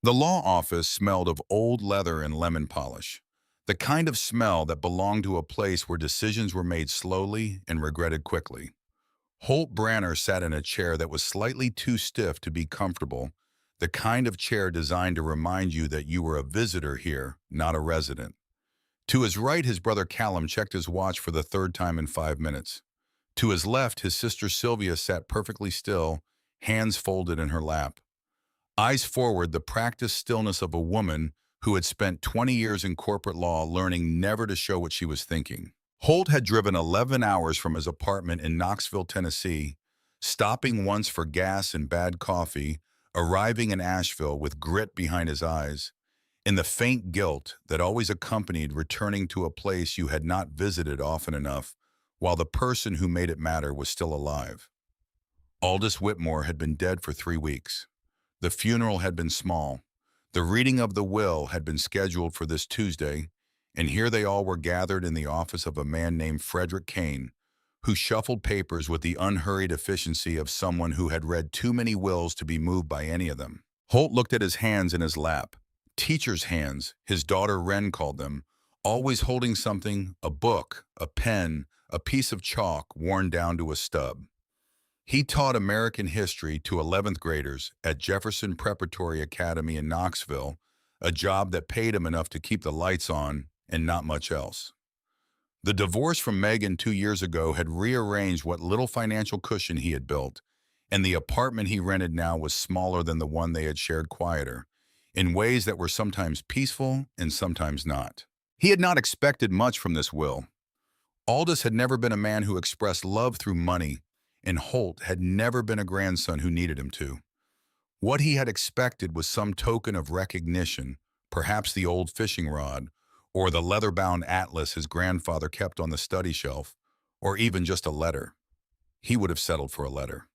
The law office smelled of old leather and lemon polish, the kind of smell that belonged to a place where decisions were made slowly and regretted quickly. Holt Branner sat in a chair that was slightly too stiff to be comfortable, the kind of chair designed to remind you that you were a visitor here, not a resident. To his right, his brother Callum checked his watch for the third time in 5 minutes. To his left, his sister Sylvia sat perfectly still, hands folded in her lap. Eyes forward, the practiced stillness of a woman who had spent 20 years in corporate law learning never to show what she was thinking. Holt had driven 11 hours from his apartment in Knoxville, Tennessee, stopping once for gas and bad coffee, arriving in Asheville with grit behind his eyes, in the faint guilt that always accompanied returning to a place you had not visited often enough while the person who made it matter was still alive. Aldous Whitmore had been dead for 3 weeks. The funeral had been small. The reading of the will had been scheduled for this Tuesday, and here they all were gathered in the office of a man named Frederick Kane, who shuffled papers with the unhurried efficiency of someone who had read too many wills to be moved by any of them. Holt looked at his hands in his lap. Teacher's hands, his daughter Wren called them, always holding something, a book, a pen, a piece of chalk worn down to a stub. He taught American history to 11th graders at Jefferson Preparatory Academy in Knoxville, a job that paid him enough to keep the lights on and not much else. The divorce from Megan 2 years ago had rearranged what little financial cushion he had built, and the apartment he rented now was smaller than the one they had shared quieter, in ways that were sometimes peaceful and sometimes not. He had not expected much from this will. Aldous had never been a man who expressed love through money, and Holt had never been a grandson who needed him to. What he had expected was some token of recognition, perhaps the old fishing rod, or the leather-bound atlas his grandfather kept on the study shelf, or even just a letter. He would have settled for a letter.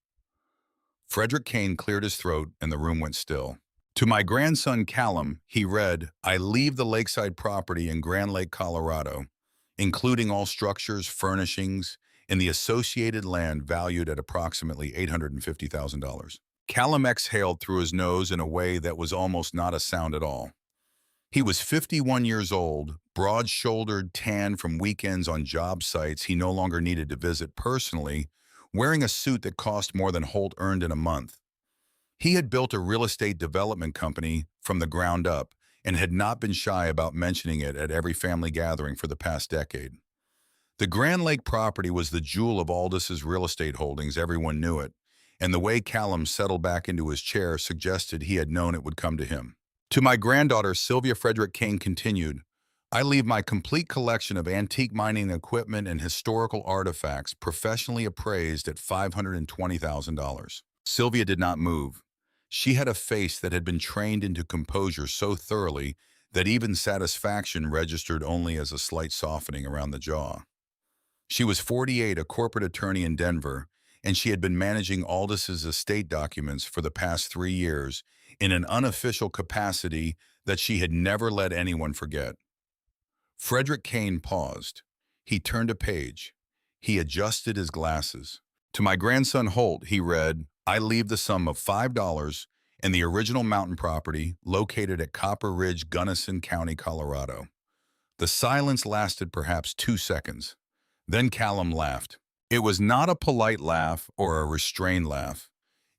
Frederick Kane cleared his throat, and the room went still. To my grandson Callum, he read, I leave the lakeside property in Grand Lake, Colorado, including all structures, furnishings, and the associated land valued at approximately $850,000. Callum exhaled through his nose in a way that was almost not a sound at all. He was 51 years old, broad-shouldered, tan from weekends on job sites he no longer needed to visit personally, wearing a suit that cost more than Holt earned in a month. He had built a real estate development company from the ground up and had not been shy about mentioning it at every family gathering for the past decade. The Grand Lake property was the jewel of Aldous' real estate holdings, everyone knew it, and the way Callum settled back into his chair suggested he had known it would come to him. To my granddaughter, Sylvia Frederick King continued, I leave my complete collection of antique mining equipment and historical artifacts professionally appraised at $520,000. Sylvia did not move. She had a face that had been trained into composure so thoroughly that even satisfaction registered only as a slight softening around the jaw. She was 48, a corporate attorney in Denver, and she had been managing Aldous' estate documents for the past 3 years in an unofficial capacity that she had never let anyone forget. Frederick Kane paused. He turned a page. He adjusted his glasses. To my grandson Holt, he read, I leave the sum of $5 and the original mountain property located at Copper Ridge, Gunnison County, Colorado. The silence lasted perhaps 2 seconds. Then Callum laughed. It was not a polite laugh or a restrained laugh.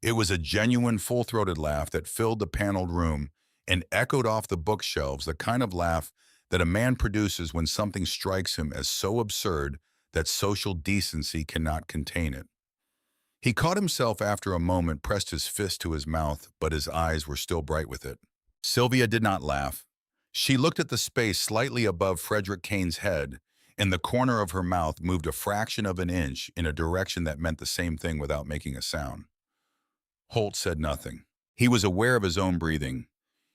It was a genuine, full-throated laugh that filled the paneled room and echoed off the bookshelves, the kind of laugh that a man produces when something strikes him as so absurd that social decency cannot contain it. He caught himself after a moment, pressed his fist to his mouth, but his eyes were still bright with it. Sylvia did not laugh. She looked at the space slightly above Frederick Kane's head, and the corner of her mouth moved a fraction of an inch in a direction that meant the same thing without making a sound. Holt said nothing. He was aware of his own breathing.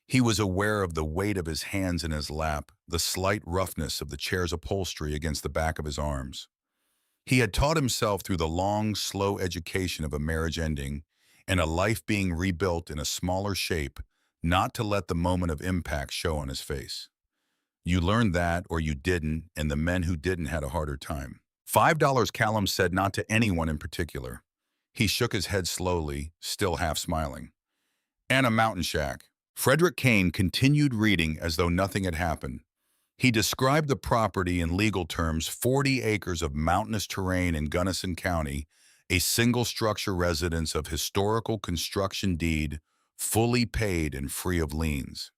He was aware of the weight of his hands in his lap, the slight roughness of the chair's upholstery against the back of his arms. He had taught himself through the long, slow education of a marriage ending and a life being rebuilt in a smaller shape not to let the moment of impact show on his face. You learned that or you didn't, and the men who didn't had a harder time. $5, Callum said, not to anyone in particular. He shook his head slowly, still half smiling. And a mountain shack. Frederick Kane continued reading as though nothing had happened. He described the property in legal terms: 40 acres of mountainous terrain in Gunnison County, a single-structure residence of historical construction deed, fully paid and free of liens.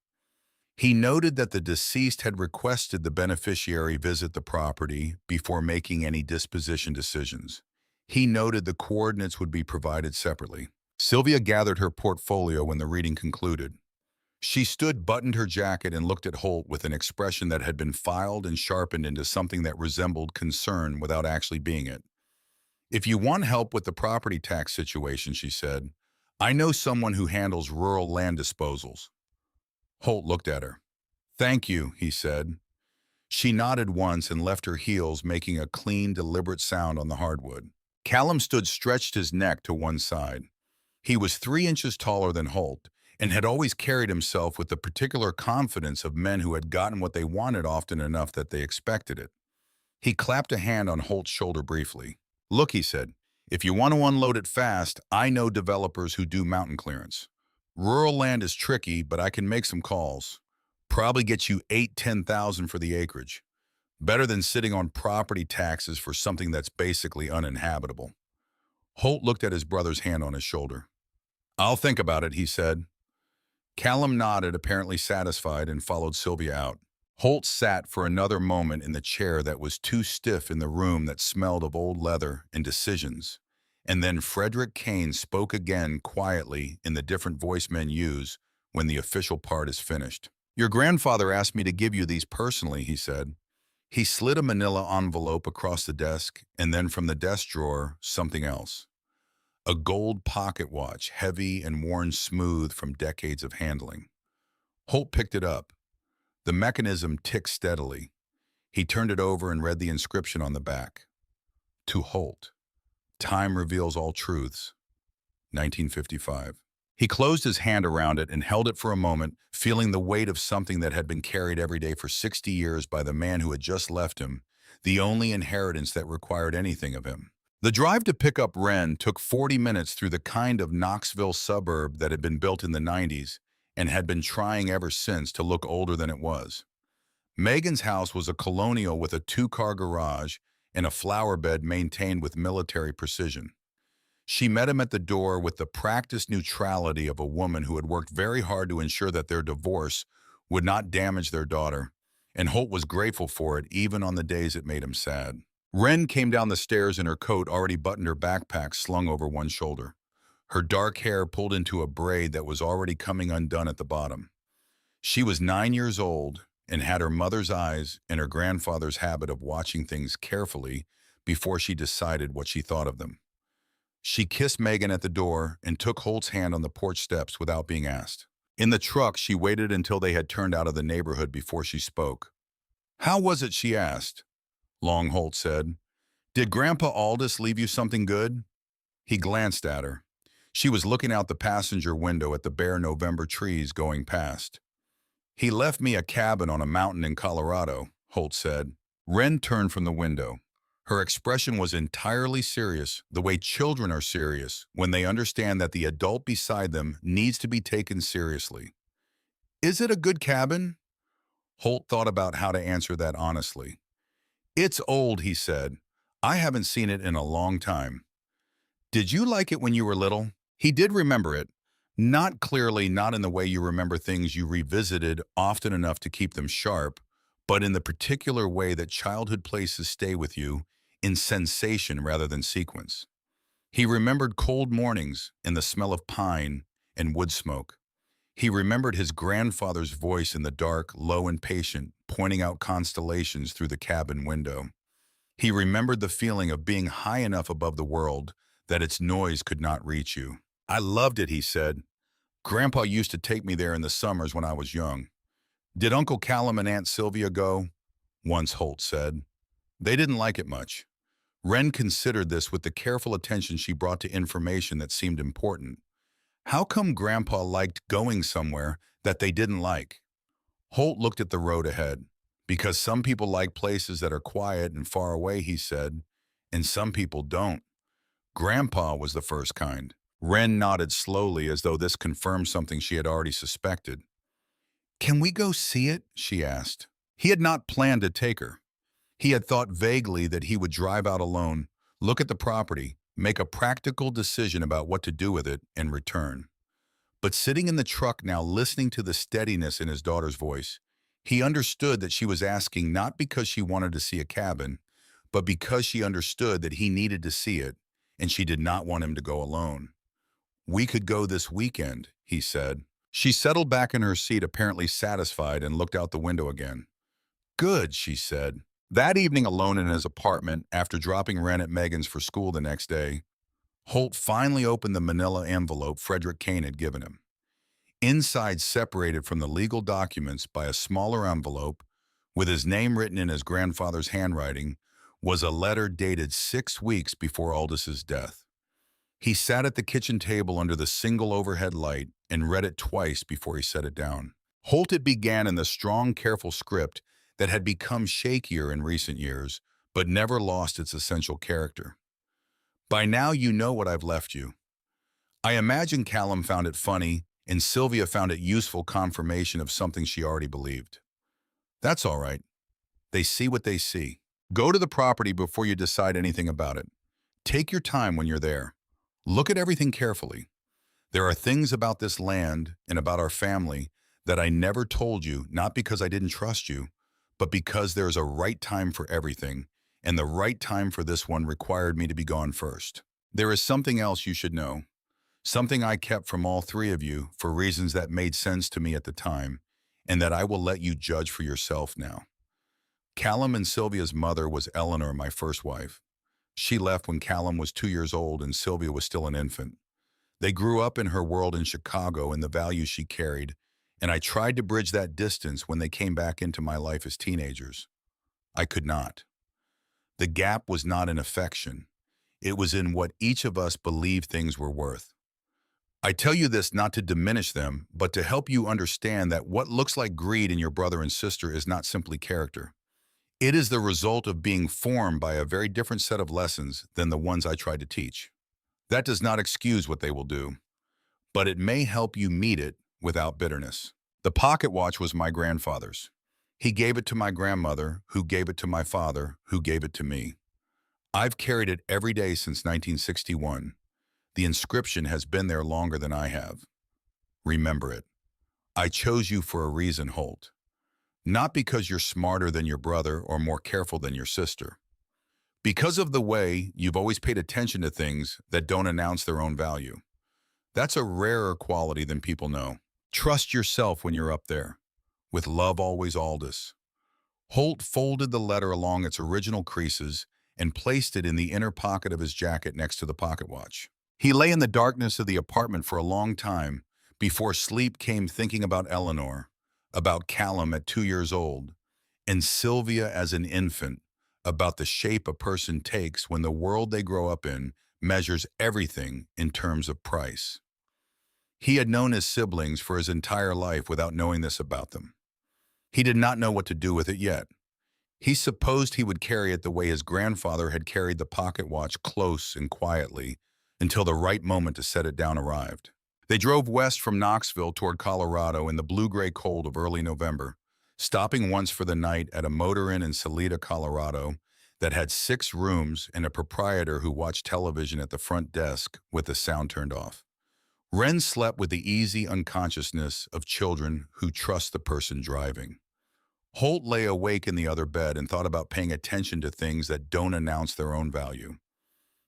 He noted that the deceased had requested the beneficiary visit the property before making any disposition decisions. He noted the coordinates would be provided separately. Sylvia gathered her portfolio when the reading concluded. She stood, buttoned her jacket, and looked at Holt with an expression that had been filed and sharpened into something that resembled concern without actually being it. "If you want help with the property tax situation," she said, "I know someone who handles rural land disposals." Holt looked at her. "Thank you," he said. She nodded once and left her heels, making a clean, deliberate sound on the hardwood. Callum stood, stretched his neck to one side. He was 3 inches taller than Holt and had always carried himself with the particular confidence of men who had gotten what they wanted often enough that they expected it. He clapped a hand on Holt's shoulder briefly. "Look," he said, "if you want to unload it fast, I know developers who do mountain clearance. Rural land is tricky, but I can make some calls. Probably get you 8–10,000 for the acreage. Better than sitting on property taxes for something that's basically uninhabitable." Holt looked at his brother's hand on his shoulder. "I'll think about it," he said. Callum nodded, apparently satisfied, and followed Sylvia out. Holt sat for another moment in the chair that was too stiff in the room that smelled of old leather and decisions. And then Frederick Kane spoke again, quietly, in the different voice men use when the official part is finished. "Your grandfather asked me to give you these personally," he said. He slid a manila envelope across the desk, and then from the desk drawer, something else. A gold pocket watch, heavy and worn smooth from decades of handling. Holt picked it up. The mechanism ticked steadily. He turned it over and read the inscription on the back. "To Holt. Time reveals all truths. 1955. He closed his hand around it and held it for a moment, feeling the weight of something that had been carried every day for 60 years by the man who had just left him, the only inheritance that required anything of him. The drive to pick up Wren took 40 minutes through the kind of Knoxville suburb that had been built in the 90s and had been trying ever since to look older than it was. Megan's house was a colonial with a 2-car garage and a flower bed maintained with military precision. She met him at the door with the practiced neutrality of a woman who had worked very hard to ensure that their divorce would not damage their daughter, and Holt was grateful for it even on the days it made him sad. Wren came down the stairs in her coat, already buttoned, her backpack slung over one shoulder. Her dark hair pulled into a braid that was already coming undone at the bottom. She was 9 years old and had her mother's eyes and her grandfather's habit of watching things carefully before she decided what she thought of them. She kissed Megan at the door and took Holt's hand on the porch steps without being asked. In the truck, she waited until they had turned out of the neighborhood before she spoke. "How was it?" she asked. Long Holt said. "Did Grandpa Aldous leave you something good?" He glanced at her. She was looking out the passenger window at the bare November trees going past. "He left me a cabin on a mountain in Colorado," Holt said. Wren turned from the window. Her expression was entirely serious, the way children are serious when they understand that the adult beside them needs to be taken seriously. "Is it a good cabin?" Holt thought about how to answer that honestly. "It's old," he said. "I haven't seen it in a long time." "Did you like it when you were little?" He did remember it. Not clearly, not in the way you remember things you revisited often enough to keep them sharp, but in the particular way that childhood places stay with you, in sensation rather than sequence. He remembered cold mornings and the smell of pine and wood smoke. He remembered his grandfather's voice in the dark, low and patient, pointing out constellations through the cabin window. He remembered the feeling of being high enough above the world that its noise could not reach you. "I loved it," he said. "Grandpa used to take me there in the summers when I was young." "Did Uncle Callum and Aunt Sylvia go?" Once Holt said. "They didn't like it much." Wren considered this with the careful attention she brought to information that seemed important. How come Grandpa liked going somewhere that they didn't like? Holt looked at the road ahead. "Because some people like places that are quiet and far away," he said, "and some people don't. Grandpa was the first kind." Wren nodded slowly as though this confirmed something she had already suspected. "Can we go see it?" she asked. He had not planned to take her. He had thought vaguely that he would drive out alone, look at the property, make a practical decision about what to do with it, and return. But sitting in the truck now, listening to the steadiness in his daughter's voice, he understood that she was asking not because she wanted to see a cabin, but because she understood that he needed to see it, and she did not want him to go alone. "We could go this weekend," he said. She settled back in her seat, apparently satisfied, and looked out the window again. "Good," she said. That evening, alone in his apartment, after dropping Ren at Megan's for school the next day, Holt finally opened the manila envelope Frederick Kane had given him. Inside, separated from the legal documents by a smaller envelope, with his name written in his grandfather's handwriting, was a letter dated 6 weeks before Aldous' death. He sat at the kitchen table under the single overhead light and read it twice before he set it down. Holt, it began in the strong, careful script that had become shakier in recent years, but never lost its essential character. "By now you know what I've left you. I imagine Callum found it funny, and Sylvia found it useful confirmation of something she already believed. That's all right. They see what they see. Go to the property before you decide anything about it. Take your time when you're there. Look at everything carefully. There are things about this land and about our family that I never told you, not because I didn't trust you, but because there's a right time for everything, and the right time for this one required me to be gone first. There is something else you should know, something I kept from all three of you for reasons that made sense to me at the time, and that I will let you judge for yourself now. Callum and Sylvia's mother was Eleanor, my first wife. She left when Callum was 2 years old and Sylvia was still an infant. They grew up in her world in Chicago and the values she carried, and I tried to bridge that distance when they came back into my life as teenagers. I could not. The gap was not in affection. It was in what each of us believed things were worth. I tell you this not to diminish them, but to help you understand that what looks like greed in your brother and sister is not simply character. It is the result of being formed by a very different set of lessons than the ones I tried to teach. That does not excuse what they will do, but it may help you meet it without bitterness. The pocket watch was my grandfather's. He gave it to my grandmother, who gave it to my father, who gave it to me. I've carried it every day since 1961. The inscription has been there longer than I have. Remember it. I chose you for a reason, Holt. Not because you're smarter than your brother or more careful than your sister. Because of the way you've always paid attention to things that don't announce their own value. That's a rarer quality than people know. Trust yourself when you're up there. With love always, Aldous. Holt folded the letter along its original creases and placed it in the inner pocket of his jacket next to the pocket watch. He lay in the darkness of the apartment for a long time before sleep came, thinking about Eleanor, about Callum at 2 years old, and Sylvia as an infant, about the shape a person takes when the world they grow up in measures everything in terms of price. He had known his siblings for his entire life without knowing this about them. He did not know what to do with it yet. He supposed he would carry it the way his grandfather had carried the pocket watch, close and quietly, until the right moment to set it down arrived. They drove west from Knoxville toward Colorado in the blue-gray cold of early November, stopping once for the night at a motor inn in Salida, Colorado, that had 6 rooms and a proprietor who watched television at the front desk with the sound turned off. Ren slept with the easy unconsciousness of children who trust the person driving. Holt lay awake in the other bed and thought about paying attention to things that don't announce their own value.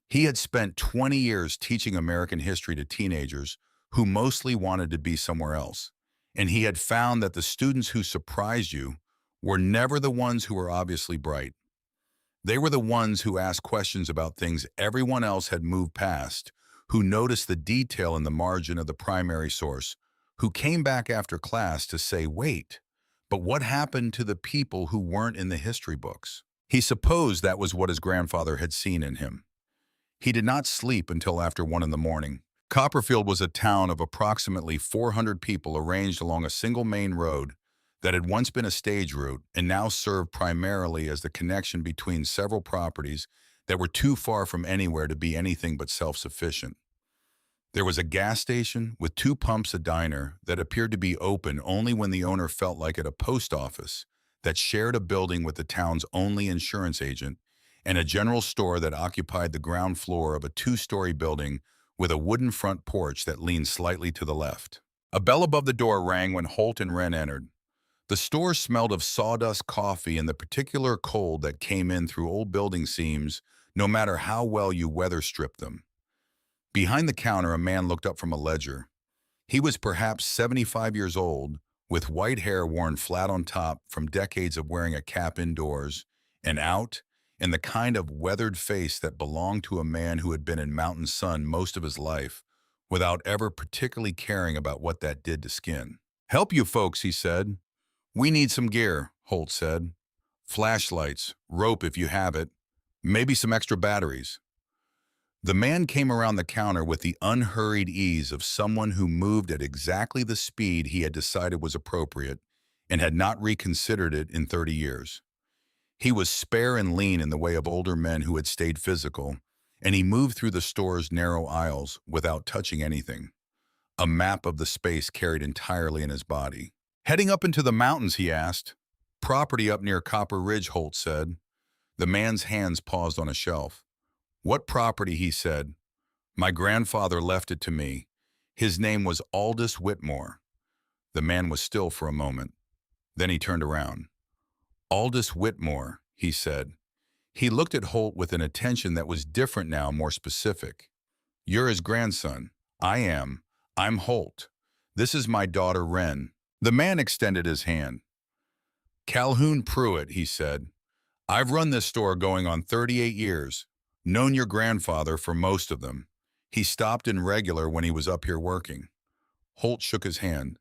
He had spent 20 years teaching American history to teenagers who mostly wanted to be somewhere else, and he had found that the students who surprised you were never the ones who were obviously bright. They were the ones who asked questions about things everyone else had moved past, who noticed the detail in the margin of the primary source, who came back after class to say, "Wait, but what happened to the people who weren't in the history books?" He supposed that was what his grandfather had seen in him. He did not sleep until after 1 in the morning. Copperfield was a town of approximately 400 people arranged along a single main road that had once been a stage route and now served primarily as the connection between several properties that were too far from anywhere to be anything but self-sufficient. There was a gas station with two pumps, a diner that appeared to be open only when the owner felt like it, a post office that shared a building with the town's only insurance agent, and a general store that occupied the ground floor of a two-story building with a wooden front porch that leaned slightly to the left. A bell above the door rang when Holt and Wren entered. The store smelled of sawdust, coffee, and the particular cold that came in through old building seams, no matter how well you weather stripped them. Behind the counter, a man looked up from a ledger. He was perhaps 75 years old, with white hair worn flat on top from decades of wearing a cap indoors and out, and the kind of weathered face that belonged to a man who had been in mountain sun most of his life, without ever particularly caring about what that did to skin. "Help you folks," he said. "We need some gear," Holt said. "Flashlights, rope if you have it, maybe some extra batteries." The man came around the counter with the unhurried ease of someone who moved at exactly the speed he had decided was appropriate and had not reconsidered it in 30 years. He was spare and lean in the way of older men who had stayed physical, and he moved through the store's narrow aisles without touching anything. A map of the space carried entirely in his body. "Heading up into the mountains," he asked. "Property up near Copper Ridge," Holt said. The man's hands paused on a shelf. "What property?" he said. "My grandfather left it to me. His name was Aldous Whitmore." The man was still for a moment. Then he turned around. "Aldous Whitmore," he said. He looked at Holt with an attention that was different now, more specific. "You're his grandson." "I am. I'm Holt. This is my daughter, Wren." The man extended his hand. "Calhoun Pruitt," he said. "I've run this store going on 38 years. Known your grandfather for most of them. He stopped in regular when he was up here working." Holt shook his hand.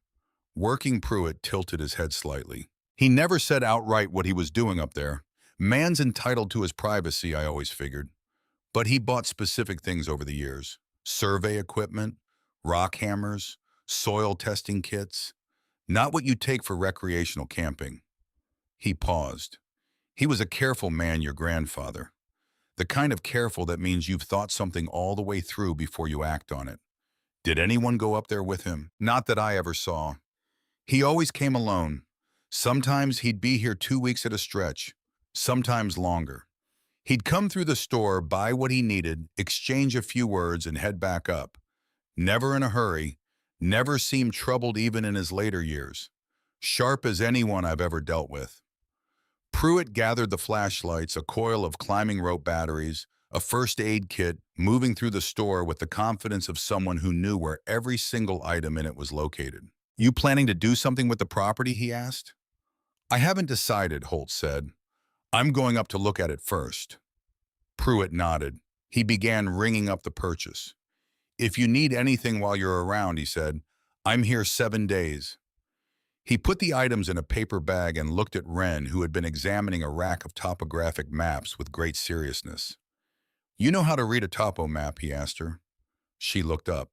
Working Pruitt tilted his head slightly. "He never said outright what he was doing up there. Man's entitled to his privacy, I always figured. But he bought specific things over the years. Survey equipment, rock hammers, soil testing kits. Not what you take for recreational camping." He paused. "He was a careful man, your grandfather. The kind of careful that means you've thought something all the way through before you act on it. Did anyone go up there with him? Not that I ever saw. He always came alone. Sometimes he'd be here 2 weeks at a stretch, sometimes longer. He'd come through the store, buy what he needed, exchange a few words, and head back up. Never in a hurry, never seemed troubled even in his later years. Sharp as anyone I've ever dealt with." Pruitt gathered the flashlights, a coil of climbing rope batteries, a first aid kit, moving through the store with the confidence of someone who knew where every single item in it was located. "You planning to do something with the property?" he asked. "I haven't decided," Holt said. "I'm going up to look at it first." Pruitt nodded. He began ringing up the purchase. "If you need anything while you're around," he said, "I'm here 7 days. He put the items in a paper bag and looked at Wren, who had been examining a rack of topographic maps with great seriousness. "You know how to read a topo map?" he asked her. She looked up.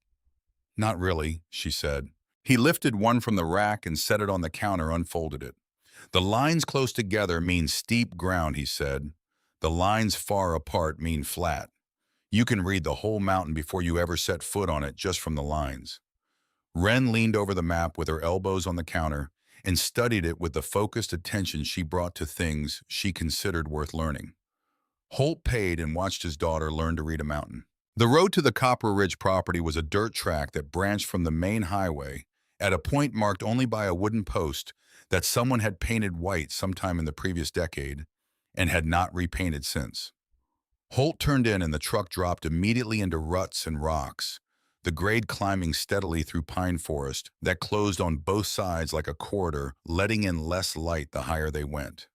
"Not really," she said. He lifted one from the rack and set it on the counter, unfolded it. "The lines close together mean steep ground," he said. "The lines far apart mean flat. You can read the whole mountain before you ever set foot on it just from the lines." Wren leaned over the map with her elbows on the counter and studied it with the focused attention she brought to things she considered worth learning. Holt paid and watched his daughter learn to read a mountain. The road to the Copper Ridge property was a dirt track that branched from the main highway at a point marked only by a wooden post that someone had painted white sometime in the previous decade and had not repainted since. Holt turned in and the truck dropped immediately into ruts and rocks, the grade climbing steadily through pine forest that closed on both sides like a corridor, letting in less light the higher they went.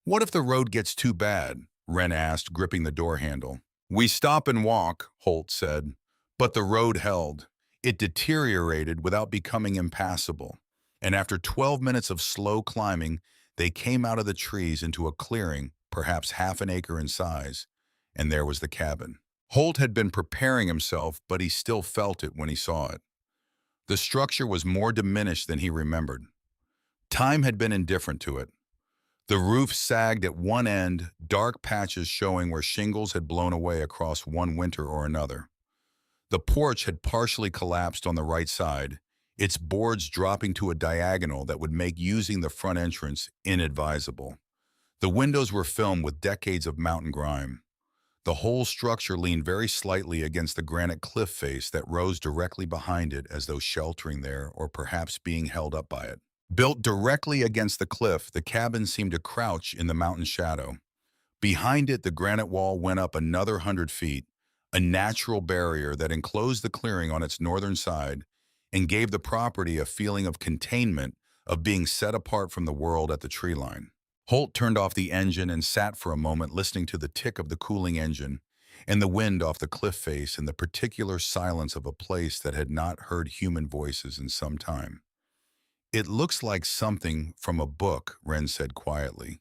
"What if the road gets too bad?" Wren asked, gripping the door handle. "We stop and walk," Holt said. But the road held. It deteriorated without becoming impassable, and after 12 minutes of slow climbing, they came out of the trees into a clearing, perhaps half an acre in size, and there was the cabin. Holt had been preparing himself, but he still felt it when he saw it. The structure was more diminished than he remembered. Time had been indifferent to it. The roof sagged at one end, dark patches showing where shingles had blown away across one winter or another. The porch had partially collapsed on the right side, its boards dropping to a diagonal that would make using the front entrance inadvisable. The windows were filmed with decades of mountain grime. The whole structure leaned very slightly against the granite cliff face that rose directly behind it as though sheltering there or perhaps being held up by it. Built directly against the cliff, the cabin seemed to crouch in the mountain shadow. Behind it, the granite wall went up another 100 feet, a natural barrier that enclosed the clearing on its northern side and gave the property a feeling of containment, of being set apart from the world at the tree line. Holt turned off the engine and sat for a moment listening to the tick of the cooling engine and the wind off the cliff face and the particular silence of a place that had not heard human voices in some time. "It looks like something from a book," Wren said quietly.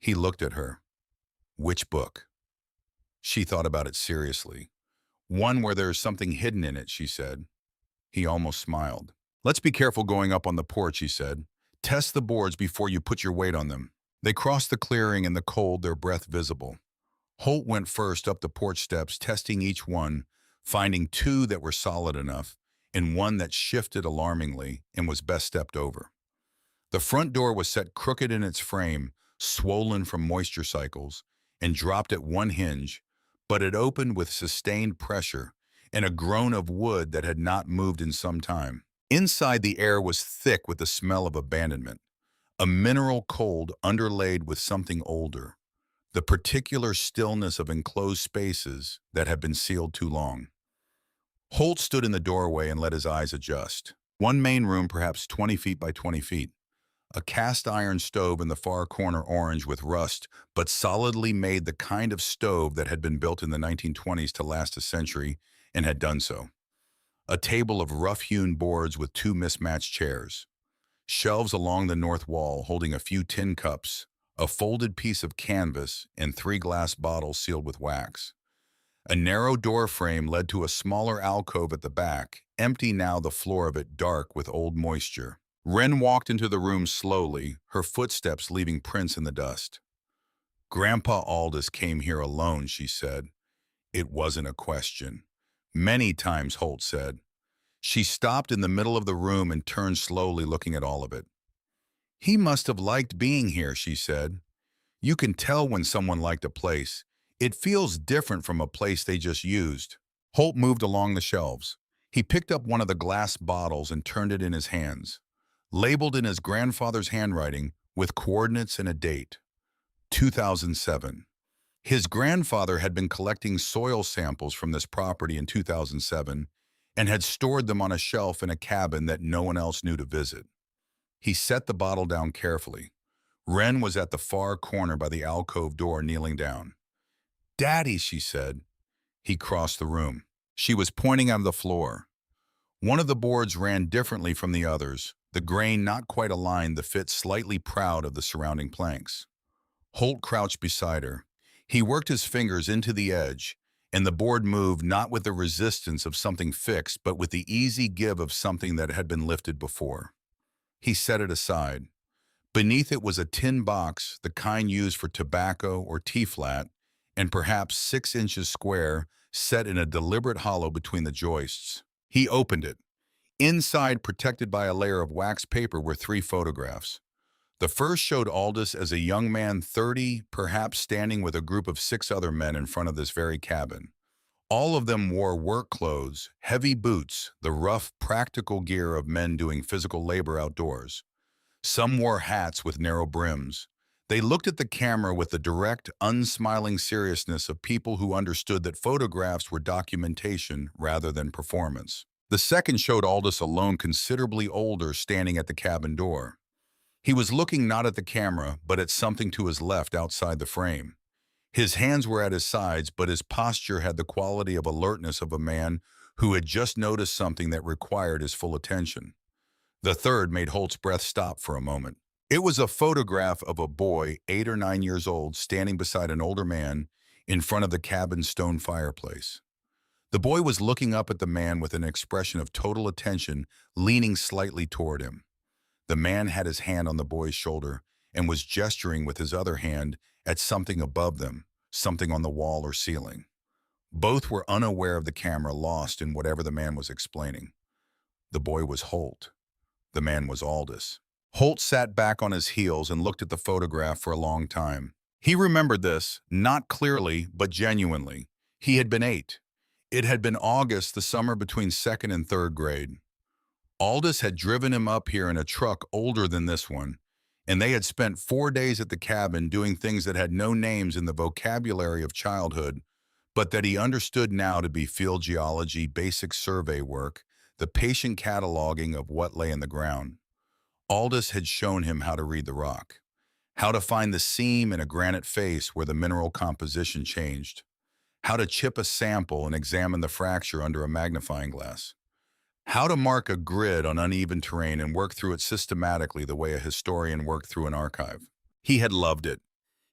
He looked at her. "Which book?" She thought about it seriously. "One where there's something hidden in it," she said. He almost smiled. "Let's be careful going up on the porch," he said. "Test the boards before you put your weight on them." They crossed the clearing in the cold, their breath visible. Holt went first up the porch steps, testing each one, finding two that were solid enough, and one that shifted alarmingly and was best stepped over. The front door was set crooked in its frame, swollen from moisture cycles, and dropped at one hinge, but it opened with sustained pressure and a groan of wood that had not moved in some time. Inside, the air was thick with the smell of abandonment, a mineral cold underlaid with something older, the particular stillness of enclosed spaces that had been sealed too long. Holt stood in the doorway and let his eyes adjust. One main room, perhaps 20 feet by 20 feet. A cast iron stove in the far corner, orange with rust, but solidly made, the kind of stove that had been built in the 1920s to last a century and had done so. A table of rough-hewn boards with two mismatched chairs. Shelves along the north wall holding a few tin cups, a folded piece of canvas, and 3 glass bottles sealed with wax. A narrow door frame led to a smaller alcove at the back, empty now, the floor of it dark with old moisture. Wren walked into the room slowly, her footsteps leaving prints in the dust. "Grandpa Aldous came here alone," she said. "It wasn't a question." "Many times," Holt said. She stopped in the middle of the room and turned slowly, looking at all of it. "He must have liked being here," she said. "You can tell when someone liked a place. It feels different from a place they just used." Holt moved along the shelves. He picked up one of the glass bottles and turned it in his hands. Labeled in his grandfather's handwriting with coordinates and a date, 2007. His grandfather had been collecting soil samples from this property in 2007 and had stored them on a shelf in a cabin that no one else knew to visit. He set the bottle down carefully. Wren was at the far corner by the alcove door, kneeling down. "Daddy," she said. He crossed the room. She was pointing out of the floor. One of the boards ran differently from the others, the grain not quite aligned, the fit slightly proud of the surrounding planks. Holt crouched beside her. He worked his fingers into the edge, and the board moved not with the resistance of something fixed, but with the easy give of something that had been lifted before. He set it aside. Beneath it was a tin box, the kind used for tobacco or tea-flat, and perhaps 6 inches square, set in a deliberate hollow between the joists. He opened it. Inside, protected by a layer of wax paper, were 3 photographs. The first showed Aldous as a young man, 30, perhaps, standing with a group of 6 other men in front of this very cabin. All of them wore work clothes, heavy boots, the rough, practical gear of men doing physical labor outdoors. Some wore hats with narrow brims. They looked at the camera with the direct, unsmiling seriousness of people who understood that photographs were documentation rather than performance. The second showed Aldous alone, considerably older, standing at the cabin door. He was looking not at the camera, but at something to his left outside the frame. His hands were at his sides, but his posture had the quality of alertness of a man who had just noticed something that required his full attention. The third made Holt's breath stop for a moment. It was a photograph of a boy, 8 or 9 years old, standing beside an older man in front of the cabin's stone fireplace. The boy was looking up at the man with an expression of total attention, leaning slightly toward him. The man had his hand on the boy's shoulder and was gesturing with his other hand at something above them, something on the wall or ceiling. Both were unaware of the camera, lost in whatever the man was explaining. The boy was Holt. The man was Aldous. Holt sat back on his heels and looked at the photograph for a long time. He remembered this, not clearly, but genuinely. He had been 8. It had been August, the summer between second and third grade. Aldous had driven him up here in a truck older than this one, and they had spent 4 days at the cabin doing things that had no names in the vocabulary of childhood, but that he understood now to be field geology, basic survey work, the patient cataloging of what lay in the ground. Aldous had shown him how to read the rock, how to find the seam in a granite face where the mineral composition changed, how to chip a sample and examine the fracture under a magnifying glass, how to mark a grid on uneven terrain and work through it systematically the way a historian worked through an archive. He had loved it.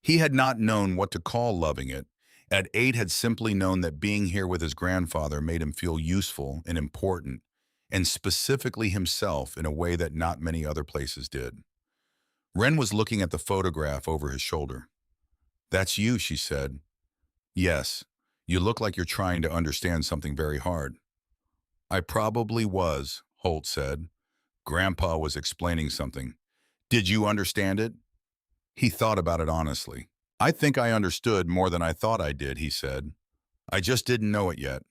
He had not known what to call loving it. At 8, had simply known that being here with his grandfather made him feel useful and important, and specifically himself in a way that not many other places did. Wren was looking at the photograph over his shoulder. "That's you," she said. "Yes, you look like you're trying to understand something very hard." "I probably was," Holt said. Grandpa was explaining something. "Did you understand it?" He thought about it honestly. "I think I understood more than I thought I did," he said. "I just didn't know it yet."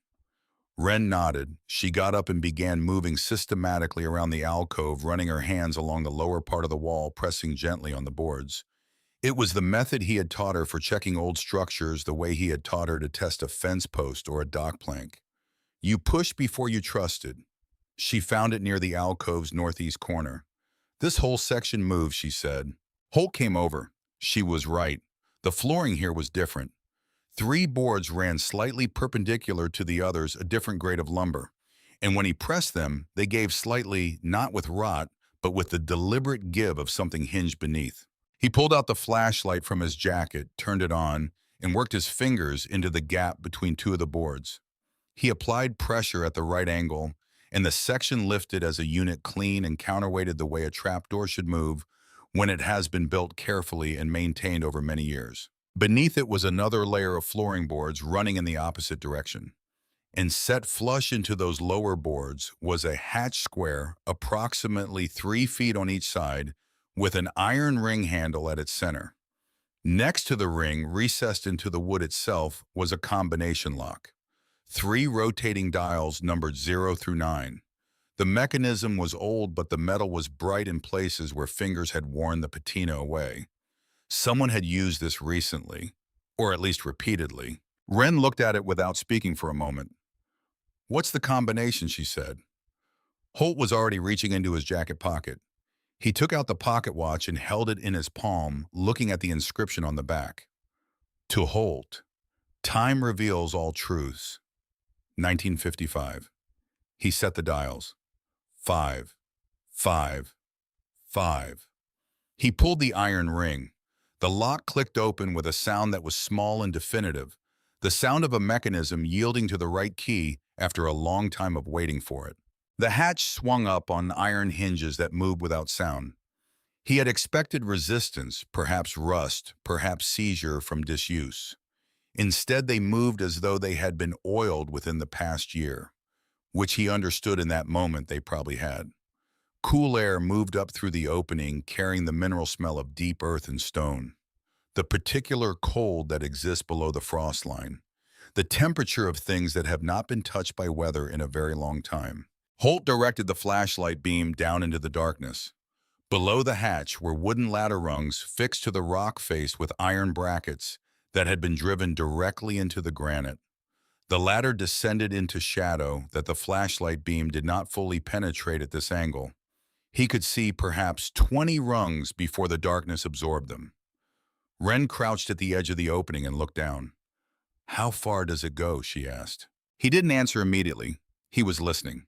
Wren nodded. She got up and began moving systematically around the alcove, running her hands along the lower part of the wall, pressing gently on the boards. It was the method he had taught her for checking old structures, the way he had taught her to test a fence post or a dock plank. You push before you trusted. She found it near the alcove's northeast corner. "This whole section moves," she said. Holt came over. She was right. The flooring here was different. 3 boards ran slightly perpendicular to the others, a different grade of lumber. And when he pressed them, they gave slightly, not with rot, but with the deliberate give of something hinged beneath. He pulled out the flashlight from his jacket, turned it on, and worked his fingers into the gap between 2 of the boards. He applied pressure at the right angle, and the section lifted as a unit, clean and counterweighted the way a trapdoor should move when it has been built carefully and maintained over many years. Beneath it was another layer of flooring boards running in the opposite direction. And set flush into those lower boards was a hatch square approximately 3 feet on each side with an iron ring handle at its center. Next to the ring, recessed into the wood itself, was a combination lock. 3 rotating dials numbered 0 through 9. The mechanism was old, but the metal was bright in places where fingers had worn the patina away. Someone had used this recently, or at least repeatedly. Wren looked at it without speaking for a moment. "What's the combination?" she said. Holt was already reaching into his jacket pocket. He took out the pocket watch and held it in his palm, looking at the inscription on the back. "To Holt, time reveals all truths. 1955. He set the dials. 5, 5, 5. He pulled the iron ring. The lock clicked open with a sound that was small and definitive, the sound of a mechanism yielding to the right key after a long time of waiting for it. The hatch swung up on iron hinges that moved without sound. He had expected resistance, perhaps rust, perhaps seizure from disuse. Instead, they moved as though they had been oiled within the past year, which he understood in that moment they probably had. Cool air moved up through the opening, carrying the mineral smell of deep earth and stone. The particular cold that exists below the frost line. The temperature of things that have not been touched by weather in a very long time. Holt directed the flashlight beam down into the darkness. Below the hatch were wooden ladder rungs fixed to the rock face with iron brackets that had been driven directly into the granite. The ladder descended into shadow that the flashlight beam did not fully penetrate at this angle. He could see perhaps 20 rungs before the darkness absorbed them. Wren crouched at the edge of the opening and looked down. "How far does it go?" she asked. He didn't answer immediately. He was listening.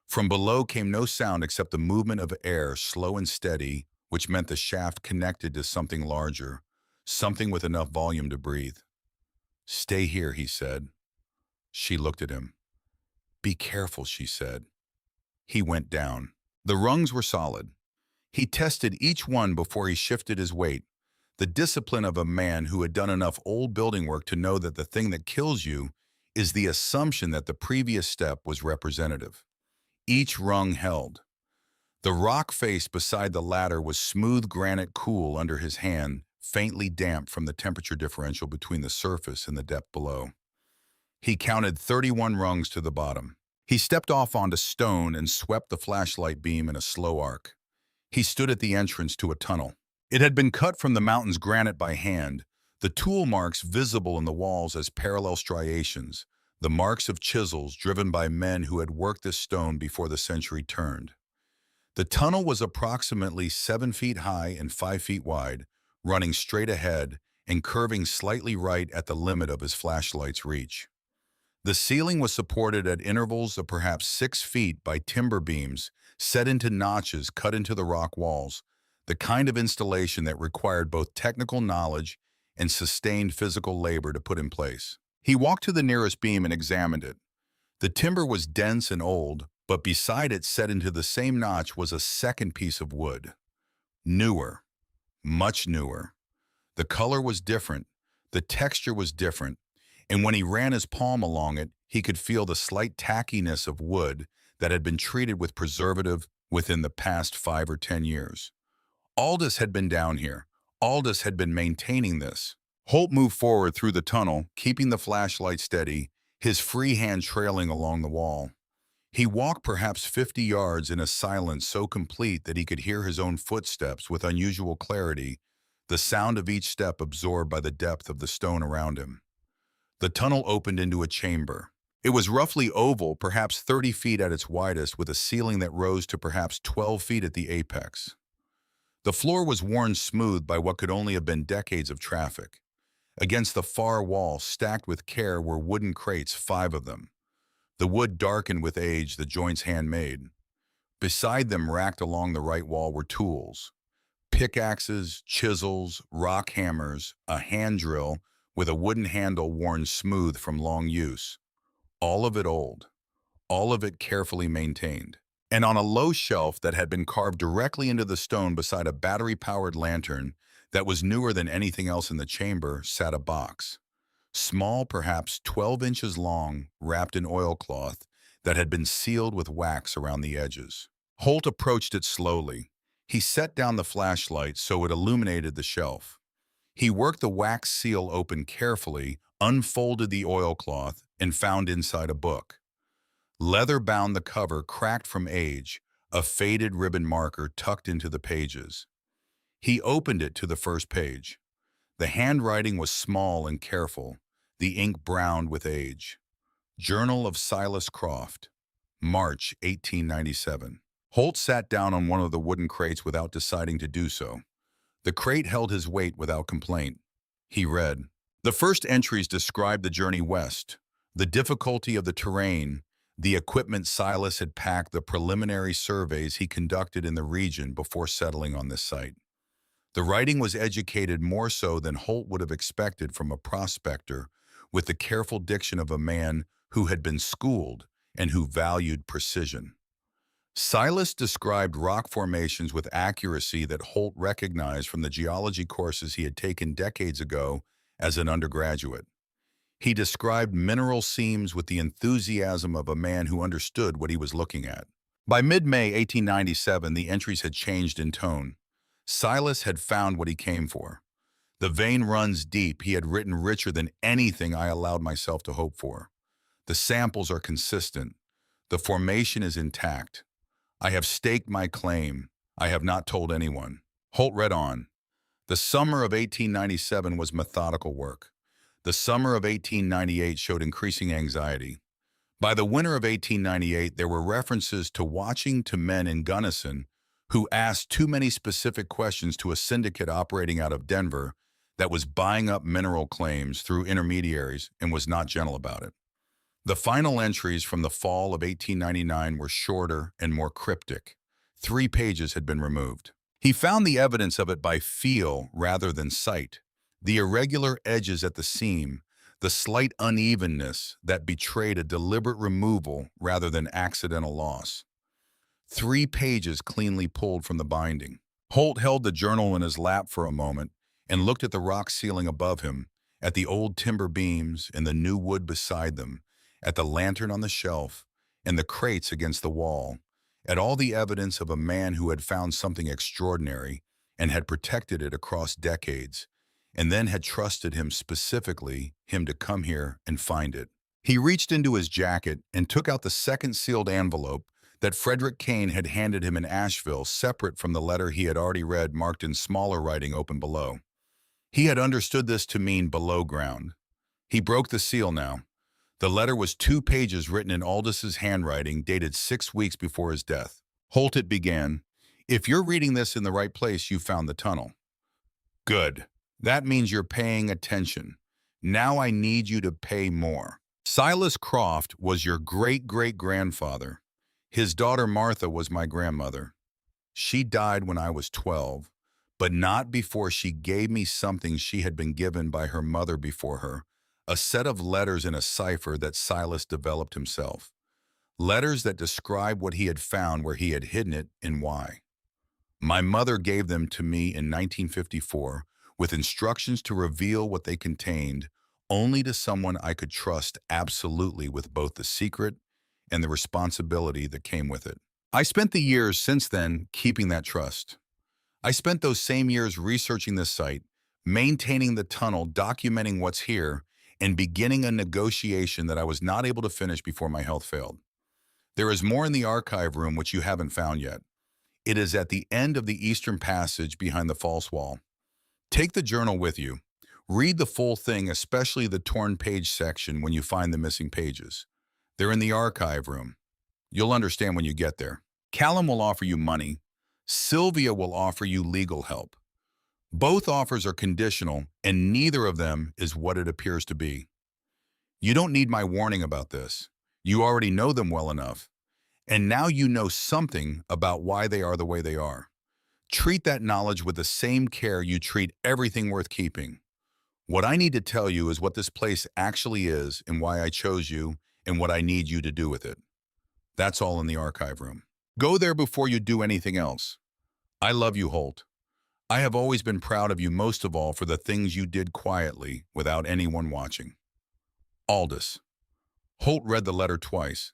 From below came no sound except the movement of air, slow and steady, which meant the shaft connected to something larger, something with enough volume to breathe. "Stay here," he said. She looked at him. "Be careful," she said. He went down. The rungs were solid. He tested each one before he shifted his weight, the discipline of a man who had done enough old building work to know that the thing that kills you is the assumption that the previous step was representative. Each rung held. The rock face beside the ladder was smooth granite, cool under his hand, faintly damp from the temperature differential between the surface and the depth below. He counted 31 rungs to the bottom. He stepped off onto stone and swept the flashlight beam in a slow arc. He stood at the entrance to a tunnel. It had been cut from the mountain's granite by hand, the tool marks visible in the walls as parallel striations, the marks of chisels driven by men who had worked this stone before the century turned. The tunnel was approximately 7 feet high and 5 feet wide, running straight ahead and curving slightly right at the limit of his flashlight's reach. The ceiling was supported at intervals of perhaps 6 feet by timber beams set into notches cut into the rock walls, the kind of installation that required both technical knowledge and sustained physical labor to put in place. He walked to the nearest beam and examined it. The timber was dense and old, but beside it set into the same notch was a second piece of wood. Newer, much newer. The color was different, the texture was different, and when he ran his palm along it, he could feel the slight tackiness of wood that had been treated with preservative within the past 5 or 10 years. Aldous had been down here. Aldous had been maintaining this. Holt moved forward through the tunnel, keeping the flashlight steady, his free hand trailing along the wall. He walked perhaps 50 yards in a silence so complete that he could hear his own footsteps with unusual clarity, the sound of each step absorbed by the depth of the stone around him. The tunnel opened into a chamber. It was roughly oval, perhaps 30 feet at its widest, with a ceiling that rose to perhaps 12 feet at the apex. The floor was worn smooth by what could only have been decades of traffic. Against the far wall, stacked with care, were wooden crates, 5 of them. The wood darkened with age, the joints handmade. Beside them, racked along the right wall, were tools. Pickaxes, chisels, rock hammers, a hand drill with a wooden handle worn smooth from long use. All of it old. All of it carefully maintained. And on a low shelf that had been carved directly into the stone beside a battery-powered lantern that was newer than anything else in the chamber sat a box. Small, perhaps 12 inches long, wrapped in oilcloth that had been sealed with wax around the edges. Holt approached it slowly. He set down the flashlight so it illuminated the shelf. He worked the wax seal open carefully, unfolded the oilcloth, and found inside a book. Leather bound the cover, cracked from age, a faded ribbon marker tucked into the pages. He opened it to the first page. The handwriting was small and careful, the ink browned with age. Journal of Silas Croft, March 1897. Holt sat down on one of the wooden crates without deciding to do so. The crate held his weight without complaint. He read. The first entries described the journey west, the difficulty of the terrain, the equipment Silas had packed, the preliminary surveys he conducted in the region before settling on this site. The writing was educated more so than Holt would have expected from a prospector, with the careful diction of a man who had been schooled and who valued precision. Silas described rock formations with accuracy that Holt recognized from the geology courses he had taken decades ago as an undergraduate. He described mineral seams with the enthusiasm of a man who understood what he was looking at. By mid-May 1897, the entries had changed in tone. Silas had found what he came for. The vein runs deep. He had written richer than anything I allowed myself to hope for. The samples are consistent. The formation is intact. I have staked my claim. I have not told anyone. Holt read on. The summer of 1897 was methodical work. The summer of 1898 showed increasing anxiety. By the winter of 1898, there were references to watching to men in Gunnison who asked too many specific questions to a syndicate operating out of Denver that was buying up mineral claims through intermediaries and was not gentle about it. The final entries from the fall of 1899 were shorter and more cryptic. 3 pages had been removed. He found the evidence of it by feel rather than sight. The irregular edges at the seam, the slight unevenness that betrayed a deliberate removal rather than accidental loss. 3 pages cleanly pulled from the binding. Holt held the journal in his lap for a moment and looked at the rock ceiling above him, at the old timber beams and the new wood beside them, at the lantern on the shelf and the crates against the wall, at all the evidence of a man who had found something extraordinary and had protected it across decades, and then had trusted him to come here and find it. He reached into his jacket and took out the second sealed envelope that Frederick Kane had handed him in Asheville, separate from the letter he had already read marked in smaller writing open below. He had understood this to mean below ground. He broke the seal now. The letter was 2 pages written in Aldous' handwriting, dated 6 weeks before his death. Holt, it began. If you're reading this in the right place, you found the tunnel. Good. That means you're paying attention. Now I need you to pay more. Silas Croft was your great-great-grandfather. His daughter Martha was my grandmother. She died when I was 12, but not before she gave me something she had been given by her mother before her, a set of letters in a cipher that Silas developed himself. Letters that describe what he had found, where he had hidden it, and why. My mother gave them to me in 1954 with instructions to reveal what they contained only to someone I could trust absolutely, with both the secret and the responsibility that came with it. I spent the years since then keeping that trust. I spent those same years researching this site, maintaining the tunnel, documenting what's here, and beginning a negotiation that I was not able to finish before my health failed. There is more in the archive room which you haven't found yet. It is at the end of the eastern passage behind the false wall. Take the journal with you. Read the full thing, especially the torn page section when you find the missing pages. They're in the archive room. You'll understand when you get there. Callum will offer you money. Sylvia will offer you legal help. Both offers are conditional, and neither of them is what it appears to be. You don't need my warning about this. You already know them well enough. And now you know something about why they are the way they are. Treat that knowledge with the same care you treat everything worth keeping. What I need to tell you is what this place actually is and why I chose you and what I need you to do with it. That's all in the archive room. Go there before you do anything else. I love you, Holt. I have always been proud of you, most of all for the things you did quietly without anyone watching. Aldous. Holt read the letter twice.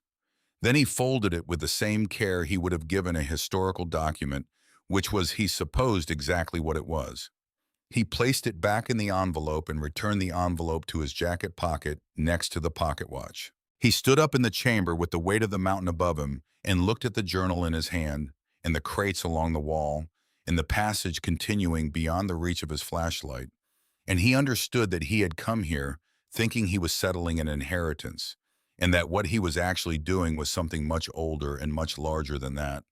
Then he folded it with the same care he would have given a historical document, which was, he supposed, exactly what it was. He placed it back in the envelope and returned the envelope to his jacket pocket next to the pocket watch. He stood up in the chamber with the weight of the mountain above him and looked at the journal in his hand and the crates along the wall and the passage continuing beyond the reach of his flashlight, and he understood that he had come here thinking he was settling an inheritance, and that what he was actually doing was something much older and much larger than that.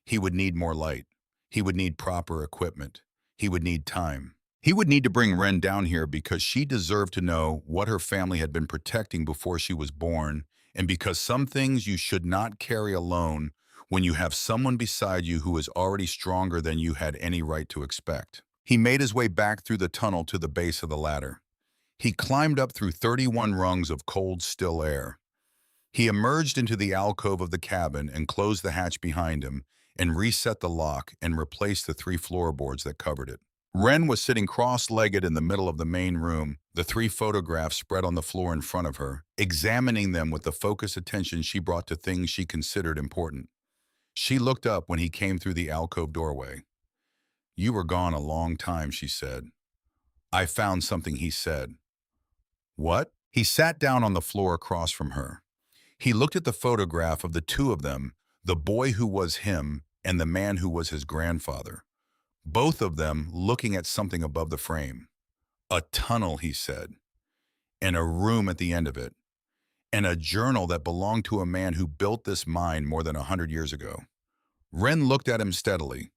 He would need more light. He would need proper equipment. He would need time. He would need to bring Wren down here because she deserved to know what her family had been protecting before she was born, and because some things you should not carry alone when you have someone beside you who is already stronger than you had any right to expect. He made his way back through the tunnel to the base of the ladder. He climbed up through 31 rungs of cold, still air. He emerged into the alcove of the cabin and closed the hatch behind him and reset the lock and replaced the 3 floorboards that covered it. Wren was sitting cross-legged in the middle of the main room, the 3 photographs spread on the floor in front of her, examining them with the focused attention she brought to things she considered important. She looked up when he came through the alcove doorway. "You were gone a long time," she said. "I found something," he said. "What?" He sat down on the floor across from her. He looked at the photograph of the 2 of them, the boy who was him and the man who was his grandfather, both of them looking at something above the frame. "A tunnel," he said, "and a room at the end of it, and a journal that belonged to a man who built this mine more than 100 years ago." Wren looked at him steadily.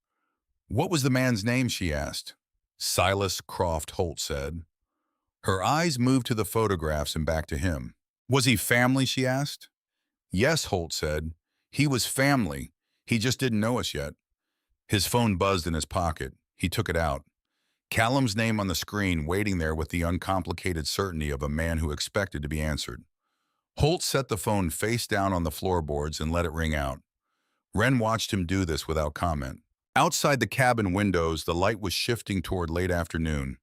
"What was the man's name?" she asked. "Silas Croft," Holt said. Her eyes moved to the photographs and back to him. "Was he family?" she asked. "Yes," Holt said. "He was family. He just didn't know us yet." His phone buzzed in his pocket. He took it out. Callum's name on the screen, waiting there with the uncomplicated certainty of a man who expected to be answered. Holt set the phone face down on the floorboards and let it ring out. Wren watched him do this without comment. Outside the cabin windows, the light was shifting toward late afternoon.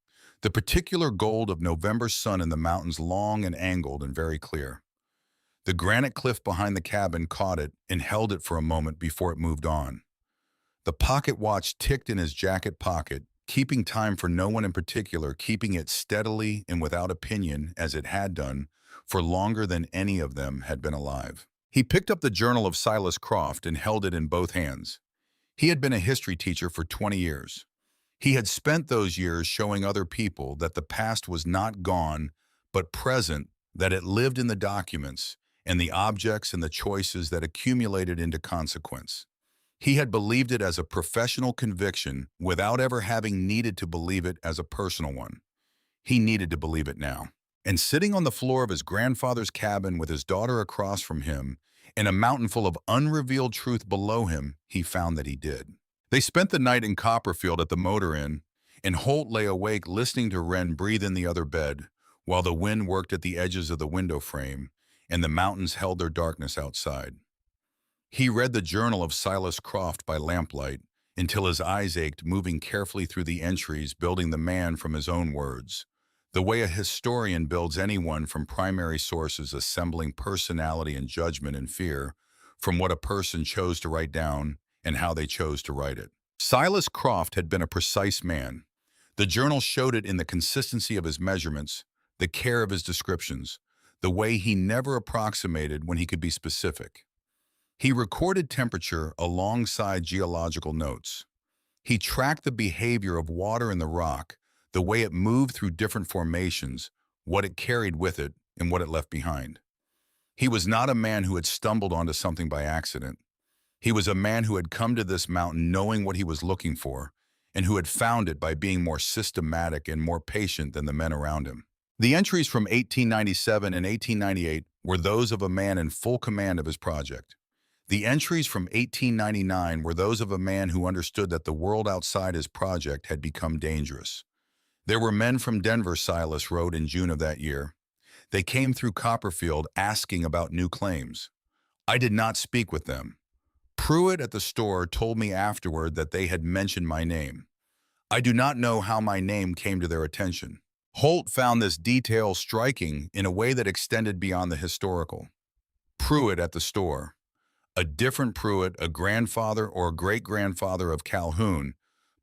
The particular gold of November sun in the mountains long and angled and very clear. The granite cliff behind the cabin caught it and held it for a moment before it moved on. The pocket watch ticked in his jacket pocket, keeping time for no one in particular, keeping it steadily and without opinion as it had done for longer than any of them had been alive. He picked up the journal of Silas Croft and held it in both hands. He had been a history teacher for 20 years. He had spent those years showing other people that the past was not gone, but present, that it lived in the documents and the objects and the choices that accumulated into consequence. He had believed it as a professional conviction without ever having needed to believe it as a personal one. He needed to believe it now. And sitting on the floor of his grandfather's cabin with his daughter across from him and a mountain full of unrevealed truth below him, he found that he did. They spent the night in Copperfield at the motor inn, and Holt lay awake listening to Wren breathe in the other bed, while the wind worked at the edges of the window frame, and the mountains held their darkness outside. He read the journal of Silas Croft by lamplight until his eyes ached, moving carefully through the entries, building the man from his own words, the way a historian builds anyone from primary sources, assembling personality and judgment and fear from what a person chose to write down and how they chose to write it. Silas Croft had been a precise man. The journal showed it in the consistency of his measurements, the care of his descriptions, the way he never approximated when he could be specific. He recorded temperature alongside geological notes. He tracked the behavior of water in the rock, the way it moved through different formations, what it carried with it, and what it left behind. He was not a man who had stumbled onto something by accident. He was a man who had come to this mountain knowing what he was looking for, and who had found it by being more systematic and more patient than the men around him. The entries from 1897 and 1898 were those of a man in full command of his project. The entries from 1899 were those of a man who understood that the world outside his project had become dangerous. There were men from Denver, Silas wrote in June of that year. They came through Copperfield asking about new claims. I did not speak with them. Pruitt at the store told me afterward that they had mentioned my name. I do not know how my name came to their attention. Holt found this detail striking in a way that extended beyond the historical. Pruitt at the store. A different Pruitt, a grandfather or great-grandfather of Calhoun,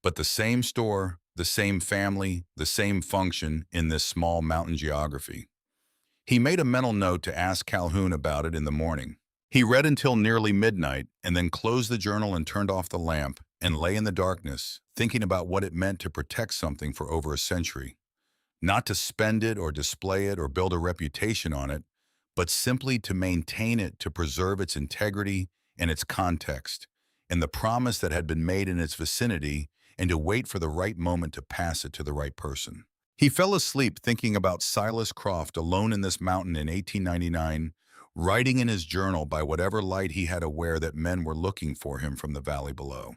but the same store, the same family, the same function in this small mountain geography. He made a mental note to ask Calhoun about it in the morning. He read until nearly midnight and then closed the journal and turned off the lamp and lay in the darkness, thinking about what it meant to protect something for over a century. Not to spend it or display it or build a reputation on it, but simply to maintain it, to preserve its integrity and its context, and the promise that had been made in its vicinity, and to wait for the right moment to pass it to the right person. He fell asleep thinking about Silas Croft alone in this mountain in 1899, writing in his journal by whatever light he had aware that men were looking for him from the valley below.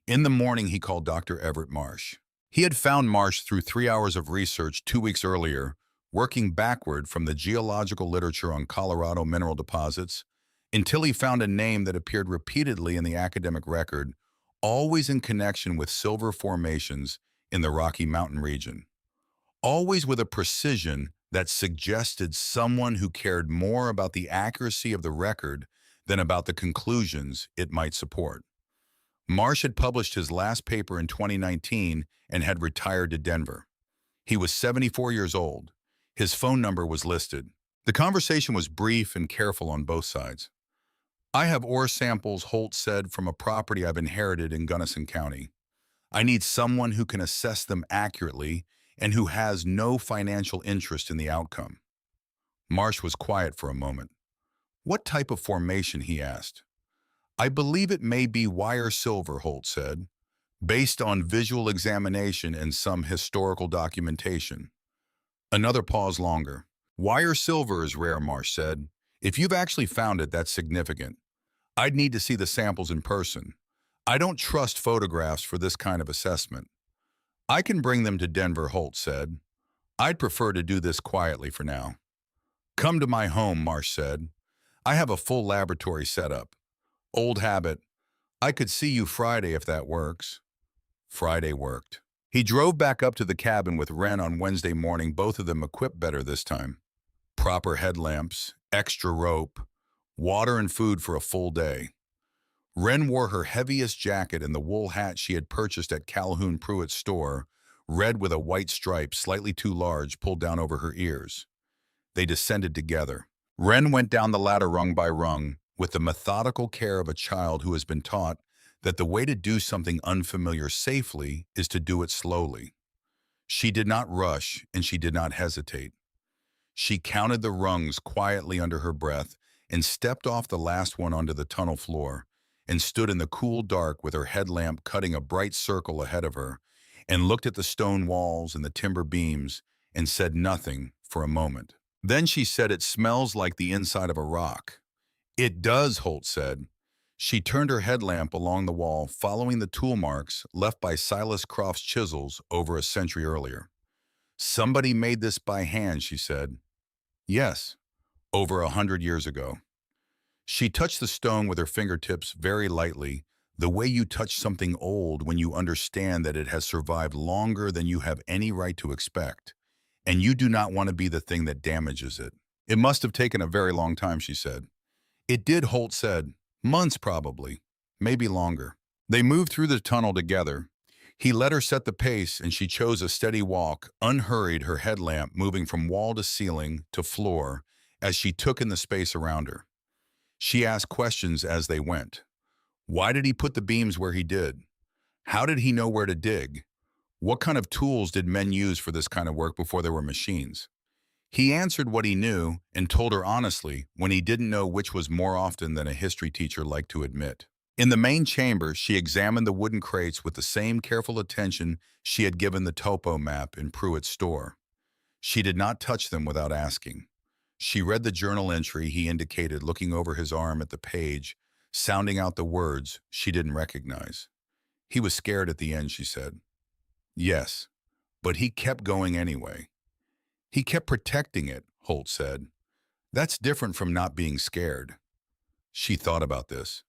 In the morning, he called Dr. Everett Marsh. He had found Marsh through 3 hours of research 2 weeks earlier, working backward from the geological literature on Colorado mineral deposits, until he found a name that appeared repeatedly in the academic record, always in connection with silver formations in the Rocky Mountain region. Always with a precision that suggested someone who cared more about the accuracy of the record than about the conclusions it might support. Marsh had published his last paper in 2019 and had retired to Denver. He was 74 years old. His phone number was listed. The conversation was brief and careful on both sides. I have ore samples, Holt said, from a property I've inherited in Gunnison County. I need someone who can assess them accurately and who has no financial interest in the outcome. Marsh was quiet for a moment. What type of formation, he asked. I believe it may be wire silver, Holt said, based on visual examination and some historical documentation. Another pause longer. Wire silver is rare, Marsh said. If you've actually found it, that's significant. I'd need to see the samples in person. I don't trust photographs for this kind of assessment. I can bring them to Denver, Holt said. I'd prefer to do this quietly for now. Come to my home, Marsh said. I have a full laboratory set up. Old habit. I could see you Friday if that works. Friday worked. He drove back up to the cabin with Wren on Wednesday morning, both of them equipped better this time. Proper headlamps, extra rope, water and food for a full day. Wren wore her heaviest jacket and the wool hat she had purchased at Calhoun Pruitt's store, red with a white stripe slightly too large pulled down over her ears. They descended together. Wren went down the ladder rung by rung, with the methodical care of a child who has been taught that the way to do something unfamiliar safely is to do it slowly. She did not rush and she did not hesitate. She counted the rungs quietly under her breath and stepped off the last one onto the tunnel floor and stood in the cool dark with her headlamp cutting a bright circle ahead of her and looked at the stone walls and the timber beams and said nothing for a moment. Then she said, "It smells like the inside of a rock." "It does," Holt said. She turned her headlamp along the wall, following the tool marks left by Silas Croft's chisels over a century earlier. "Somebody made this by hand," she said. "Yes, over 100 years ago." She touched the stone with her fingertips very lightly, the way you touch something old when you understand that it has survived longer than you have any right to expect, and you do not want to be the thing that damages it. "It must have taken a very long time," she said. "It did," Holt said. "Months probably, maybe longer." They moved through the tunnel together. He let her set the pace and she chose a steady walk, unhurried, her headlamp moving from wall to ceiling to floor as she took in the space around her. She asked questions as they went. Why did he put the beams where he did? How did he know where to dig? What kind of tools did men use for this kind of work before there were machines? He answered what he knew and told her honestly when he didn't know, which was more often than a history teacher liked to admit. In the main chamber, she examined the wooden crates with the same careful attention she had given the topo map in Pruitt's store. She did not touch them without asking. She read the journal entry he indicated, looking over his arm at the page, sounding out the words she didn't recognize. He was scared at the end, she said. Yes, but he kept going anyway. He kept protecting it, Holt said. That's different from not being scared. She thought about this.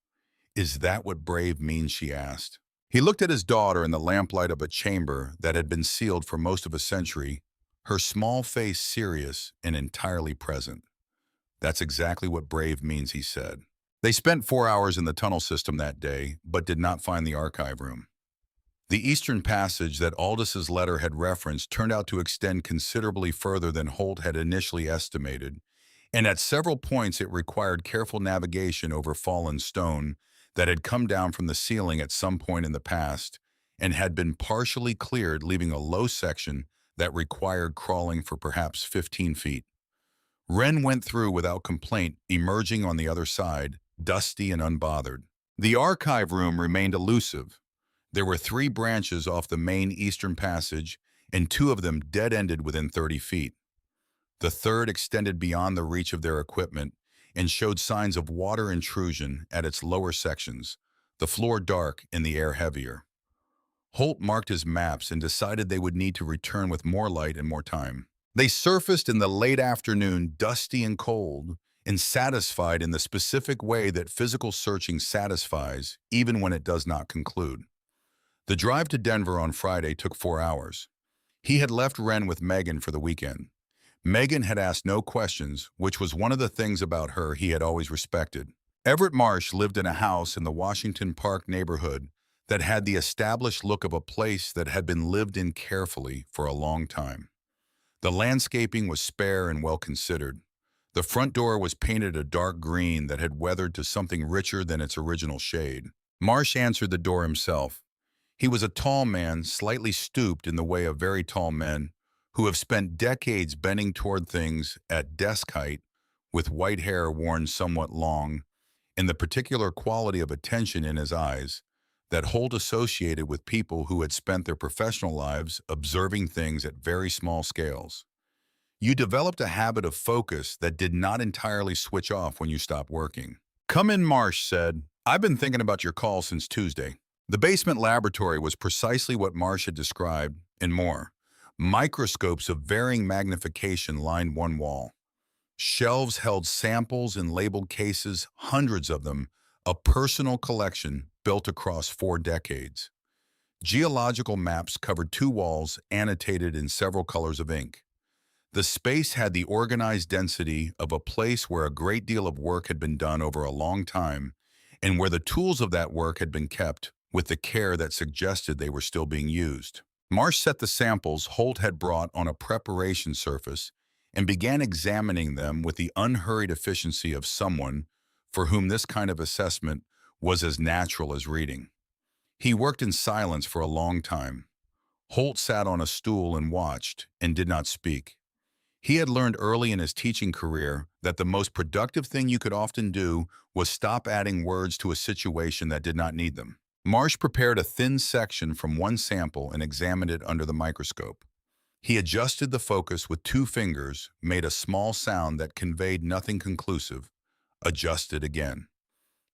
Is that what brave means, she asked. He looked at his daughter in the lamplight of a chamber that had been sealed for most of a century, her small face serious and entirely present. That's exactly what brave means, he said. They spent 4 hours in the tunnel system that day, but did not find the archive room. The eastern passage that Aldous' letter had referenced turned out to extend considerably further than Holt had initially estimated, and at several points it required careful navigation over fallen stone that had come down from the ceiling at some point in the past and had been partially cleared, leaving a low section that required crawling for perhaps 15 feet. Wren went through without complaint, emerging on the other side, dusty and unbothered. The archive room remained elusive. There were 3 branches off the main eastern passage, and 2 of them dead-ended within 30 feet. The third extended beyond the reach of their equipment and showed signs of water intrusion at its lower sections, the floor dark and the air heavier. Holt marked his maps and decided they would need to return with more light and more time. They surfaced in the late afternoon, dusty and cold, and satisfied in the specific way that physical searching satisfies, even when it does not conclude. The drive to Denver on Friday took 4 hours. He had left Wren with Megan for the weekend. Megan had asked no questions, which was one of the things about her he had always respected. Everett Marsh lived in a house in the Washington Park neighborhood that had the established look of a place that had been lived in carefully for a long time. The landscaping was spare and well considered. The front door was painted a dark green that had weathered to something richer than its original shade. Marsh answered the door himself. He was a tall man, slightly stooped in the way of very tall men, who have spent decades bending toward things at desk height, with white hair worn somewhat long, and the particular quality of attention in his eyes that Holt associated with people who had spent their professional lives observing things at very small scales. You developed a habit of focus that did not entirely switch off when you stopped working. "Come in," Marsh said. "I've been thinking about your call since Tuesday." The basement laboratory was precisely what Marsh had described, and more. Microscopes of varying magnification lined one wall. Shelves held samples in labeled cases, hundreds of them, a personal collection built across 4 decades. Geological maps covered 2 walls annotated in several colors of ink. The space had the organized density of a place where a great deal of work had been done over a long time and where the tools of that work had been kept with the care that suggested they were still being used. Marsh set the samples Holt had brought on a preparation surface and began examining them with the unhurried efficiency of someone for whom this kind of assessment was as natural as reading. He worked in silence for a long time. Holt sat on a stool and watched and did not speak. He had learned early in his teaching career that the most productive thing you could often do was stop adding words to a situation that did not need them. Marsh prepared a thin section from one sample and examined it under the microscope. He adjusted the focus with 2 fingers, made a small sound that conveyed nothing conclusive, adjusted again.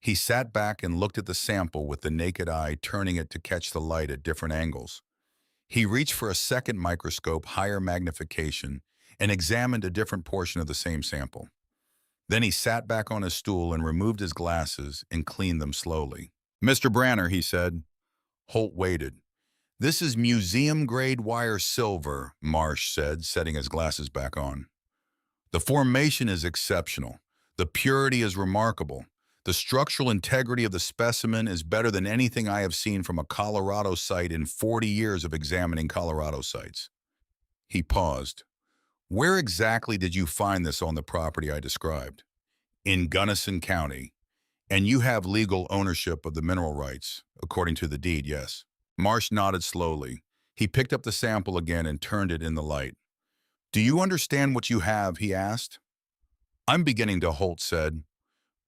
He sat back and looked at the sample with the naked eye, turning it to catch the light at different angles. He reached for a second microscope, higher magnification, and examined a different portion of the same sample. Then he sat back on his stool and removed his glasses and cleaned them slowly. "Mr. Branner," he said. Holt waited. "This is museum-grade wire silver," Marsh said, setting his glasses back on. "The formation is exceptional. The purity is remarkable. The structural integrity of the specimen is better than anything I have seen from a Colorado site in 40 years of examining Colorado sites." He paused. "Where exactly did you find this on the property I described?" "In Gunnison County. And you have legal ownership of the mineral rights, according to the deed, yes." Marsh nodded slowly. He picked up the sample again and turned it in the light. "Do you understand what you have?" he asked. "I'm beginning to," Holt said.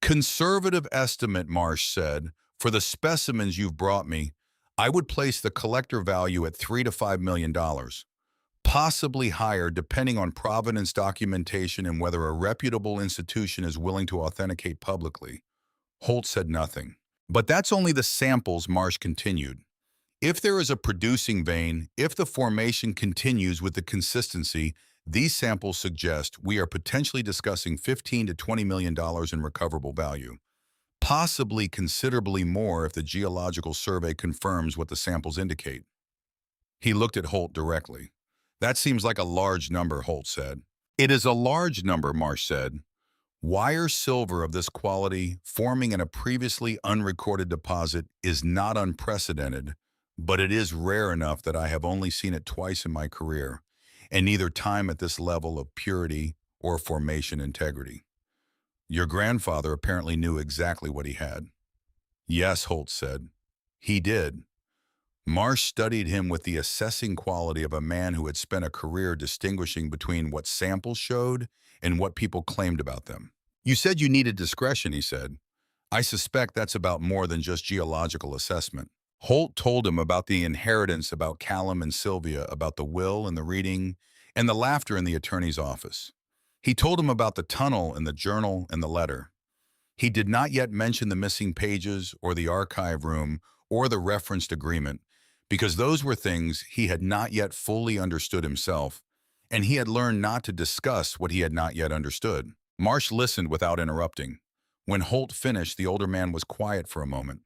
"Conservative estimate," Marsh said, "for the specimens you've brought me, I would place the collector value at $3 to $5 million, possibly higher depending on provenance documentation and whether a reputable institution is willing to authenticate publicly." Holt said nothing. "But that's only the samples," Marsh continued. "If there is a producing vein, if the formation continues with the consistency these samples suggest, we are potentially discussing $15 to $20 million in recoverable value, possibly considerably more if the geological survey confirms what the samples indicate." He looked at Holt directly. "That seems like a large number," Holt said. "It is a large number," Marsh said. "Wire silver of this quality forming in a previously unrecorded deposit is not unprecedented, but it is rare enough that I have only seen it twice in my career, and neither time at this level of purity or formation integrity." "Your grandfather apparently knew exactly what he had." "Yes," Holt said. "He did." Marsh studied him with the assessing quality of a man who had spent a career distinguishing between what samples showed and what people claimed about them. "You said you needed discretion," he said. "I suspect that's about more than just geological assessment." Holt told him about the inheritance, about Callum and Sylvia, about the will and the reading, and the laughter in the attorney's office. He told him about the tunnel and the journal and the letter. He did not yet mention the missing pages or the archive room or the referenced agreement, because those were things he had not yet fully understood himself, and he had learned not to discuss what he had not yet understood. Marsh listened without interrupting. When Holt finished, the older man was quiet for a moment.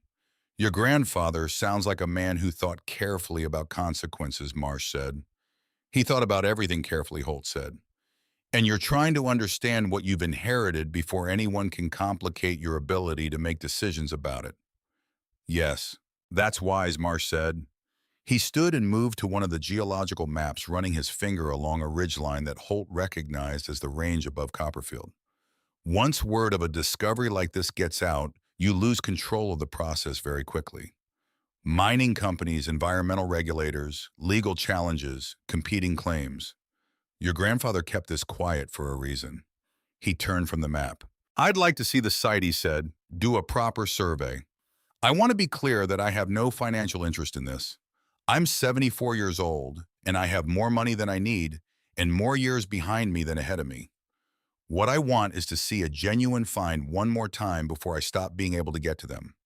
"Your grandfather sounds like a man who thought carefully about consequences," Marsh said. "He thought about everything carefully," Holt said. "And you're trying to understand what you've inherited before anyone can complicate your ability to make decisions about it." "Yes, that's wise," Marsh said. He stood and moved to one of the geological maps, running his finger along a ridgeline that Holt recognized as the range above Copperfield. "Once word of a discovery like this gets out, you lose control of the process very quickly. Mining companies, environmental regulators, legal challenges, competing claims. Your grandfather kept this quiet for a reason." He turned from the map. "I'd like to see the site," he said. "Do a proper survey. I want to be clear that I have no financial interest in this. I'm 74 years old, and I have more money than I need and more years behind me than ahead of me. What I want is to see a genuine find one more time before I stop being able to get to them."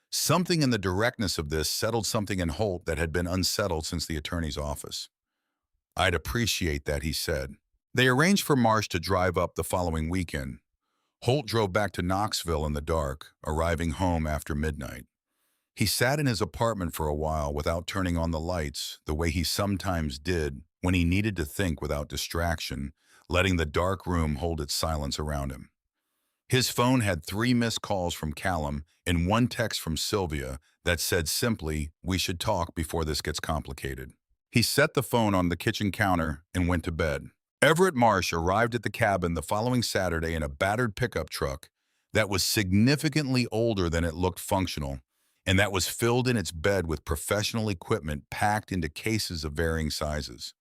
Something in the directness of this settled something in Holt that had been unsettled since the attorney's office. "I'd appreciate that," he said. They arranged for Marsh to drive up the following weekend. Holt drove back to Knoxville in the dark, arriving home after midnight. He sat in his apartment for a while without turning on the lights, the way he sometimes did when he needed to think without distraction, letting the dark room hold its silence around him. His phone had 3 missed calls from Callum and one text from Sylvia that said simply, "We should talk before this gets complicated." He set the phone on the kitchen counter and went to bed. Everett Marsh arrived at the cabin the following Saturday in a battered pickup truck that was significantly older than it looked functional, and that was filled in its bed with professional equipment packed into cases of varying sizes.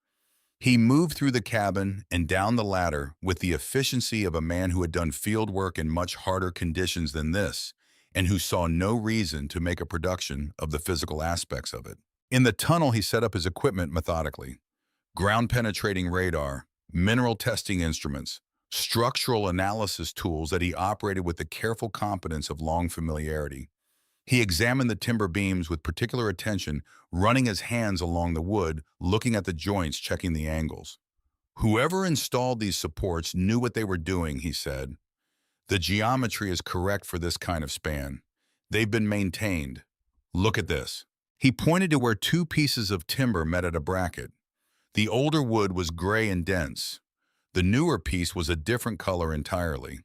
He moved through the cabin and down the ladder with the efficiency of a man who had done field work in much harder conditions than this, and who saw no reason to make a production of the physical aspects of it. In the tunnel, he set up his equipment methodically: ground-penetrating radar, mineral testing instruments, structural analysis tools that he operated with the careful competence of long familiarity. He examined the timber beams with particular attention, running his hands along the wood, looking at the joints, checking the angles. "Whoever installed these supports knew what they were doing," he said. "The geometry is correct for this kind of span. They've been maintained. Look at this." He pointed to where 2 pieces of timber met at a bracket. The older wood was gray and dense. The newer piece was a different color entirely.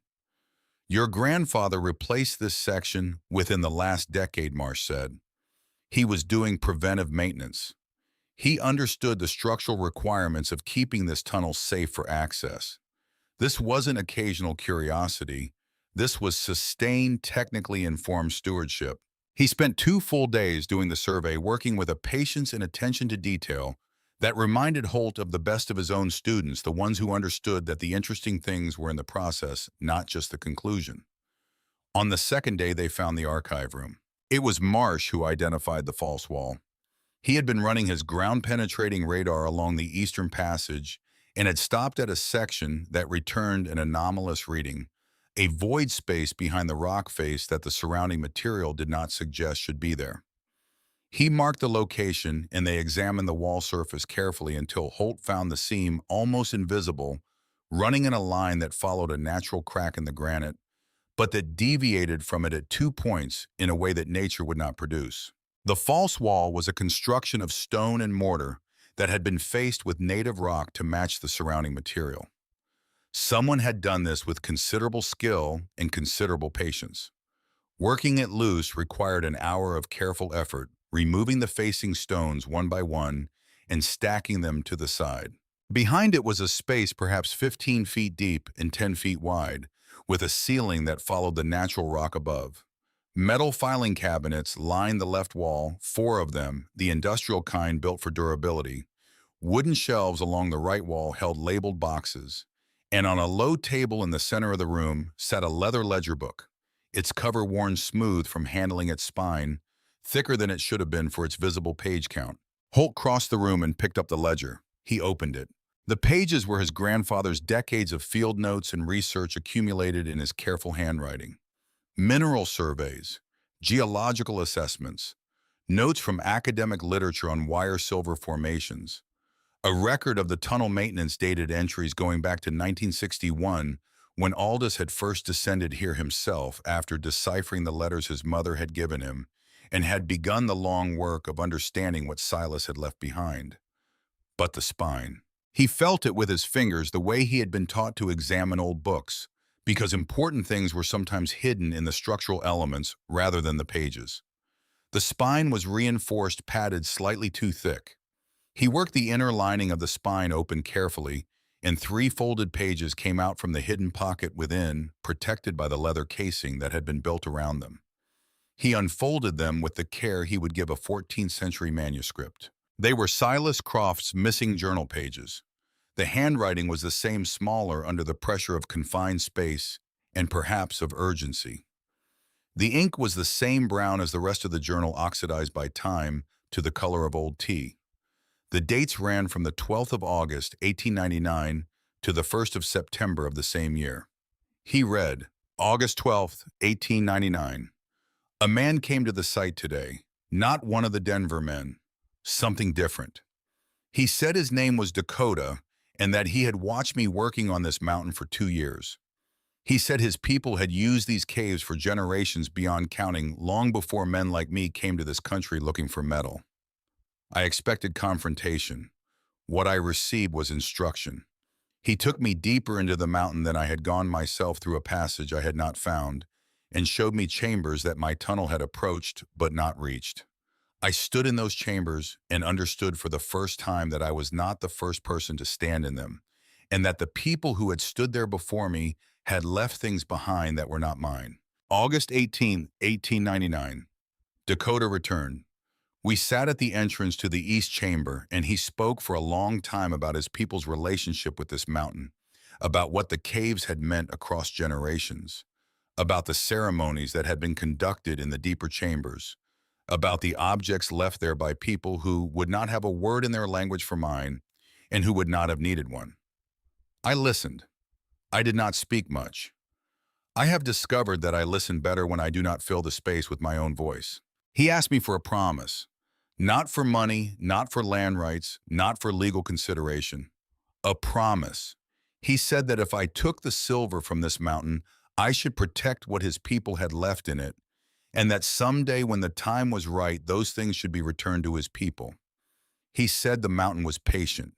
"Your grandfather replaced this section within the last decade," Marsh said. "He was doing preventive maintenance. He understood the structural requirements of keeping this tunnel safe for access. This wasn't occasional curiosity. This was sustained, technically informed stewardship." He spent 2 full days doing the survey, working with a patience and attention to detail that reminded Holt of the best of his own students, the ones who understood that the interesting things were in the process, not just the conclusion. On the second day, they found the archive room. It was Marsh who identified the false wall. He had been running his ground-penetrating radar along the eastern passage and had stopped at a section that returned an anomalous reading, a void space behind the rock face that the surrounding material did not suggest should be there. He marked the location, and they examined the wall surface carefully until Holt found the seam, almost invisible, running in a line that followed a natural crack in the granite, but that deviated from it at 2 points in a way that nature would not produce. The false wall was a construction of stone and mortar that had been faced with native rock to match the surrounding material. Someone had done this with considerable skill and considerable patience. Working it loose required an hour of careful effort, removing the facing stones one by one and stacking them to the side. Behind it was a space perhaps 15 feet deep and 10 feet wide, with a ceiling that followed the natural rock above. Metal filing cabinets lined the left wall, 4 of them, the industrial kind built for durability. Wooden shelves along the right wall held labeled boxes, and on a low table in the center of the room sat a leather ledger book, its cover worn smooth from handling its spine, thicker than it should have been for its visible page count. Holt crossed the room and picked up the ledger. He opened it. The pages were his grandfather's decades of field notes and research accumulated in his careful handwriting. Mineral surveys, geological assessments, notes from academic literature on wire silver formations, a record of the tunnel maintenance dated entries going back to 1961, when Aldous had first descended here himself after deciphering the letters his mother had given him, and had begun the long work of understanding what Silas had left behind. But the spine. He felt it with his fingers the way he had been taught to examine old books, because important things were sometimes hidden in the structural elements rather than the pages. The spine was reinforced, padded slightly too thick. He worked the inner lining of the spine open carefully, and 3 folded pages came out from the hidden pocket within, protected by the leather casing that had been built around them. He unfolded them with the care he would give a 14th-century manuscript. They were Silas Croft's missing journal pages. The handwriting was the same, smaller under the pressure of confined space and perhaps of urgency. The ink was the same brown as the rest of the journal, oxidized by time to the color of old tea. The dates ran from the 12th of August, 1899, to the 1st of September of the same year. He read, August 12th, 1899. A man came to the site today, not one of the Denver men, something different. He said his name was Dakota and that he had watched me working on this mountain for 2 years. He said his people had used these caves for generations beyond counting, long before men like me came to this country looking for metal. I expected confrontation. What I received was instruction. He took me deeper into the mountain than I had gone myself, through a passage I had not found, and showed me chambers that my tunnel had approached but not reached. I stood in those chambers and understood for the first time that I was not the first person to stand in them, and that the people who had stood there before me had left things behind that were not mine. August 18, 1899. Dakota returned. We sat at the entrance to the East Chamber, and he spoke for a long time about his people's relationship with this mountain, about what the caves had meant across generations, about the ceremonies that had been conducted in the deeper chambers, about the objects left there by people who would not have a word in their language for mine and who would not have needed one. I listened. I did not speak much. I have discovered that I listen better when I do not fill the space with my own voice. He asked me for a promise, not for money, not for land rights, not for legal consideration. A promise. He said that if I took the silver from this mountain, I should protect what his people had left in it, and that someday when the time was right, those things should be returned to his people. He said the mountain was patient.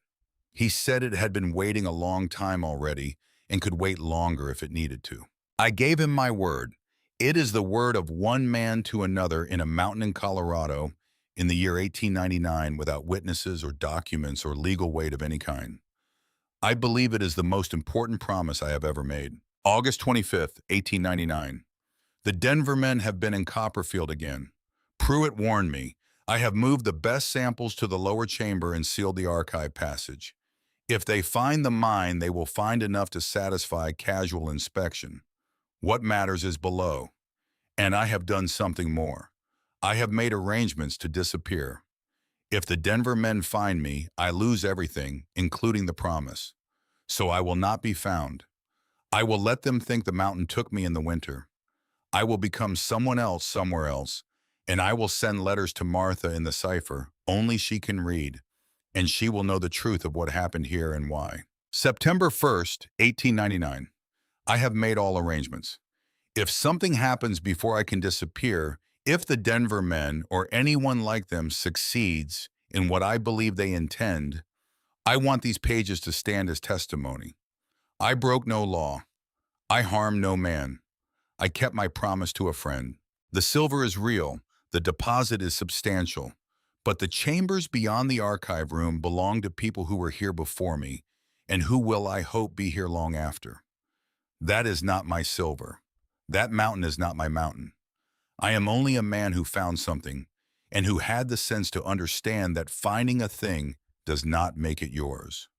He said it had been waiting a long time already and could wait longer if it needed to. I gave him my word. It is the word of one man to another in a mountain in Colorado in the year 1899, without witnesses or documents or legal weight of any kind. I believe it is the most important promise I have ever made. August 25, 1899. The Denver men have been in Copperfield again. Pruitt warned me. I have moved the best samples to the lower chamber and sealed the archive passage. If they find the mine, they will find enough to satisfy casual inspection. What matters is below. And I have done something more. I have made arrangements to disappear. If the Denver men find me, I lose everything, including the promise. So I will not be found. I will let them think the mountain took me in the winter. I will become someone else somewhere else, and I will send letters to Martha in the cipher only she can read, and she will know the truth of what happened here and why. September 1st, 1899. I have made all arrangements. If something happens before I can disappear, if the Denver men or anyone like them succeeds in what I believe they intend, I want these pages to stand as testimony. I broke no law. I harmed no man. I kept my promise to a friend. The silver is real. The deposit is substantial. But the chambers beyond the archive room belong to people who were here before me and who will, I hope, be here long after. That is not my silver. That mountain is not my mountain. I am only a man who found something and who had the sense to understand that finding a thing does not make it yours.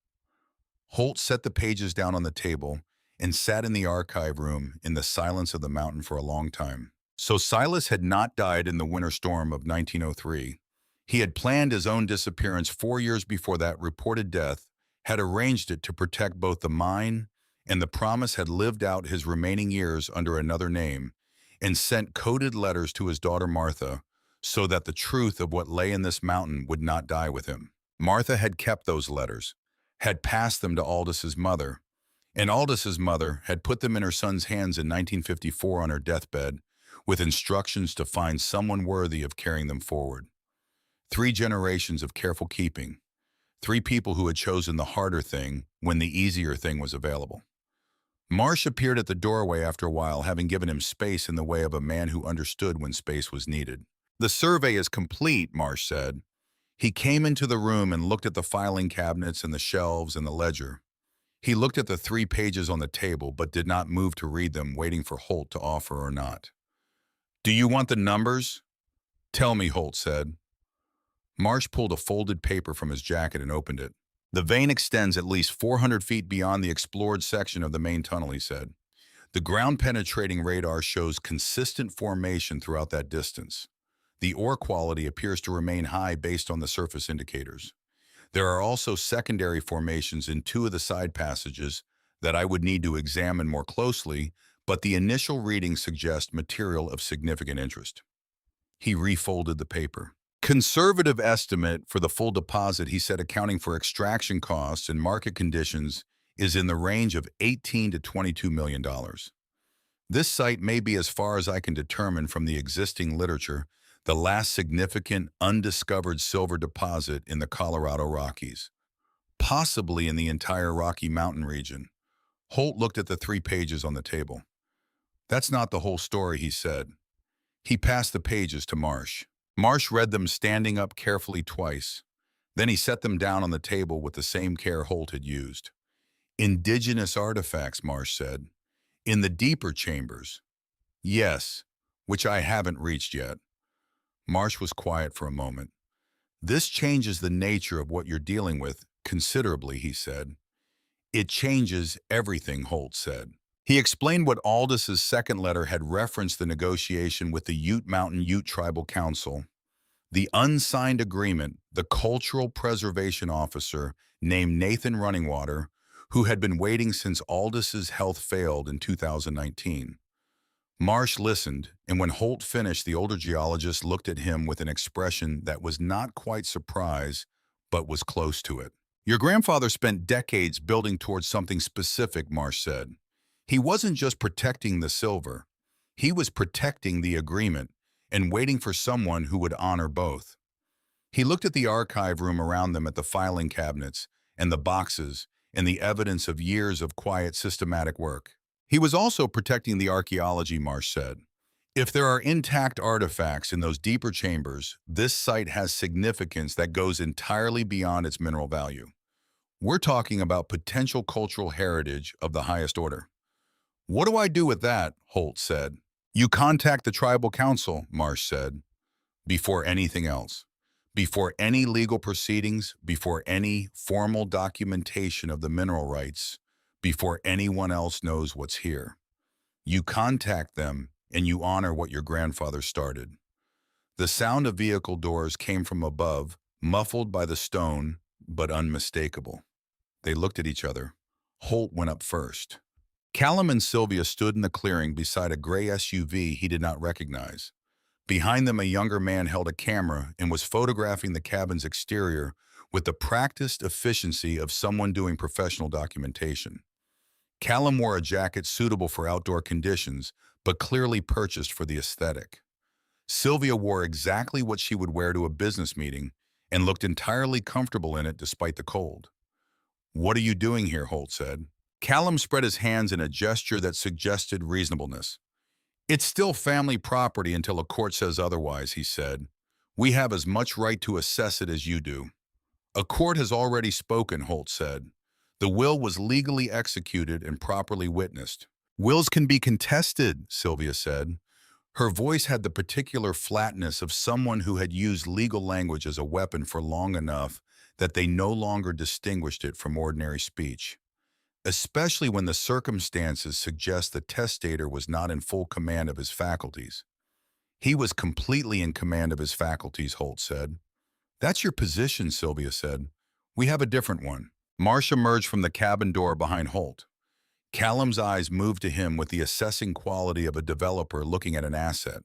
Holt set the pages down on the table and sat in the archive room in the silence of the mountain for a long time. So Silas had not died in the winter storm of 1903. He had planned his own disappearance 4 years before that reported death, had arranged it to protect both the mine and the promise, had lived out his remaining years under another name, and sent coded letters to his daughter Martha so that the truth of what lay in this mountain would not die with him. Martha had kept those letters, had passed them to Aldous' mother, and Aldous' mother had put them in her son's hands in 1954 on her deathbed, with instructions to find someone worthy of carrying them forward. 3 generations of careful keeping. 3 people who had chosen the harder thing when the easier thing was available. Marsh appeared at the doorway after a while, having given him space in the way of a man who understood when space was needed. "The survey is complete," Marsh said. He came into the room and looked at the filing cabinets and the shelves and the ledger. He looked at the 3 pages on the table, but did not move to read them, waiting for Holt to offer or not. "Do you want the numbers?" "Tell me," Holt said. Marsh pulled a folded paper from his jacket and opened it. "The vein extends at least 400 feet beyond the explored section of the main tunnel," he said. "The ground-penetrating radar shows consistent formation throughout that distance. The ore quality appears to remain high based on the surface indicators. There are also secondary formations in 2 of the side passages that I would need to examine more closely, but the initial readings suggest material of significant interest." He refolded the paper. "Conservative estimate for the full deposit," he said, "accounting for extraction costs and market conditions, is in the range of $18 to $22 million. This site may be, as far as I can determine from the existing literature, the last significant undiscovered silver deposit in the Colorado Rockies, possibly in the entire Rocky Mountain region. Holt looked at the 3 pages on the table. That's not the whole story, he said. He passed the pages to Marsh. Marsh read them standing up carefully twice. Then he set them down on the table with the same care Holt had used. Indigenous artifacts, Marsh said. In the deeper chambers. Yes, which I haven't reached yet. Marsh was quiet for a moment. This changes the nature of what you're dealing with considerably, he said. It changes everything, Holt said. He explained what Aldis's second letter had referenced the negotiation with the Ute Mountain Ute Tribal Council, the unsigned agreement, the cultural preservation officer named Nathan Runningwater, who had been waiting since Aldis's health failed in 2019. Marsh listened, and when Holt finished, the older geologist looked at him with an expression that was not quite surprise, but was close to it. Your grandfather spent decades building towards something specific, Marsh said. He wasn't just protecting the silver. He was protecting the agreement and waiting for someone who would honor both. He looked at the archive room around them, at the filing cabinets and the boxes and the evidence of years of quiet, systematic work. He was also protecting the archaeology, Marsh said. If there are intact artifacts in those deeper chambers, this site has significance that goes entirely beyond its mineral value. We're talking about potential cultural heritage of the highest order. What do I do with that? Holt said. You contact the tribal council, Marsh said, before anything else. Before any legal proceedings, before any formal documentation of the mineral rights, before anyone else knows what's here. You contact them and you honor what your grandfather started. The sound of vehicle doors came from above, muffled by the stone, but unmistakable. They looked at each other. Holt went up first. Callum and Sylvia stood in the clearing beside a gray SUV he did not recognize. Behind them, a younger man held a camera and was photographing the cabin's exterior with the practiced efficiency of someone doing professional documentation. Callum wore a jacket suitable for outdoor conditions, but clearly purchased for the aesthetic. Sylvia wore exactly what she would wear to a business meeting and looked entirely comfortable in it despite the cold. What are you doing here? Holt said. Callum spread his hands in a gesture that suggested reasonableness. It's still family property until a court says otherwise, he said. We have as much right to assess it as you do. A court has already spoken, Holt said. The will was legally executed and properly witnessed. Wills can be contested, Sylvia said. Her voice had the particular flatness of someone who had used legal language as a weapon for long enough that they no longer distinguished it from ordinary speech. Especially when the circumstances suggest the testator was not in full command of his faculties. He was completely in command of his faculties, Holt said. That's your position, Sylvia said. We have a different one. Marsh emerged from the cabin door behind Holt. Callum's eyes moved to him with the assessing quality of a developer looking at an asset.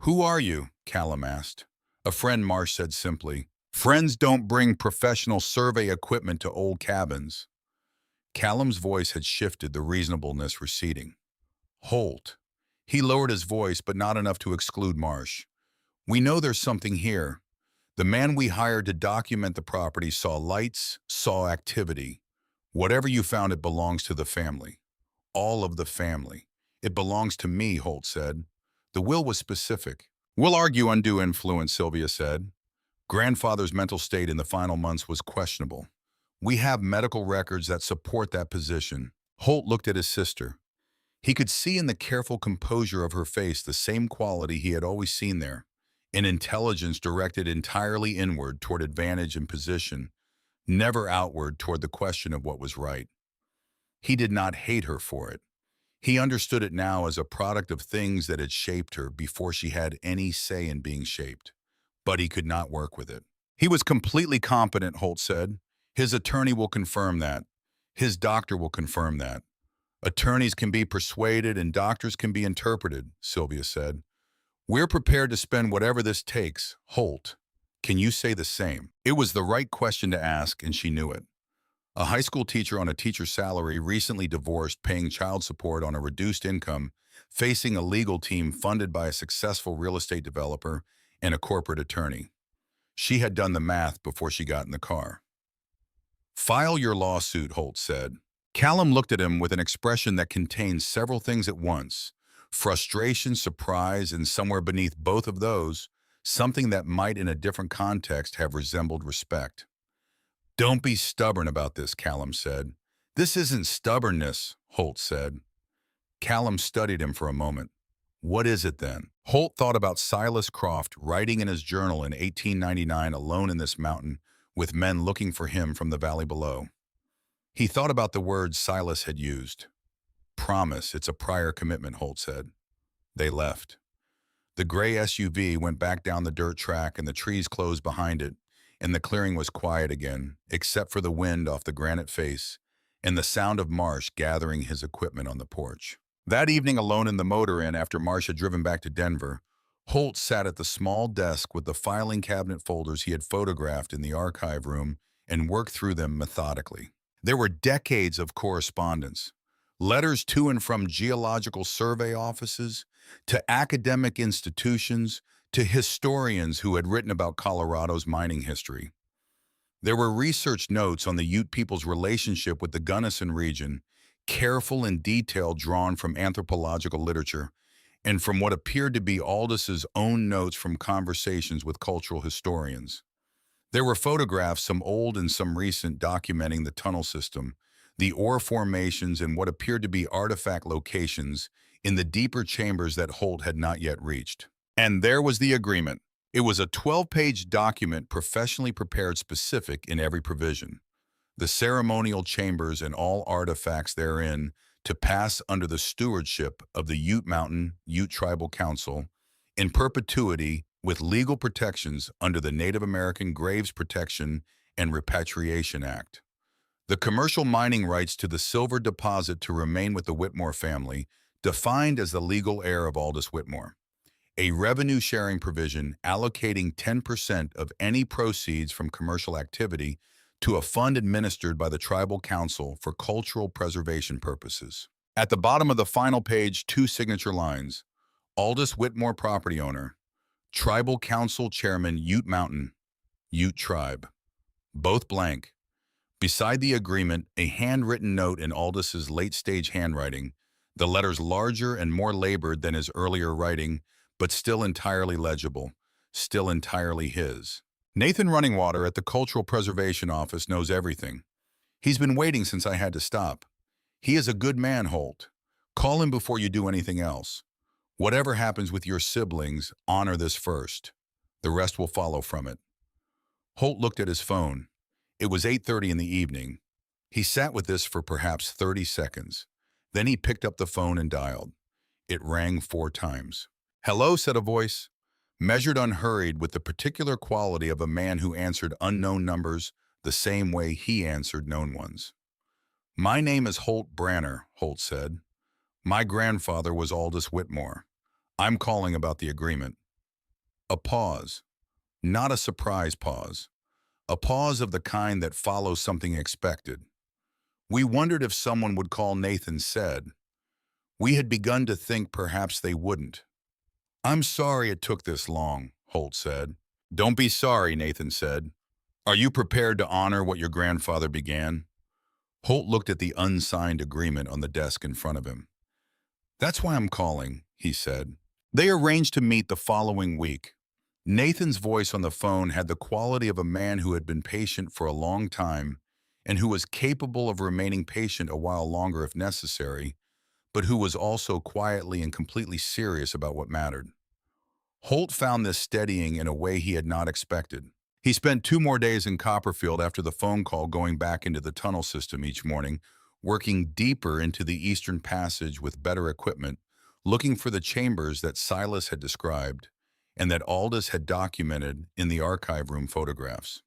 Who are you? Callum asked. A friend, Marsh said simply. Friends don't bring professional survey equipment to old cabins. Callum's voice had shifted, the reasonableness receding. Holt. He lowered his voice, but not enough to exclude Marsh. We know there's something here. The man we hired to document the property saw lights, saw activity. Whatever you found, it belongs to the family. All of the family. It belongs to me, Holt said. The will was specific. We'll argue undue influence, Sylvia said. Grandfather's mental state in the final months was questionable. We have medical records that support that position. Holt looked at his sister. He could see in the careful composure of her face the same quality he had always seen there, an intelligence directed entirely inward toward advantage and position, never outward toward the question of what was right. He did not hate her for it. He understood it now as a product of things that had shaped her before she had any say in being shaped. But he could not work with it. He was completely competent, Holt said. His attorney will confirm that. His doctor will confirm that. Attorneys can be persuaded and doctors can be interpreted, Sylvia said. We're prepared to spend whatever this takes. Holt, can you say the same? It was the right question to ask, and she knew it. A high school teacher on a teacher's salary, recently divorced, paying child support on a reduced income, facing a legal team funded by a successful real estate developer and a corporate attorney. She had done the math before she got in the car. "File your lawsuit," Holt said. Callum looked at him with an expression that contained several things at once: frustration, surprise, and somewhere beneath both of those, something that might in a different context have resembled respect. "Don't be stubborn about this," Callum said. "This isn't stubbornness," Holt said. Callum studied him for a moment. "What is it then?" Holt thought about Silas Croft writing in his journal in 1899 alone in this mountain, with men looking for him from the valley below. He thought about the words Silas had used. "Promise, it's a prior commitment," Holt said. They left. The gray SUV went back down the dirt track and the trees closed behind it, and the clearing was quiet again, except for the wind off the granite face and the sound of Marsh gathering his equipment on the porch. That evening, alone in the motor inn after Marsh had driven back to Denver, Holt sat at the small desk with the filing cabinet folders he had photographed in the archive room and worked through them methodically. There were decades of correspondence, letters to and from geological survey offices, to academic institutions, to historians who had written about Colorado's mining history. There were research notes on the Ute people's relationship with the Gunnison region, careful and detailed, drawn from anthropological literature, and from what appeared to be Aldis's own notes from conversations with cultural historians. There were photographs, some old and some recent, documenting the tunnel system, the ore formations, and what appeared to be artifact locations in the deeper chambers that Holt had not yet reached. And there was the agreement. It was a 12-page document professionally prepared, specific in every provision. The ceremonial chambers and all artifacts therein to pass under the stewardship of the Ute Mountain Ute Tribal Council in perpetuity, with legal protections under the Native American Graves Protection and Repatriation Act. The commercial mining rights to the silver deposit to remain with the Whitmore family, defined as the legal heir of Aldis Whitmore. A revenue-sharing provision allocating 10% of any proceeds from commercial activity to a fund administered by the Tribal Council for cultural preservation purposes. At the bottom of the final page, 2 signature lines: Aldis Whitmore, property owner; Tribal Council Chairman, Ute Mountain, Ute Tribe. Both blank. Beside the agreement, a handwritten note in Aldis's late-stage handwriting, the letters larger and more labored than his earlier writing, but still entirely legible, still entirely his. "Nathan Runningwater at the Cultural Preservation Office knows everything. He's been waiting since I had to stop. He is a good man, Holt. Call him before you do anything else. Whatever happens with your siblings, honor this first. The rest will follow from it." Holt looked at his phone. It was 8:30 in the evening. He sat with this for perhaps 30 seconds. Then he picked up the phone and dialed. It rang 4 times. "Hello," said a voice, measured unhurried with the particular quality of a man who answered unknown numbers the same way he answered known ones. "My name is Holt Branner," Holt said. "My grandfather was Aldis Whitmore. I'm calling about the agreement." A pause. Not a surprise pause. A pause of the kind that follows something expected. "We wondered if someone would call," Nathan said. "We had begun to think perhaps they wouldn't." "I'm sorry it took this long," Holt said. "Don't be sorry," Nathan said. "Are you prepared to honor what your grandfather began?" Holt looked at the unsigned agreement on the desk in front of him. "That's why I'm calling," he said. They arranged to meet the following week. Nathan's voice on the phone had the quality of a man who had been patient for a long time and who was capable of remaining patient a while longer if necessary, but who was also quietly and completely serious about what mattered. Holt found this steadying in a way he had not expected. He spent 2 more days in Copperfield after the phone call, going back into the tunnel system each morning, working deeper into the Eastern Passage with better equipment, looking for the chambers that Silas had described and that Aldis had documented in the archive room photographs.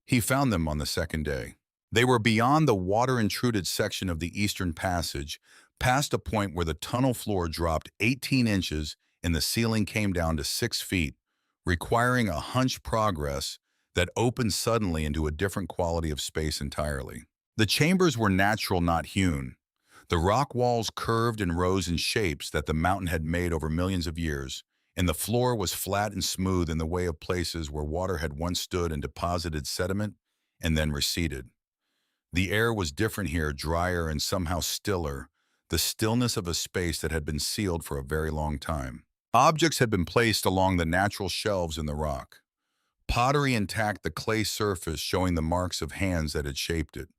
He found them on the 2nd day. They were beyond the water-intruded section of the Eastern Passage, past a point where the tunnel floor dropped 18 inches and the ceiling came down to 6 feet, requiring a hunched progress that opened suddenly into a different quality of space entirely. The chambers were natural, not hewn. The rock walls curved and rose in shapes that the mountain had made over millions of years, and the floor was flat and smooth in the way of places where water had once stood and deposited sediment and then receded. The air was different here, drier and somehow stiller, the stillness of a space that had been sealed for a very long time. Objects had been placed along the natural shelves in the rock. Pottery intact, the clay surface showing the marks of hands that had shaped it.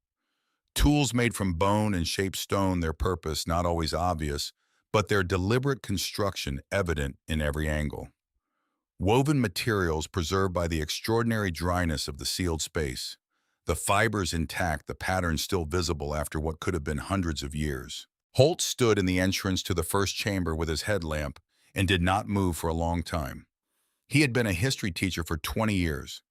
Tools made from bone and shaped stone, their purpose not always obvious, but their deliberate construction evident in every angle. Woven materials preserved by the extraordinary dryness of the sealed space. The fibers intact, the patterns still visible after what could have been hundreds of years. Holt stood in the entrance to the first chamber with his headlamp and did not move for a long time. He had been a history teacher for 20 years.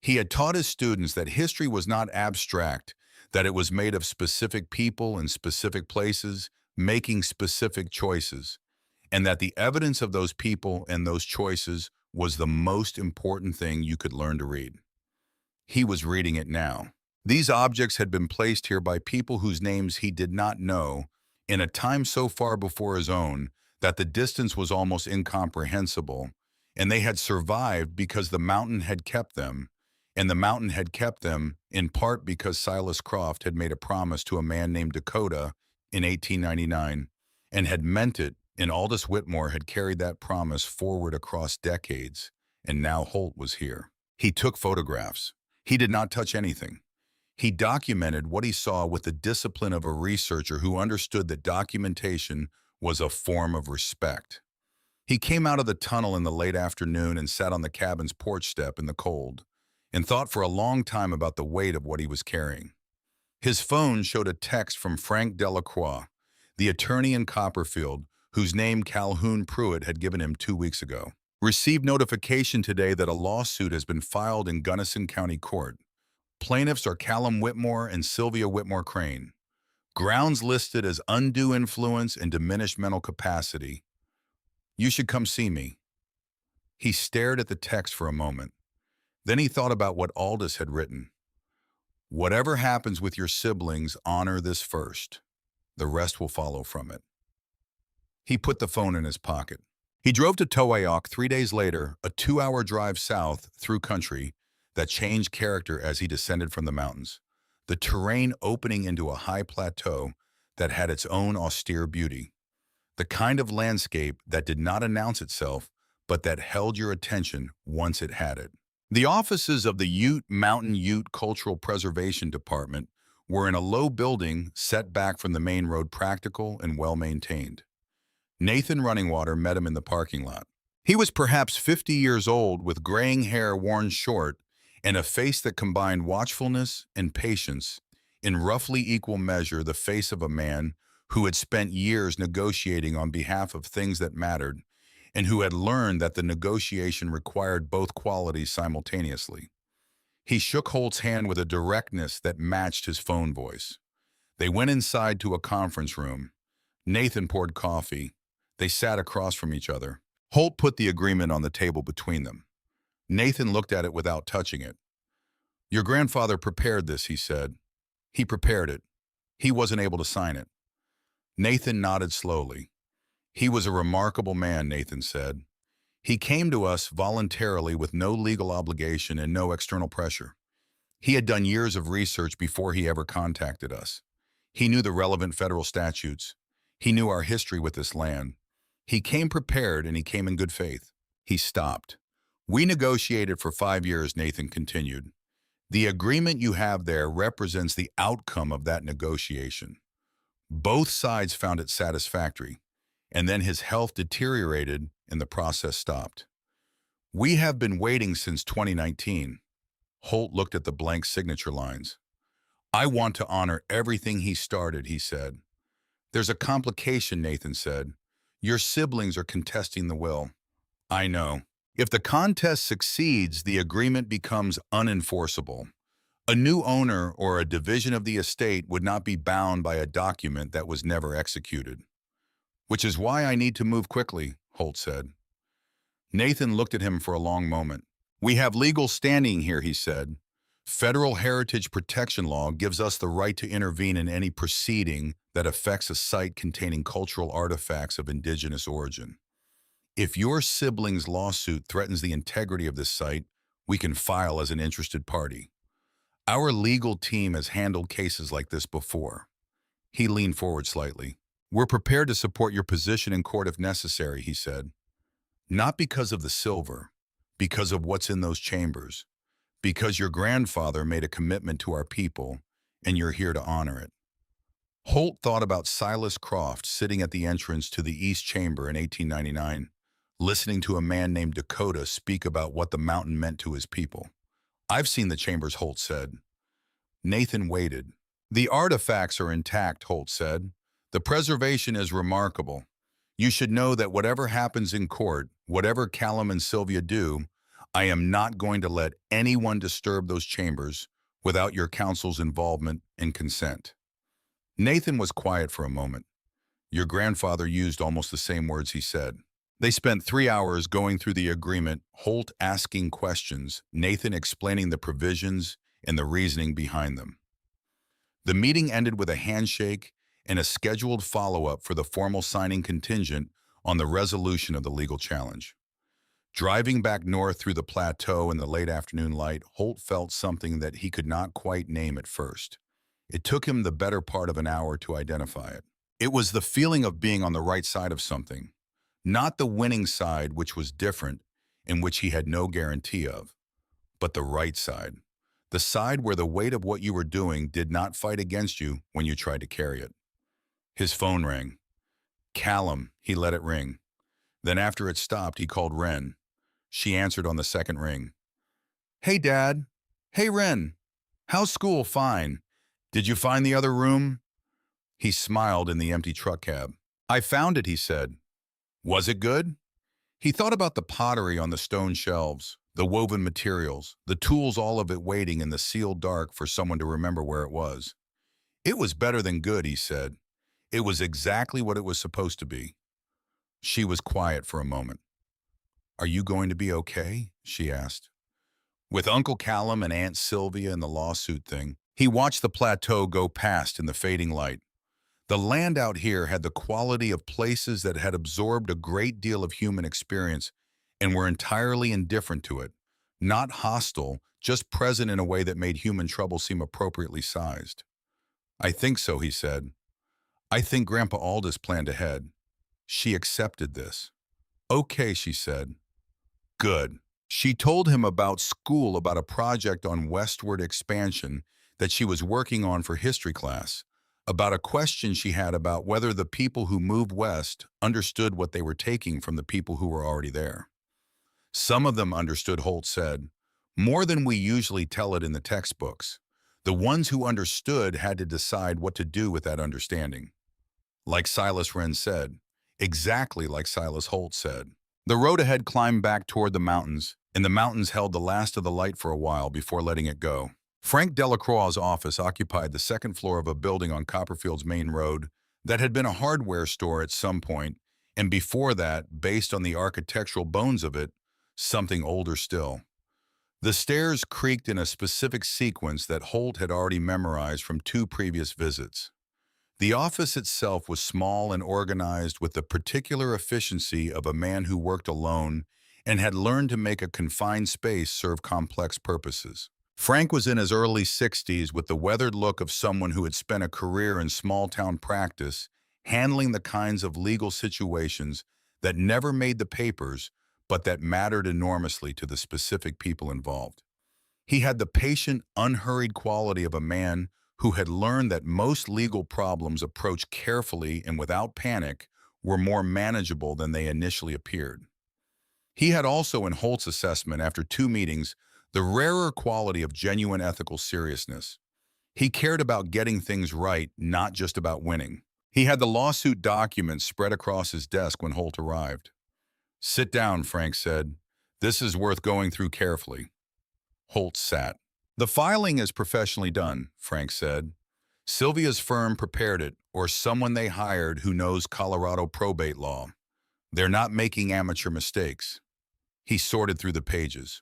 He had taught his students that history was not abstract, that it was made of specific people in specific places, making specific choices, and that the evidence of those people and those choices was the most important thing you could learn to read. He was reading it now. These objects had been placed here by people whose names he did not know in a time so far before his own that the distance was almost incomprehensible, and they had survived because the mountain had kept them, and the mountain had kept them in part because Silas Croft had made a promise to a man named Dakota in 1899 and had meant it, and Aldous Whitmore had carried that promise forward across decades, and now Holt was here. He took photographs. He did not touch anything. He documented what he saw with the discipline of a researcher who understood that documentation was a form of respect. He came out of the tunnel in the late afternoon and sat on the cabin's porch step in the cold, and thought for a long time about the weight of what he was carrying. His phone showed a text from Frank Delacroix, the attorney in Copperfield, whose name Calhoun Pruitt had given him 2 weeks ago. Received notification today that a lawsuit has been filed in Gunnison County Court. Plaintiffs are Callum Whitmore and Sylvia Whitmore Crane. Grounds listed as undue influence and diminished mental capacity. You should come see me. He stared at the text for a moment. Then he thought about what Aldous had written. Whatever happens with your siblings, honor this first. The rest will follow from it. He put the phone in his pocket. He drove to Towaoc 3 days later, a 2-hour drive south through country that changed character as he descended from the mountains, the terrain opening into a high plateau that had its own austere beauty, the kind of landscape that did not announce itself, but that held your attention once it had it. The offices of the Mountain Ute Cultural Preservation Department were in a low building set back from the main road, practical and well-maintained. Nathan Runningwater met him in the parking lot. He was perhaps 50 years old, with graying hair worn short and a face that combined watchfulness and patience, in roughly equal measure the face of a man who had spent years negotiating on behalf of things that mattered, and who had learned that the negotiation required both qualities simultaneously. He shook Holt's hand with a directness that matched his phone voice. They went inside to a conference room. Nathan poured coffee. They sat across from each other. Holt put the agreement on the table between them. Nathan looked at it without touching it. Your grandfather prepared this, he said. He prepared it. He wasn't able to sign it. Nathan nodded slowly. He was a remarkable man, Nathan said. He came to us voluntarily with no legal obligation and no external pressure. He had done years of research before he ever contacted us. He knew the relevant federal statutes. He knew our history with this land. He came prepared, and he came in good faith. He stopped. We negotiated for 5 years, Nathan continued. The agreement you have there represents the outcome of that negotiation. Both sides found it satisfactory, and then his health deteriorated and the process stopped. We have been waiting since 2019. Holt looked at the blank signature lines. I want to honor everything he started, he said. There's a complication, Nathan said. Your siblings are contesting the will. I know. If the contest succeeds, the agreement becomes unenforceable. A new owner or a division of the estate would not be bound by a document that was never executed. Which is why I need to move quickly, Holt said. Nathan looked at him for a long moment. We have legal standing here, he said. Federal heritage protection law gives us the right to intervene in any proceeding that affects a site containing cultural artifacts of indigenous origin. If your sibling's lawsuit threatens the integrity of this site, we can file as an interested party. Our legal team has handled cases like this before. He leaned forward slightly. We're prepared to support your position in court if necessary, he said. Not because of the silver, because of what's in those chambers, because your grandfather made a commitment to our people, and you're here to honor it. Holt thought about Silas Croft sitting at the entrance to the East Chamber in 1899, listening to a man named Dakota speak about what the mountain meant to his people. I've seen the chambers, Holt said. Nathan waited. The artifacts are intact, Holt said. The preservation is remarkable. You should know that whatever happens in court, whatever Callum and Sylvia do, I am not going to let anyone disturb those chambers without your counsel's involvement and consent. Nathan was quiet for a moment. Your grandfather used almost the same words, he said. They spent 3 hours going through the agreement, Holt asking questions, Nathan explaining the provisions and the reasoning behind them. The meeting ended with a handshake and a scheduled follow-up for the formal signing contingent on the resolution of the legal challenge. Driving back north through the plateau in the late afternoon light, Holt felt something that he could not quite name at first. It took him the better part of an hour to identify it. It was the feeling of being on the right side of something, not the winning side, which was different, in which he had no guarantee of, but the right side. The side where the weight of what you were doing did not fight against you when you tried to carry it. His phone rang. Callum, he let it ring. Then after it stopped, he called Wren. She answered on the second ring. Hey, Dad. Hey, Wren. How's school? Fine. Did you find the other room? He smiled in the empty truck cab. I found it, he said. Was it good? He thought about the pottery on the stone shelves, the woven materials, the tools, all of it waiting in the sealed dark for someone to remember where it was. It was better than good, he said. It was exactly what it was supposed to be. She was quiet for a moment. Are you going to be okay? She asked. With Uncle Callum and Aunt Sylvia and the lawsuit thing, he watched the plateau go past in the fading light. The land out here had the quality of places that had absorbed a great deal of human experience and were entirely indifferent to it, not hostile, just present in a way that made human trouble seem appropriately sized. I think so, he said. I think Grandpa Aldous planned ahead. She accepted this. Okay, she said. Good. She told him about school, about a project on westward expansion that she was working on for history class, about a question she had about whether the people who moved west understood what they were taking from the people who were already there. Some of them understood, Holt said, more than we usually tell it in the textbooks. The ones who understood had to decide what to do with that understanding. Like Silas Wren said, exactly like Silas Holt said. The road ahead climbed back toward the mountains, and the mountains held the last of the light for a while before letting it go. Frank Delacroix's office occupied the second floor of a building on Copperfield's main road that had been a hardware store at some point, and before that, based on the architectural bones of it, something older still. The stairs creaked in a specific sequence that Holt had already memorized from 2 previous visits. The office itself was small and organized with the particular efficiency of a man who worked alone and had learned to make a confined space serve complex purposes. Frank was in his early 60s with the weathered look of someone who had spent a career in small-town practice, handling the kinds of legal situations that never made the papers, but that mattered enormously to the specific people involved. He had the patient, unhurried quality of a man who had learned that most legal problems approached carefully and without panic were more manageable than they initially appeared. He had also, in Holt's assessment after 2 meetings, the rarer quality of genuine ethical seriousness. He cared about getting things right, not just about winning. He had the lawsuit documents spread across his desk when Holt arrived. Sit down, Frank said. This is worth going through carefully. Holt sat. The filing is professionally done, Frank said. Sylvia's firm prepared it, or someone they hired who knows Colorado probate law. They're not making amateur mistakes. He sorted through the pages.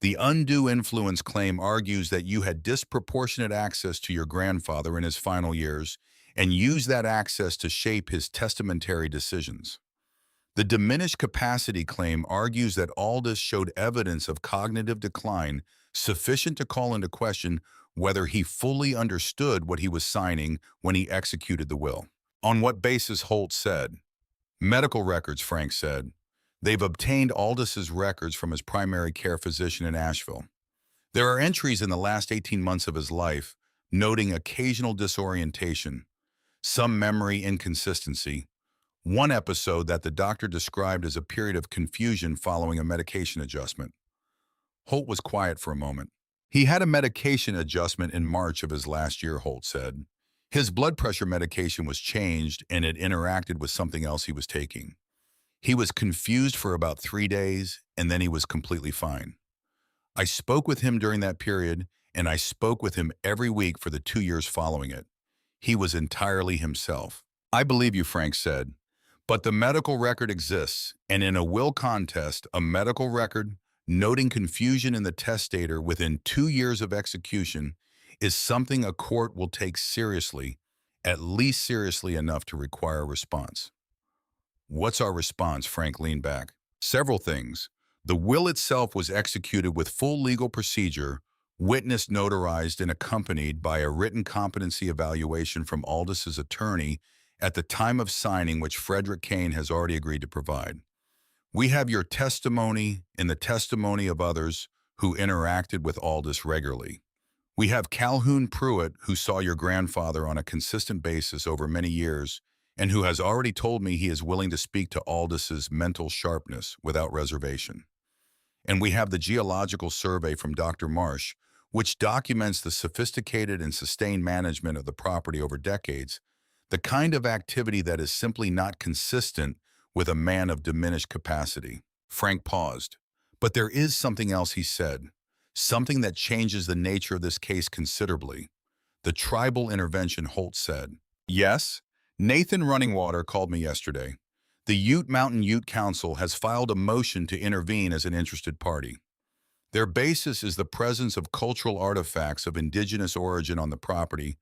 The undue influence claim argues that you had disproportionate access to your grandfather in his final years and used that access to shape his testamentary decisions. The diminished capacity claim argues that Aldous showed evidence of cognitive decline sufficient to call into question whether he fully understood what he was signing when he executed the will. On what basis, Holt said. Medical records, Frank said. They've obtained Aldous's records from his primary care physician in Asheville. There are entries in the last 18 months of his life noting occasional disorientation, some memory inconsistency, one episode that the doctor described as a period of confusion following a medication adjustment. Holt was quiet for a moment. He had a medication adjustment in March of his last year, Holt said. His blood pressure medication was changed and it interacted with something else he was taking. He was confused for about 3 days, and then he was completely fine. I spoke with him during that period, and I spoke with him every week for the 2 years following it. He was entirely himself. I believe you, Frank said. But the medical record exists, and in a will contest, a medical record noting confusion in the testator within 2 years of execution is something a court will take seriously, at least seriously enough to require a response. What's our response? Frank leaned back. Several things. The will itself was executed with full legal procedure, witness notarized and accompanied by a written competency evaluation from Aldous's attorney at the time of signing, which Frederick Kane has already agreed to provide. We have your testimony and the testimony of others who interacted with Aldous regularly. We have Calhoun Pruitt, who saw your grandfather on a consistent basis over many years, and who has already told me he is willing to speak to Aldous's mental sharpness without reservation. And we have the geological survey from Dr. Marsh, which documents the sophisticated and sustained management of the property over decades, the kind of activity that is simply not consistent with a man of diminished capacity. Frank paused. But there is something else, he said, something that changes the nature of this case considerably. The tribal intervention, Holt said. Yes? Nathan Runningwater called me yesterday. The Ute Mountain Ute Council has filed a motion to intervene as an interested party. Their basis is the presence of cultural artifacts of indigenous origin on the property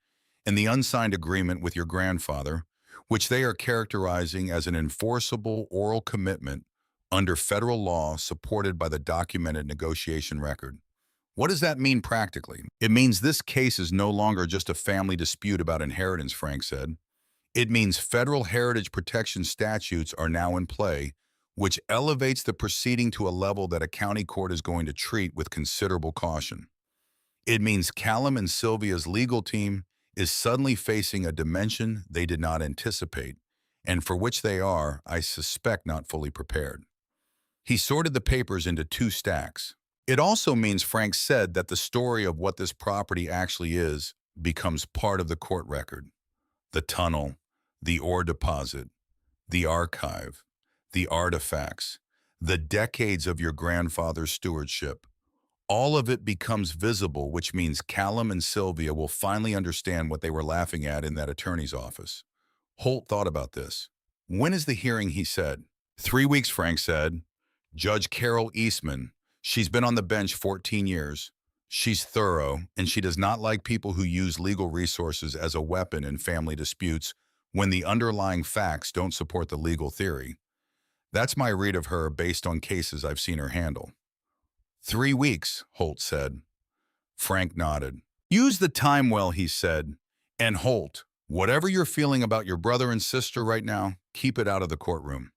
and the unsigned agreement with your grandfather, which they are characterizing as an enforceable oral commitment under federal law supported by the documented negotiation record. What does that mean practically? It means this case is no longer just a family dispute about inheritance, Frank said. It means federal heritage protection statutes are now in play, which elevates the proceeding to a level that a county court is going to treat with considerable caution. It means Callum and Sylvia's legal team is suddenly facing a dimension they did not anticipate, and for which they are, I suspect, not fully prepared. He sorted the papers into 2 stacks. It also means, Frank said, that the story of what this property actually is becomes part of the court record. The tunnel, the ore deposit, the archive, the artifacts, the decades of your grandfather's stewardship. All of it becomes visible, which means Callum and Sylvia will finally understand what they were laughing at in that attorney's office. Holt thought about this. When is the hearing, he said. 3 weeks, Frank said. Judge Carol Eastman. She's been on the bench 14 years. She's thorough, and she does not like people who use legal resources as a weapon in family disputes when the underlying facts don't support the legal theory. That's my read of her based on cases I've seen her handle. 3 weeks, Holt said. Frank nodded. Use the time well, he said. And Holt, whatever you're feeling about your brother and sister right now, keep it out of the courtroom.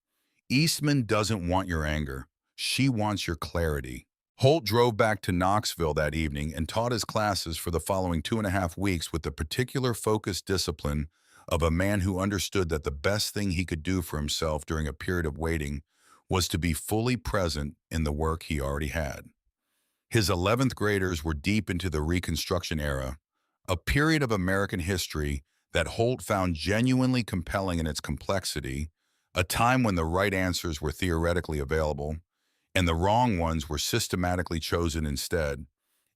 Eastman doesn't want your anger. She wants your clarity. Holt drove back to Knoxville that evening and taught his classes for the following 2.5 weeks with the particular focused discipline of a man who understood that the best thing he could do for himself during a period of waiting was to be fully present in the work he already had. His 11th graders were deep into the Reconstruction era, a period of American history that Holt found genuinely compelling in its complexity, a time when the right answers were theoretically available, and the wrong ones were systematically chosen instead,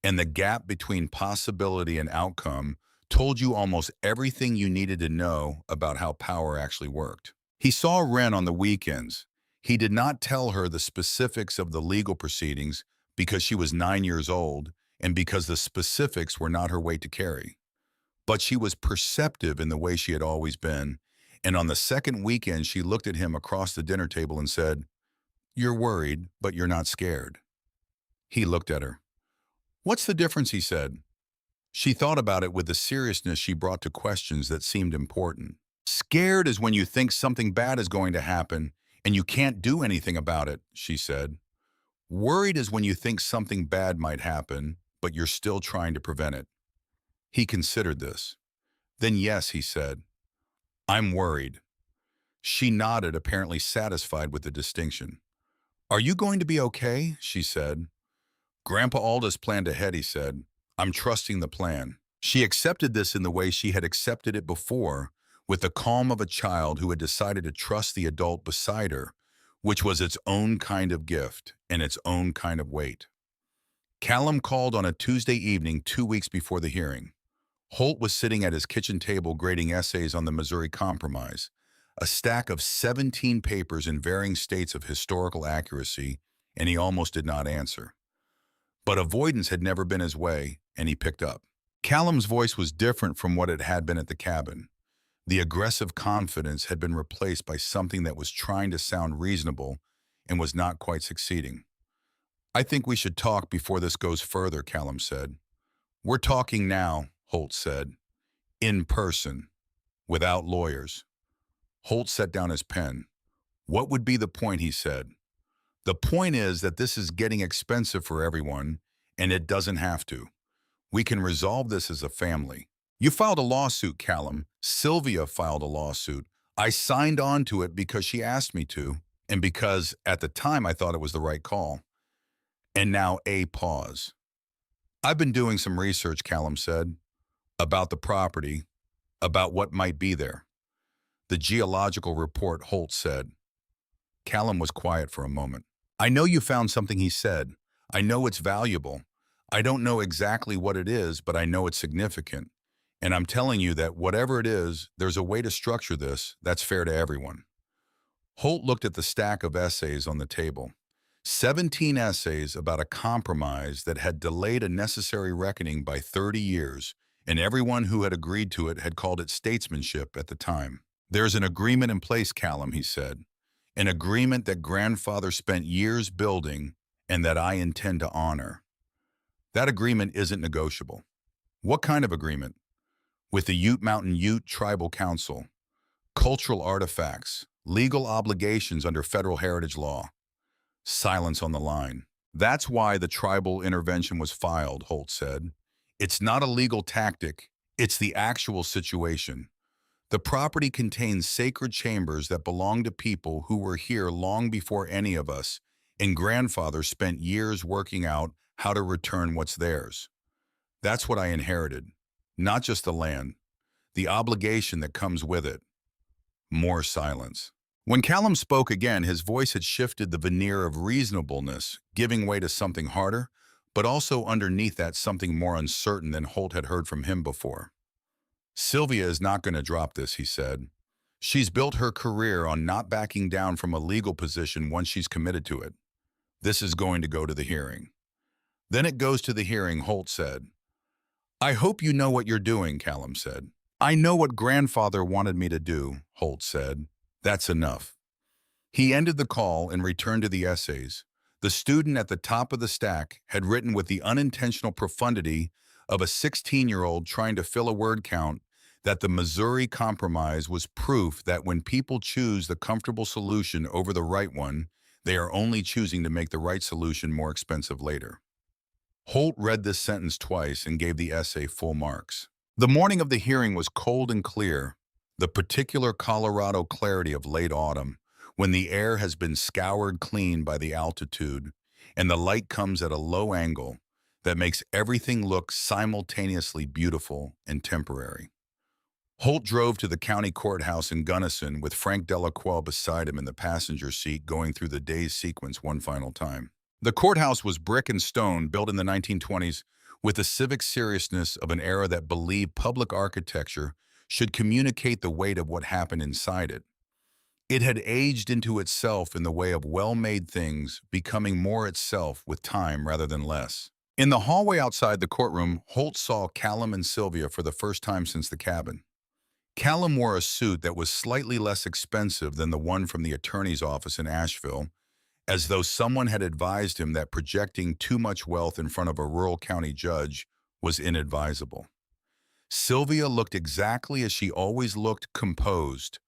and the gap between possibility and outcome told you almost everything you needed to know about how power actually worked. He saw Wren on the weekends. He did not tell her the specifics of the legal proceedings, because she was 9 years old and because the specifics were not her weight to carry. But she was perceptive in the way she had always been, and on the second weekend she looked at him across the dinner table and said, "You're worried, but you're not scared." He looked at her. "What's the difference?" he said. She thought about it with the seriousness she brought to questions that seemed important. "Scared is when you think something bad is going to happen and you can't do anything about it," she said. "Worried is when you think something bad might happen, but you're still trying to prevent it." He considered this. "Then yes," he said, "I'm worried." She nodded, apparently satisfied with the distinction. "Are you going to be okay?" she said. "Grandpa Aldous planned ahead," he said. "I'm trusting the plan." She accepted this in the way she had accepted it before, with the calm of a child who had decided to trust the adult beside her, which was its own kind of gift and its own kind of weight. Callum called on a Tuesday evening 2 weeks before the hearing. Holt was sitting at his kitchen table grading essays on the Missouri Compromise, a stack of 17 papers in varying states of historical accuracy, and he almost did not answer. But avoidance had never been his way, and he picked up. Callum's voice was different from what it had been at the cabin. The aggressive confidence had been replaced by something that was trying to sound reasonable and was not quite succeeding. "I think we should talk before this goes further," Callum said. "We're talking now," Holt said. "In person, without lawyers." Holt set down his pen. "What would be the point?" he said. "The point is that this is getting expensive for everyone, and it doesn't have to. We can resolve this as a family." "You filed a lawsuit, Callum. Sylvia filed a lawsuit. I signed on to it because she asked me to, and because, at the time, I thought it was the right call." And now a pause. "I've been doing some research," Callum said, "about the property, about what might be there." "The geological report," Holt said. Callum was quiet for a moment. "I know you found something," he said. "I know it's valuable. I don't know exactly what it is, but I know it's significant. And I'm telling you that whatever it is, there's a way to structure this that's fair to everyone." Holt looked at the stack of essays on the table. 17 essays about a compromise that had delayed a necessary reckoning by 30 years, and everyone who had agreed to it had called it statesmanship at the time. "There's an agreement in place, Callum," he said. "An agreement that grandfather spent years building and that I intend to honor. That agreement isn't negotiable." "What kind of agreement?" "With the Ute Mountain Ute Tribal Council. Cultural artifacts, legal obligations under federal heritage law." Silence on the line. "That's why the tribal intervention was filed," Holt said. "It's not a legal tactic, it's the actual situation. The property contains sacred chambers that belong to people who were here long before any of us, and grandfather spent years working out how to return what's theirs. That's what I inherited. Not just the land, the obligation that comes with it." More silence. When Callum spoke again, his voice had shifted the veneer of reasonableness, giving way to something harder, but also underneath that something more uncertain than Holt had heard from him before. "Sylvia is not going to drop this," he said. "She's built her career on not backing down from a legal position once she's committed to it. This is going to go to the hearing." "Then it goes to the hearing," Holt said. "I hope you know what you're doing," Callum said. "I know what grandfather wanted me to do," Holt said. "That's enough." He ended the call and returned to the essays. The student at the top of the stack had written with the unintentional profundity of a 16-year-old trying to fill a word count that the Missouri Compromise was proof that when people choose the comfortable solution over the right one, they are only choosing to make the right solution more expensive later. Holt read this sentence twice and gave the essay full marks. The morning of the hearing was cold and clear, the particular Colorado clarity of late autumn, when the air has been scoured clean by the altitude, and the light comes at a low angle that makes everything look simultaneously beautiful and temporary. Holt drove to the county courthouse in Gunnison with Frank Delacroix beside him in the passenger seat, going through the day's sequence one final time. The courthouse was brick and stone, built in the 1920s, with the civic seriousness of an era that believed public architecture should communicate the weight of what happened inside it. It had aged into itself in the way of well-made things, becoming more itself with time rather than less. In the hallway outside the courtroom, Holt saw Callum and Sylvia for the first time since the cabin. Callum wore a suit that was slightly less expensive than the one from the attorney's office in Asheville, as though someone had advised him that projecting too much wealth in front of a rural county judge was inadvisable. Sylvia looked exactly as she always looked, composed,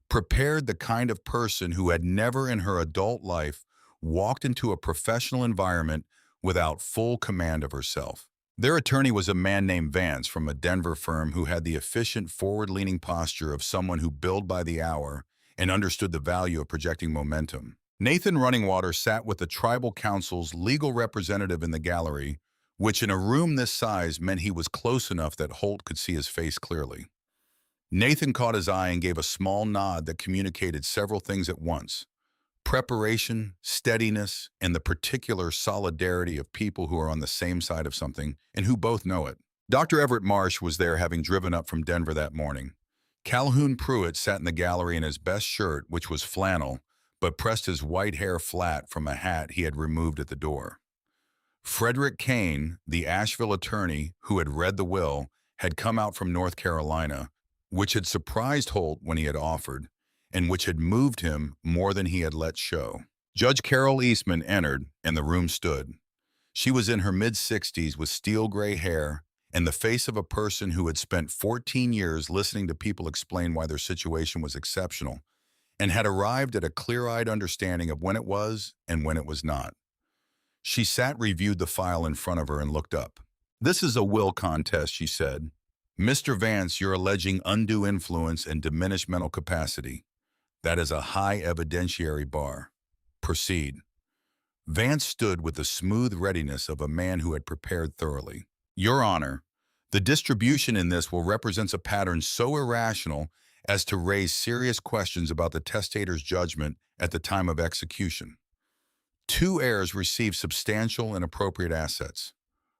prepared, the kind of person who had never in her adult life walked into a professional environment without full command of herself. Their attorney was a man named Vance from a Denver firm who had the efficient, forward-leaning posture of someone who billed by the hour and understood the value of projecting momentum. Nathan Runningwater sat with the tribal council's legal representative in the gallery, which in a room this size meant he was close enough that Holt could see his face clearly. Nathan caught his eye and gave a small nod that communicated several things at once: preparation, steadiness, and the particular solidarity of people who are on the same side of something and who both know it. Dr. Everett Marsh was there, having driven up from Denver that morning. Calhoun Pruitt sat in the gallery in his best shirt, which was flannel, but pressed his white hair flat from a hat he had removed at the door. Frederick Kane, the Asheville attorney who had read the will, had come out from North Carolina, which had surprised Holt when he had offered, and which had moved him more than he had let show. Judge Carol Eastman entered, and the room stood. She was in her mid-60s with steel-gray hair and the face of a person who had spent 14 years listening to people explain why their situation was exceptional, and had arrived at a clear-eyed understanding of when it was and when it was not. She sat, reviewed the file in front of her, and looked up. "This is a will contest," she said. "Mr. Vance, you're alleging undue influence and diminished mental capacity. That is a high evidentiary bar. Proceed." Vance stood with the smooth readiness of a man who had prepared thoroughly. "Your Honor, the distribution in this will represents a pattern so irrational as to raise serious questions about the testator's judgment at the time of execution. Two heirs received substantial and appropriate assets.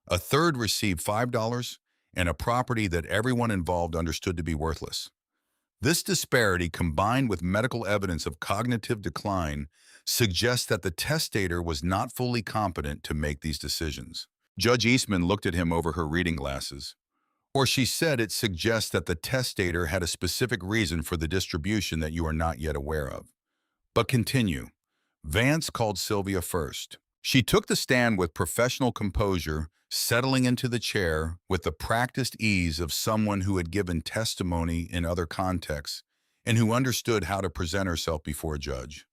A third received $5 and a property that everyone involved understood to be worthless. This disparity, combined with medical evidence of cognitive decline, suggests that the testator was not fully competent to make these decisions." Judge Eastman looked at him over her reading glasses. "Or," she said, "it suggests that the testator had a specific reason for the distribution that you are not yet aware of. But continue." Vance called Sylvia first. She took the stand with professional composure, settling into the chair with the practiced ease of someone who had given testimony in other contexts and who understood how to present herself before a judge.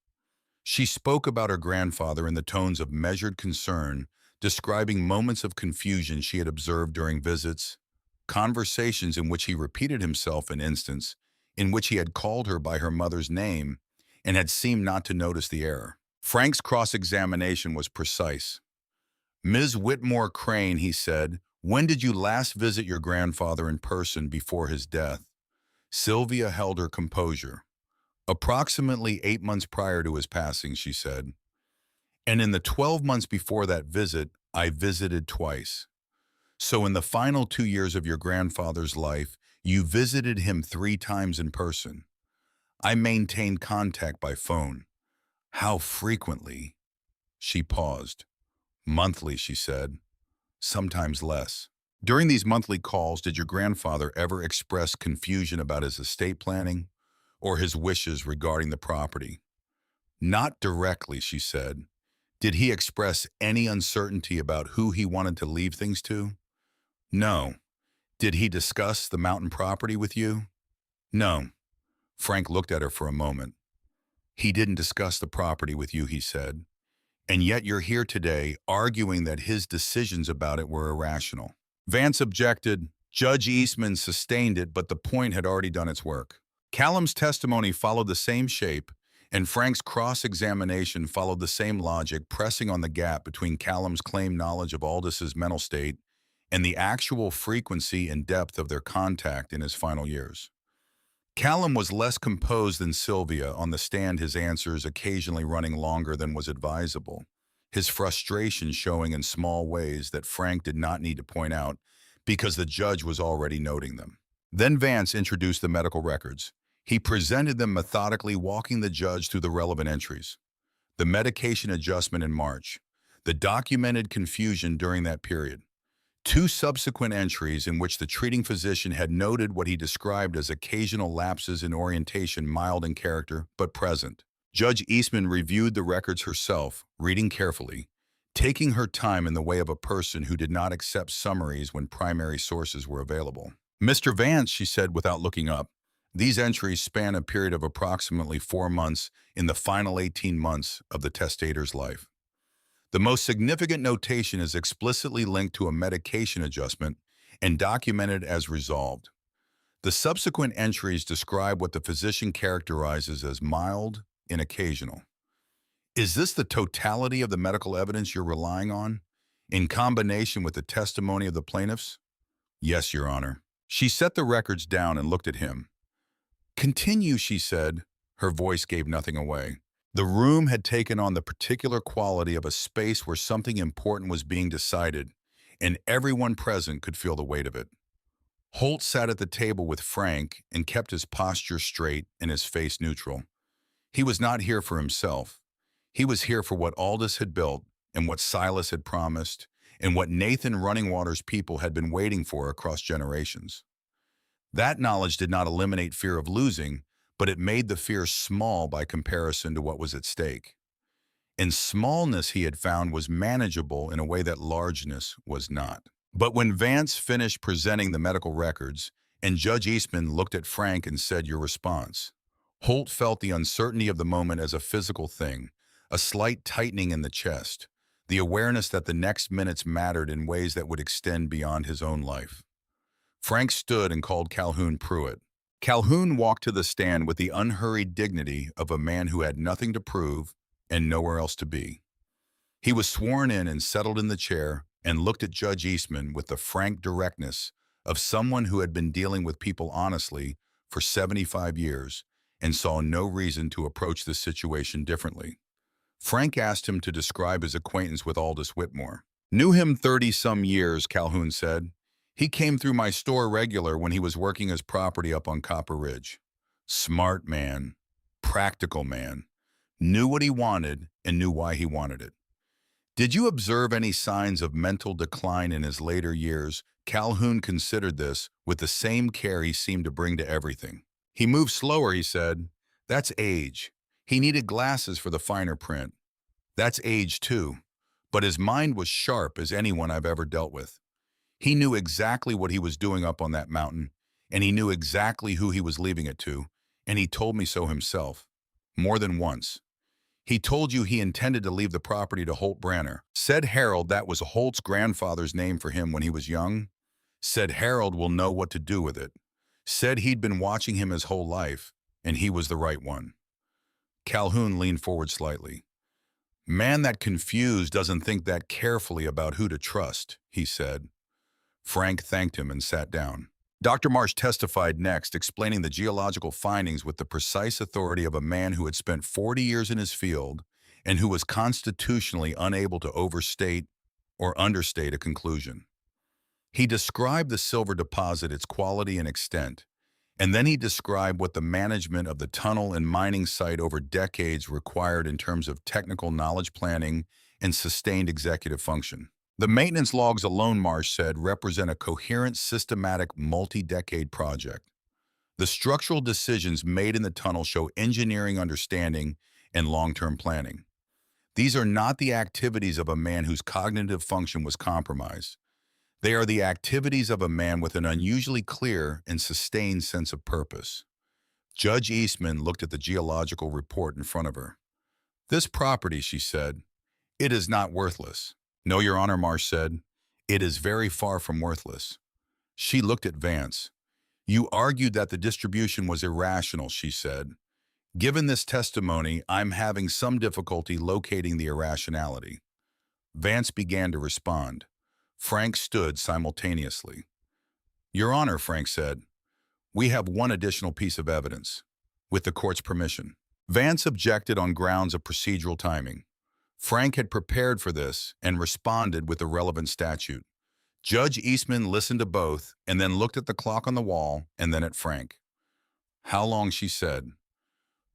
She spoke about her grandfather in the tones of measured concern, describing moments of confusion she had observed during visits, conversations in which he repeated himself, an instance in which he had called her by her mother's name and had seemed not to notice the error. Frank's cross-examination was precise. "Ms. Whitmore Crane," he said, "when did you last visit your grandfather in person before his death?" Sylvia held her composure. "Approximately 8 months prior to his passing," she said. "And in the 12 months before that visit, I visited twice. So in the final 2 years of your grandfather's life, you visited him 3 times in person. I maintained contact by phone. How frequently?" She paused. "Monthly," she said. "Sometimes less." "During these monthly calls, did your grandfather ever express confusion about his estate planning or his wishes regarding the property?" "Not directly," she said. "Did he express any uncertainty about who he wanted to leave things to?" "No." "Did he discuss the mountain property with you?" "No." Frank looked at her for a moment. "He didn't discuss the property with you," he said. "And yet you're here today arguing that his decisions about it were irrational." Vance objected. Judge Eastman sustained it, but the point had already done its work. Callum's testimony followed the same shape, and Frank's cross-examination followed the same logic, pressing on the gap between Callum's claimed knowledge of Aldis's mental state and the actual frequency and depth of their contact in his final years. Callum was less composed than Sylvia on the stand, his answers occasionally running longer than was advisable, his frustration showing in small ways that Frank did not need to point out because the judge was already noting them. Then Vance introduced the medical records. He presented them methodically, walking the judge through the relevant entries. The medication adjustment in March, the documented confusion during that period, two subsequent entries in which the treating physician had noted what he described as occasional lapses in orientation, mild in character, but present. Judge Eastman reviewed the records herself, reading carefully, taking her time in the way of a person who did not accept summaries when primary sources were available. Mr. Vance, she said without looking up, these entries span a period of approximately 4 months in the final 18 months of the testator's life. The most significant notation is explicitly linked to a medication adjustment and documented as resolved. The subsequent entries describe what the physician characterizes as mild and occasional. Is this the totality of the medical evidence you're relying on, in combination with the testimony of the plaintiffs? Yes, Your Honor. She set the records down and looked at him. Continue, she said. Her voice gave nothing away. The room had taken on the particular quality of a space where something important was being decided, and everyone present could feel the weight of it. Holt sat at the table with Frank and kept his posture straight and his face neutral. He was not here for himself. He was here for what Aldous had built and what Silas had promised and what Nathan Runningwater's people had been waiting for across generations. That knowledge did not eliminate fear of losing, but it made the fear small by comparison to what was at stake. And smallness, he had found, was manageable in a way that largeness was not. But when Vance finished presenting the medical records, and Judge Eastman looked at Frank and said, "Your response," Holt felt the uncertainty of the moment as a physical thing, a slight tightening in the chest, the awareness that the next minutes mattered in ways that would extend beyond his own life. Frank stood and called Calhoun Pruitt. Calhoun walked to the stand with the unhurried dignity of a man who had nothing to prove and nowhere else to be. He was sworn in and settled in the chair and looked at Judge Eastman with the frank directness of someone who had been dealing with people honestly for 75 years and saw no reason to approach this situation differently. Frank asked him to describe his acquaintance with Aldous Whitmore. "Knew him 30-some years," Calhoun said. "He came through my store regular when he was working his property up on Copper Ridge. Smart man, practical man, knew what he wanted and knew why he wanted it." "Did you observe any signs of mental decline in his later years?" Calhoun considered this with the same care he seemed to bring to everything. "He moved slower," he said. "That's age. He needed glasses for the finer print. That's age too. But his mind was sharp as anyone I've ever dealt with. He knew exactly what he was doing up on that mountain, and he knew exactly who he was leaving it to, and he told me so himself. More than once. He told you he intended to leave the property to Holt Branner. Said Harold that was Holt's grandfather's name for him when he was young. Said Harold will know what to do with it. Said he'd been watching him his whole life, and he was the right one." Calhoun leaned forward slightly. "Man that confused doesn't think that carefully about who to trust," he said. Frank thanked him and sat down. Dr. Marsh testified next, explaining the geological findings with the precise authority of a man who had spent 40 years in his field and who was constitutionally unable to overstate or understate a conclusion. He described the silver deposit, its quality and extent, and then he described what the management of the tunnel and mining site over decades required in terms of technical knowledge, planning, and sustained executive function. "The maintenance logs alone," Marsh said, "represent a coherent, systematic, multi-decade project. The structural decisions made in the tunnel show engineering understanding and long-term planning. These are not the activities of a man whose cognitive function was compromised. They are the activities of a man with an unusually clear and sustained sense of purpose." Judge Eastman looked at the geological report in front of her. "This property," she said, "it is not worthless." "No, Your Honor," Marsh said. "It is very far from worthless." She looked at Vance. "You argued that the distribution was irrational," she said. "Given this testimony, I'm having some difficulty locating the irrationality." Vance began to respond. Frank stood simultaneously. "Your Honor," Frank said, "we have one additional piece of evidence, with the court's permission." Vance objected on grounds of procedural timing. Frank had prepared for this and responded with the relevant statute. Judge Eastman listened to both and then looked at the clock on the wall and then at Frank. How long, she said.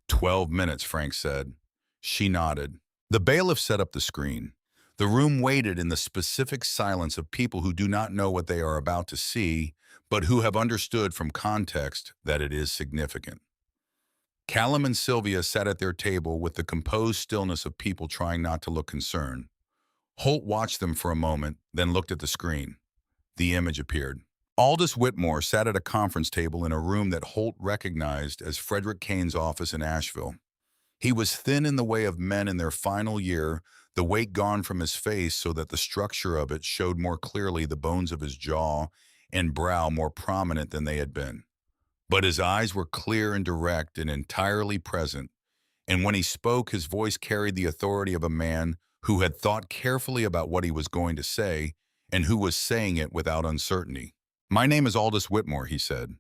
12 minutes, Frank said. She nodded. The bailiff set up the screen. The room waited in the specific silence of people who do not know what they are about to see, but who have understood from context that it is significant. Callum and Sylvia sat at their table with the composed stillness of people trying not to look concerned. Holt watched them for a moment, then looked at the screen. The image appeared. Aldous Whitmore sat at a conference table in a room that Holt recognized as Frederick Kane's office in Asheville. He was thin in the way of men in their final year, the weight gone from his face so that the structure of it showed more clearly, the bones of his jaw and brow more prominent than they had been. But his eyes were clear and direct and entirely present, and when he spoke, his voice carried the authority of a man who had thought carefully about what he was going to say and who was saying it without uncertainty. "My name is Aldous Whitmore," he said.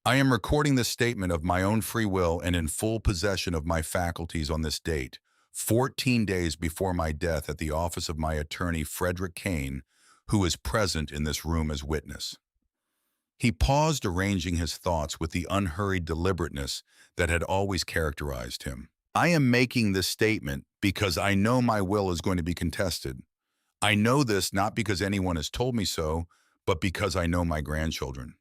"I am recording this statement of my own free will and in full possession of my faculties on this date, 14 days before my death, at the office of my attorney, Frederick Kane, who is present in this room as witness." He paused, arranging his thoughts with the unhurried deliberateness that had always characterized him. "I am making this statement because I know my will is going to be contested. I know this not because anyone has told me so, but because I know my grandchildren.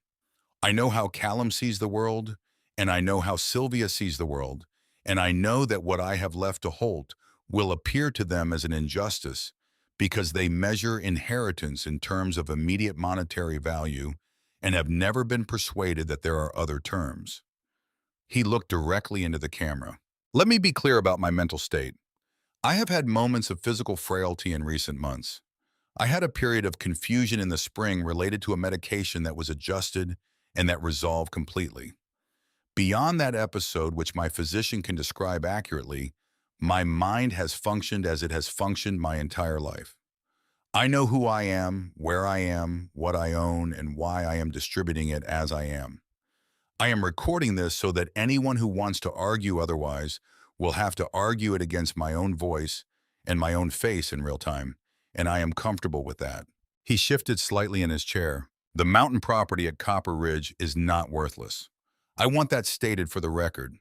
I know how Callum sees the world, and I know how Sylvia sees the world, and I know that what I have left to Holt will appear to them as an injustice because they measure inheritance in terms of immediate monetary value and have never been persuaded that there are other terms." He looked directly into the camera. "Let me be clear about my mental state. I have had moments of physical frailty in recent months. I had a period of confusion in the spring related to a medication that was adjusted and that resolved completely. Beyond that episode, which my physician can describe accurately, my mind has functioned as it has functioned my entire life. I know who I am, where I am, what I own, and why I am distributing it as I am. I am recording this so that anyone who wants to argue otherwise will have to argue it against my own voice and my own face in real time, and I am comfortable with that." He shifted slightly in his chair. "The mountain property at Copper Ridge is not worthless. I want that stated for the record.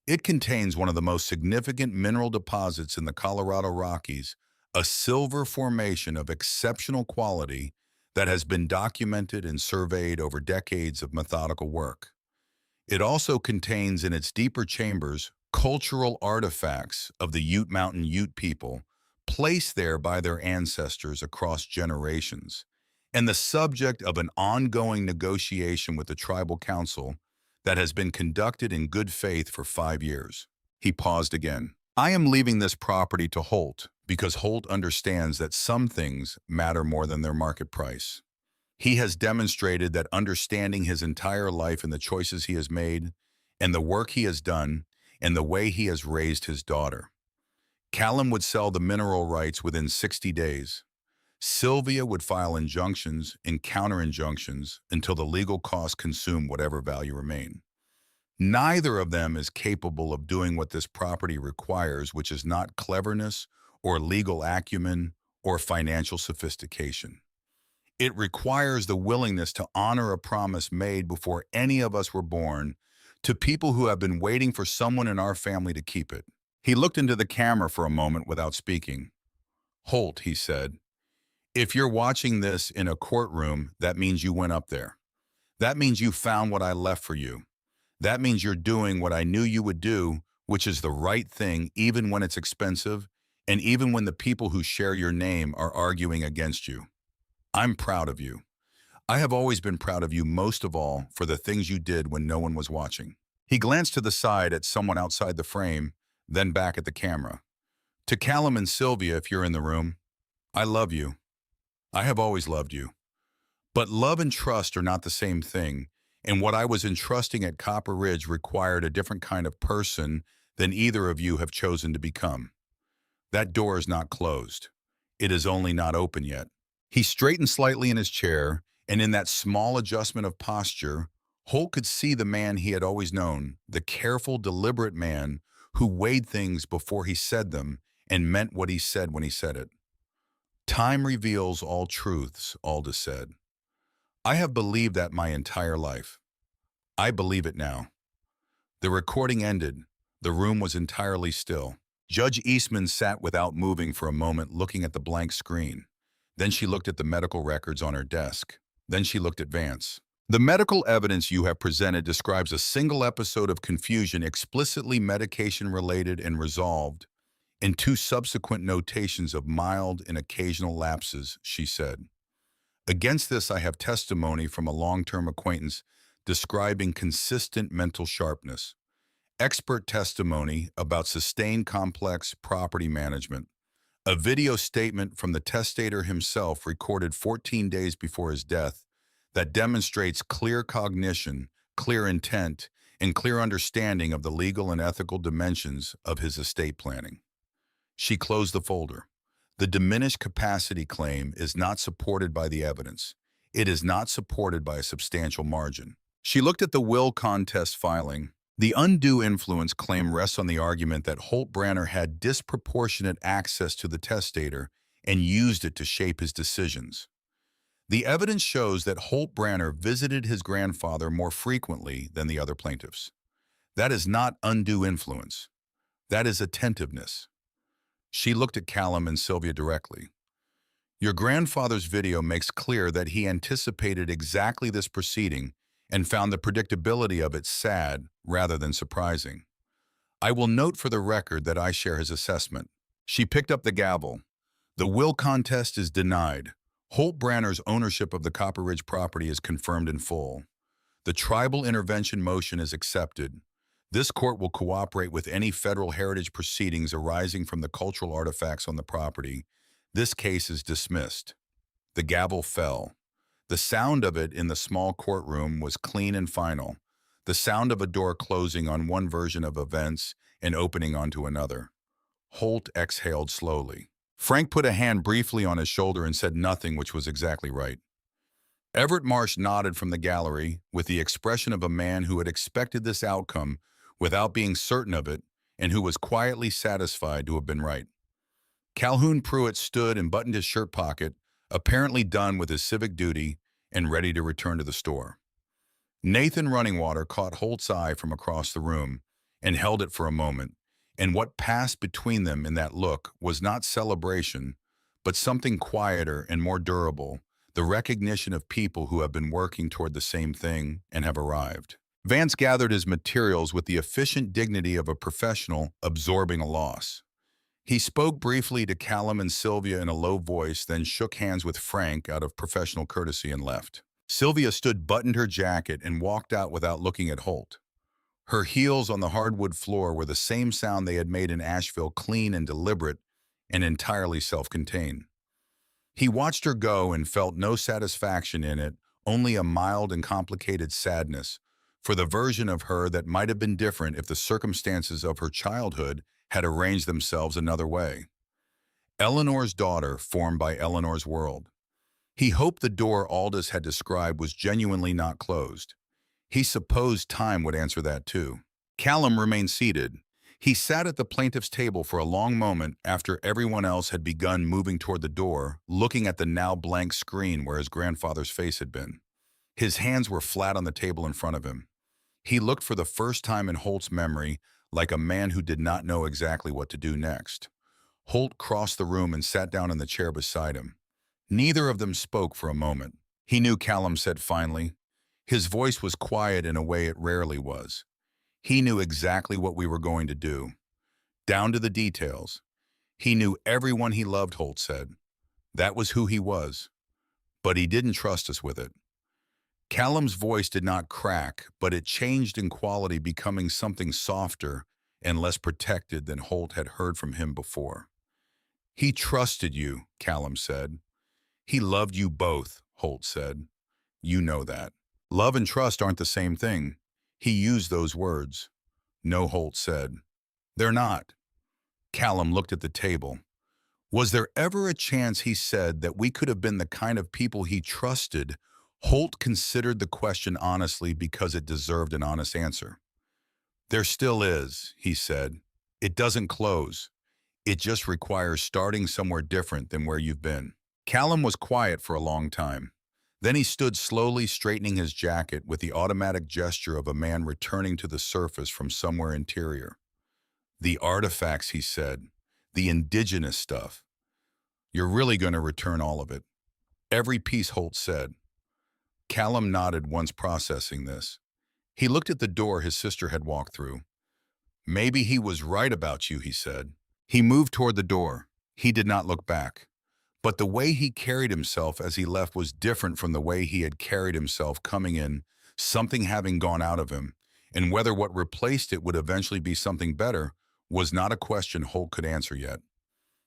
It contains one of the most significant mineral deposits in the Colorado Rockies, a silver formation of exceptional quality that has been documented and surveyed over decades of methodical work. It also contains in its deeper chambers cultural artifacts of the Ute Mountain Ute people, placed there by their ancestors across generations, and the subject of an ongoing negotiation with the tribal council that has been conducted in good faith for 5 years." He paused again. "I am leaving this property to Holt because Holt understands that some things matter more than their market price. He has demonstrated that understanding his entire life and the choices he has made, and the work he has done, and the way he has raised his daughter. Callum would sell the mineral rights within 60 days. Sylvia would file injunctions and counter-injunctions until the legal costs consume whatever value remain. Neither of them is capable of doing what this property requires, which is not cleverness or legal acumen or financial sophistication. It requires the willingness to honor a promise made before any of us were born to people who have been waiting for someone in our family to keep it." He looked into the camera for a moment without speaking. "Holt," he said, "if you're watching this in a courtroom, that means you went up there. That means you found what I left for you. That means you're doing what I knew you would do, which is the right thing, even when it's expensive, and even when the people who share your name are arguing against you. I'm proud of you. I have always been proud of you, most of all for the things you did when no one was watching." He glanced to the side at someone outside the frame, then back at the camera. "To Callum and Sylvia, if you're in the room, I love you. I have always loved you. But love and trust are not the same thing, and what I was entrusting at Copper Ridge required a different kind of person than either of you have chosen to become. That door is not closed. It is only not open yet." He straightened slightly in his chair, and in that small adjustment of posture, Holt could see the man he had always known, the careful, deliberate man who weighed things before he said them and meant what he said when he said it. "Time reveals all truths," Aldous said. "I have believed that my entire life. I believe it now. The recording ended. The room was entirely still. Judge Eastman sat without moving for a moment, looking at the blank screen. Then she looked at the medical records on her desk. Then she looked at Vance. The medical evidence you have presented describes a single episode of confusion explicitly medication-related and resolved, and two subsequent notations of mild and occasional lapses, she said. Against this, I have testimony from a long-term acquaintance describing consistent mental sharpness, expert testimony about sustained complex property management, a video statement from the testator himself recorded 14 days before his death that demonstrates clear cognition, clear intent, and clear understanding of the legal and ethical dimensions of his estate planning. She closed the folder. The diminished capacity claim is not supported by the evidence. It is not supported by a substantial margin. She looked at the will contest filing. The undue influence claim rests on the argument that Holt Branner had disproportionate access to the testator and used it to shape his decisions. The evidence shows that Holt Branner visited his grandfather more frequently than the other plaintiffs. That is not undue influence. That is attentiveness. She looked at Callum and Sylvia directly. Your grandfather's video makes clear that he anticipated exactly this proceeding and found the predictability of it sad rather than surprising. I will note for the record that I share his assessment. She picked up the gavel. The will contest is denied. Holt Branner's ownership of the Copper Ridge property is confirmed in full. The tribal intervention motion is accepted. This court will cooperate with any federal heritage proceedings arising from the cultural artifacts on the property. This case is dismissed. The gavel fell. The sound of it in the small courtroom was clean and final, the sound of a door closing on one version of events and opening onto another. Holt exhaled slowly. Frank put a hand briefly on his shoulder and said nothing, which was exactly right. Everett Marsh nodded from the gallery with the expression of a man who had expected this outcome without being certain of it and who was quietly satisfied to have been right. Calhoun Pruitt stood and buttoned his shirt pocket, apparently done with his civic duty and ready to return to the store. Nathan Runningwater caught Holt's eye from across the room and held it for a moment, and what passed between them in that look was not celebration, but something quieter and more durable, the recognition of people who have been working toward the same thing and have arrived. Vance gathered his materials with the efficient dignity of a professional absorbing a loss. He spoke briefly to Callum and Sylvia in a low voice, then shook hands with Frank out of professional courtesy and left. Sylvia buttoned her jacket and walked out without looking at Holt. Her heels on the hardwood floor were the same sound they had made in Asheville, clean and deliberate and entirely self-contained. He watched her go and felt no satisfaction in it, only a mild and complicated sadness for the version of her that might have been different if the circumstances of her childhood had arranged themselves another way. Eleanor's daughter, formed by Eleanor's world. He hoped the door Aldous had described was genuinely not closed. He supposed time would answer that too. Callum remained seated. He sat at the plaintiff's table for a long moment after everyone else had begun moving toward the door, looking at the now blank screen where his grandfather's face had been. His hands were flat on the table in front of him. He looked for the first time in Holt's memory like a man who did not know exactly what to do next. Holt crossed the room and sat down in the chair beside him. Neither of them spoke for a moment. He knew, Callum said finally. His voice was quiet in a way it rarely was. He knew exactly what we were going to do, down to the details. He knew everyone he loved, Holt said. That was who he was. But he didn't trust us with it. Callum's voice did not crack, but it changed in quality, becoming something softer and less protected than Holt had heard from him before. He trusted you, Callum said. He loved you both, Holt said. You know that. Love and trust aren't the same thing. He used those words. No, Holt said. They're not. Callum looked at the table. Was there ever a chance, he said, that we could have been the kind of people he trusted? Holt considered the question honestly because it deserved an honest answer. There still is, he said. It doesn't close. It just requires starting somewhere different than where you've been. Callum was quiet for a long time. Then he stood slowly straightening his jacket with the automatic gesture of a man returning to the surface from somewhere interior. The artifacts, he said. The indigenous stuff. You're really going to return all of it. Every piece, Holt said. Callum nodded once processing this. He looked at the door his sister had walked through. Maybe he was right about you, he said. He moved toward the door. He did not look back. But the way he carried himself as he left was different from the way he had carried himself coming in, something having gone out of him, and whether what replaced it would eventually be something better was not a question Holt could answer yet.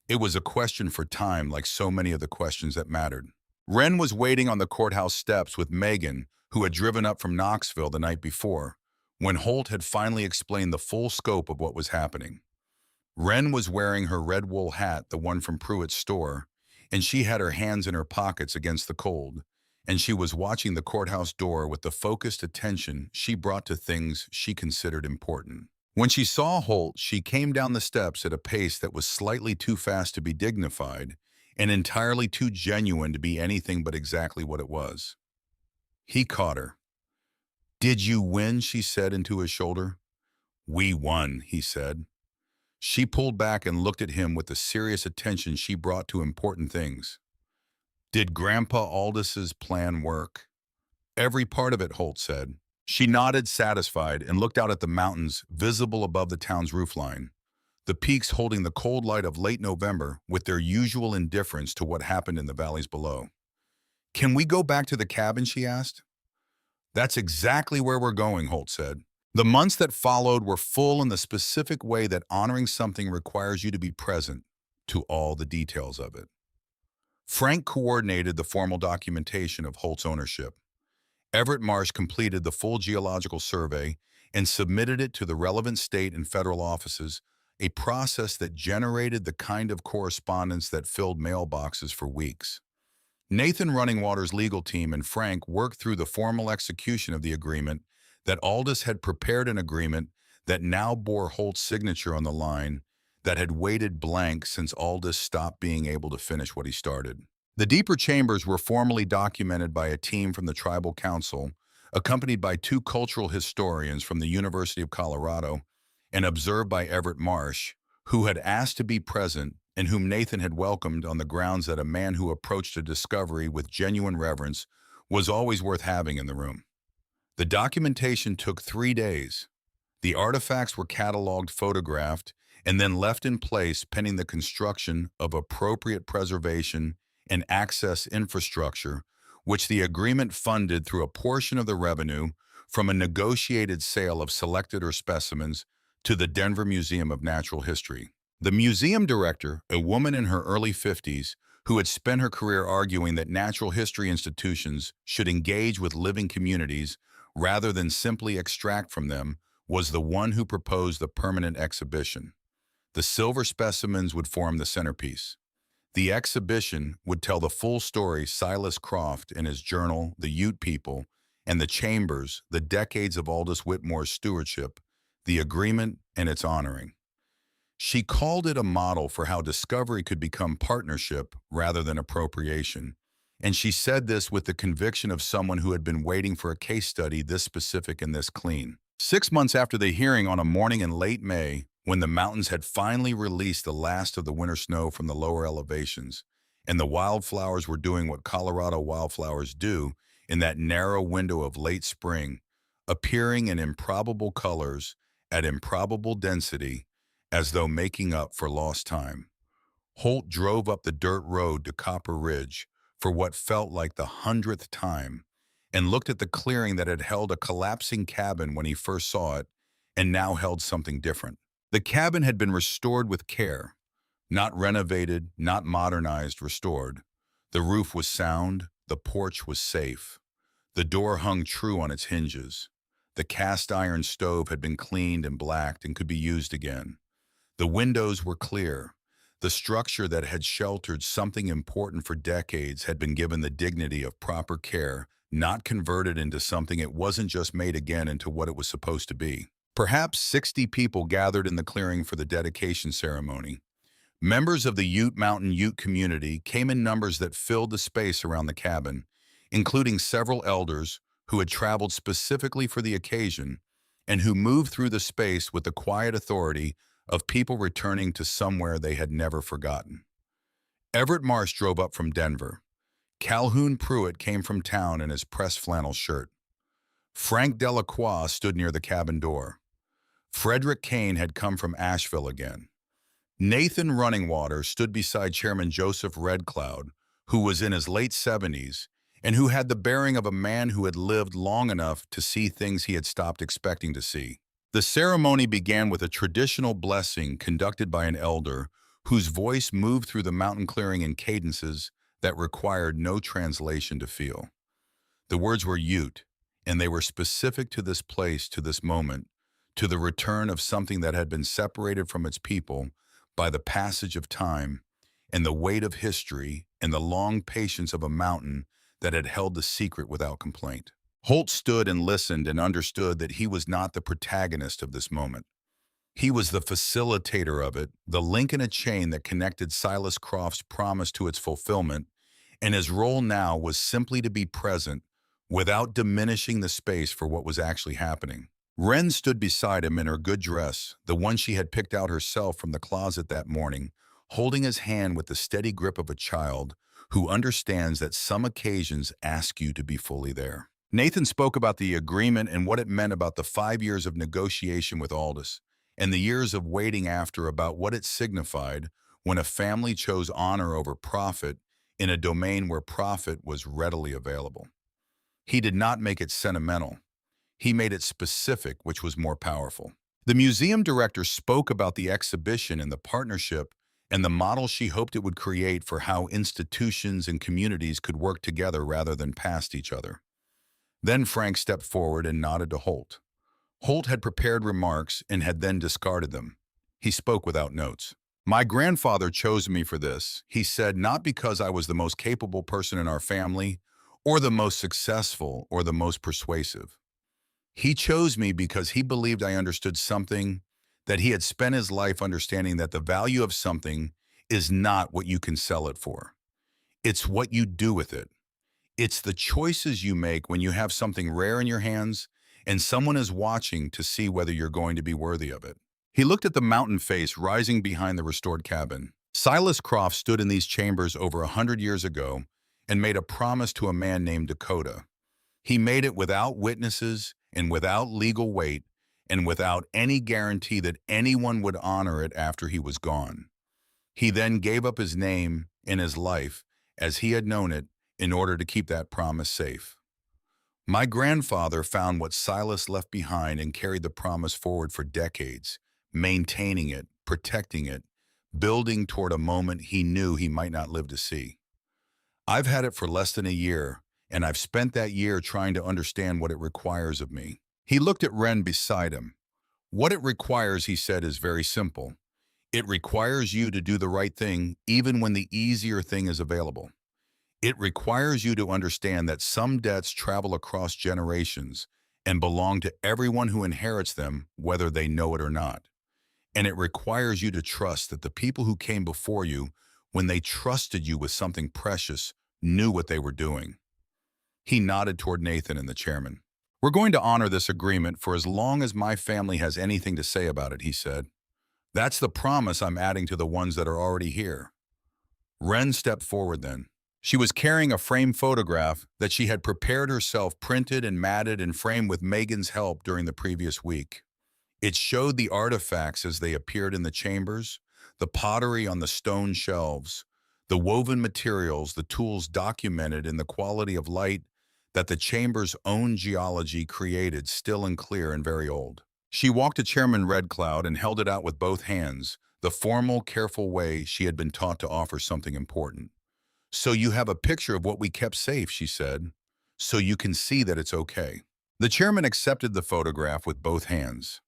It was a question for time, like so many of the questions that mattered. Wren was waiting on the courthouse steps with Megan, who had driven up from Knoxville the night before, when Holt had finally explained the full scope of what was happening. Wren was wearing her red wool hat, the one from Pruitt's store, and she had her hands in her pockets against the cold, and she was watching the courthouse door with the focused attention she brought to things she considered important. When she saw Holt, she came down the steps at a pace that was slightly too fast to be dignified and entirely too genuine to be anything but exactly what it was. He caught her. "Did you win?" she said into his shoulder. "We won," he said. She pulled back and looked at him with the serious attention she brought to important things. "Did Grandpa Aldis's plan work?" "Every part of it," Holt said. She nodded, satisfied, and looked out at the mountains visible above the town's roofline, the peaks holding the cold light of late November with their usual indifference to what happened in the valleys below. "Can we go back to the cabin?" she asked. "That's exactly where we're going," Holt said. The months that followed were full in the specific way that honoring something requires you to be present to all the details of it. Frank coordinated the formal documentation of Holt's ownership. Everett Marsh completed the full geological survey and submitted it to the relevant state and federal offices, a process that generated the kind of correspondence that filled mailboxes for weeks. Nathan Runningwater's legal team and Frank worked through the formal execution of the agreement that Aldis had prepared, an agreement that now bore Holt's signature on the line that had waited blank since Aldis stopped being able to finish what he started. The deeper chambers were formally documented by a team from the Tribal Council, accompanied by two cultural historians from the University of Colorado, and observed by Everett Marsh, who had asked to be present and whom Nathan had welcomed on the grounds that a man who approached a discovery with genuine reverence was always worth having in the room. The documentation took 3 days. The artifacts were cataloged, photographed, and then left in place pending the construction of appropriate preservation and access infrastructure, which the agreement funded through a portion of the revenue from a negotiated sale of selected specimens to the Denver Museum of Natural History. The museum director, a woman in her early 50s, who had spent her career arguing that natural history institutions should engage with living communities rather than simply extract from them, was the one who proposed the permanent exhibition. The silver specimens would form the centerpiece. The exhibition would tell the full story: Silas Croft and his journal, the Ute People, and the Chambers, the decades of Aldis Whitmore's stewardship, the agreement and its honoring. She called it a model for how discovery could become partnership rather than appropriation, and she said this with the conviction of someone who had been waiting for a case study this specific and this clean. 6 months after the hearing, on a morning in late May, when the mountains had finally released the last of the winter snow from the lower elevations, and the wildflowers were doing what Colorado wildflowers do in that narrow window of late spring, appearing in improbable colors at improbable density, as though making up for lost time, Holt drove up the dirt road to Copper Ridge for what felt like the 100th time, and looked at the clearing that had held a collapsing cabin when he first saw it, and now held something different. The cabin had been restored with care, not renovated, not modernized, restored. The roof was sound, the porch was safe. The door hung true on its hinges. The cast iron stove had been cleaned and blacked and could be used again. The windows were clear. The structure that had sheltered something important for decades had been given the dignity of proper care, not converted into something it wasn't, just made again into what it was supposed to be. Perhaps 60 people gathered in the clearing for the dedication ceremony. Members of the Ute Mountain Ute community came in numbers that filled the space around the cabin, including several elders who had traveled specifically for the occasion and who moved through the space with the quiet authority of people returning to somewhere they had never forgotten. Everett Marsh drove up from Denver. Calhoun Pruitt came from town in his pressed flannel shirt. Frank Delacroix stood near the cabin door. Frederick Kane had come from Asheville again. Nathan Runningwater stood beside Chairman Joseph Red Cloud, who was in his late 70s and who had the bearing of a man who had lived long enough to see things he had stopped expecting to see. The ceremony began with a traditional blessing conducted by an elder whose voice moved through the mountain clearing in cadences that required no translation to feel. The words were Ute, and they were specific to this place, to this moment, to the return of something that had been separated from its people by the passage of time and the weight of history and the long patience of a mountain that had held the secret without complaint. Holt stood and listened and understood that he was not the protagonist of this moment. He was the facilitator of it, the link in a chain that connected Silas Croft's promise to its fulfillment, and his role now was simply to be present without diminishing the space for what was actually happening. Wren stood beside him in her good dress, the one she had picked out herself from the closet that morning, holding his hand with the steady grip of a child who understands that some occasions ask you to be fully there. Nathan spoke about the agreement and what it meant about the 5 years of negotiation with Aldous, and the years of waiting after about what it signified when a family chose honor over profit in a domain where profit was readily available. He did not make it sentimental. He made it specific, which was more powerful. The museum director spoke about the exhibition and the partnership and the model she hoped it would create for how institutions and communities could work together rather than past each other. Then Frank stepped forward and nodded to Holt. Holt had prepared remarks and had then discarded them. He spoke without notes. "My grandfather chose me for this," he said, "not because I was the most capable person in our family, or the most successful, or the most persuasive. He chose me because he believed I understood something, that he had spent his life understanding that the value of something is not what you can sell it for. It's what you do with it. It's the choices you make when you have something rare in your hands and someone is watching to see whether you're going to be worthy of it." He looked at the mountain face rising behind the restored cabin. Silas Croft stood in these chambers over 100 years ago and made a promise to a man named Dakota. He made it without witnesses and without legal weight and without any guarantee that anyone would honor it after he was gone. He then gave up his name and his life as he had known it in order to keep that promise safe. My grandfather found what Silas left behind and carried the promise forward for decades, maintaining it, protecting it, building toward a moment he knew he might not live to see. I've had it for less than a year, and I've spent that year trying to understand what it requires of me. He looked at Wren beside him. "What it requires," he said, "is very simple. It requires you to do the right thing even when the easier thing is available. It requires you to understand that some debts travel across generations and belong to everyone who inherits them, whether they know it or not. And it requires you to trust that the people who came before you, when they trusted you with something precious, knew what they were doing." He nodded toward Nathan and the chairman. "We're going to honor this agreement for as long as my family has anything to say about it," he said. "That's the promise I'm adding to the ones that are already here." Wren stepped forward then. She was carrying a framed photograph that she had prepared herself, printed and matted and framed with Megan's help during the previous week. It showed the artifacts as they appeared in the chambers, the pottery on the stone shelves, the woven materials, the tools documented in the quality of light that the chamber's own geology created, still and clear and very old. She walked to Chairman Red Cloud and held it out with both hands, the formal, careful way she had been taught to offer something important. "So you have a picture of what we kept safe," she said, "so you can see that it's okay." The chairman accepted the photograph with both hands.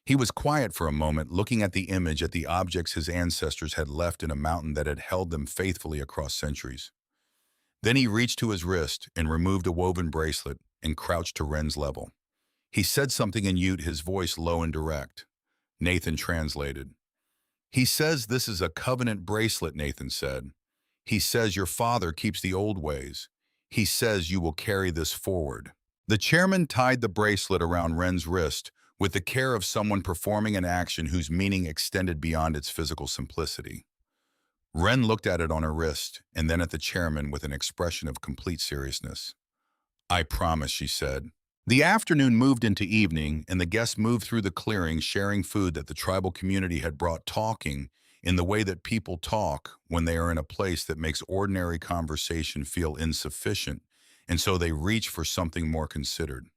He was quiet for a moment, looking at the image, at the objects his ancestors had left in a mountain that had held them faithfully across centuries. Then he reached to his wrist and removed a woven bracelet and crouched to Wren's level. He said something in Ute, his voice low and direct. Nathan translated. "He says this is a covenant bracelet," Nathan said. "He says your father keeps the old ways. He says you will carry this forward. The chairman tied the bracelet around Ren's wrist with the care of someone performing an action whose meaning extended beyond its physical simplicity. Ren looked at it on her wrist and then at the chairman with an expression of complete seriousness. I promise, she said. The afternoon moved into evening, and the guests moved through the clearing, sharing food that the tribal community had brought, talking in the way that people talk when they are in a place that makes ordinary conversation feel insufficient, and so they reach for something more considered.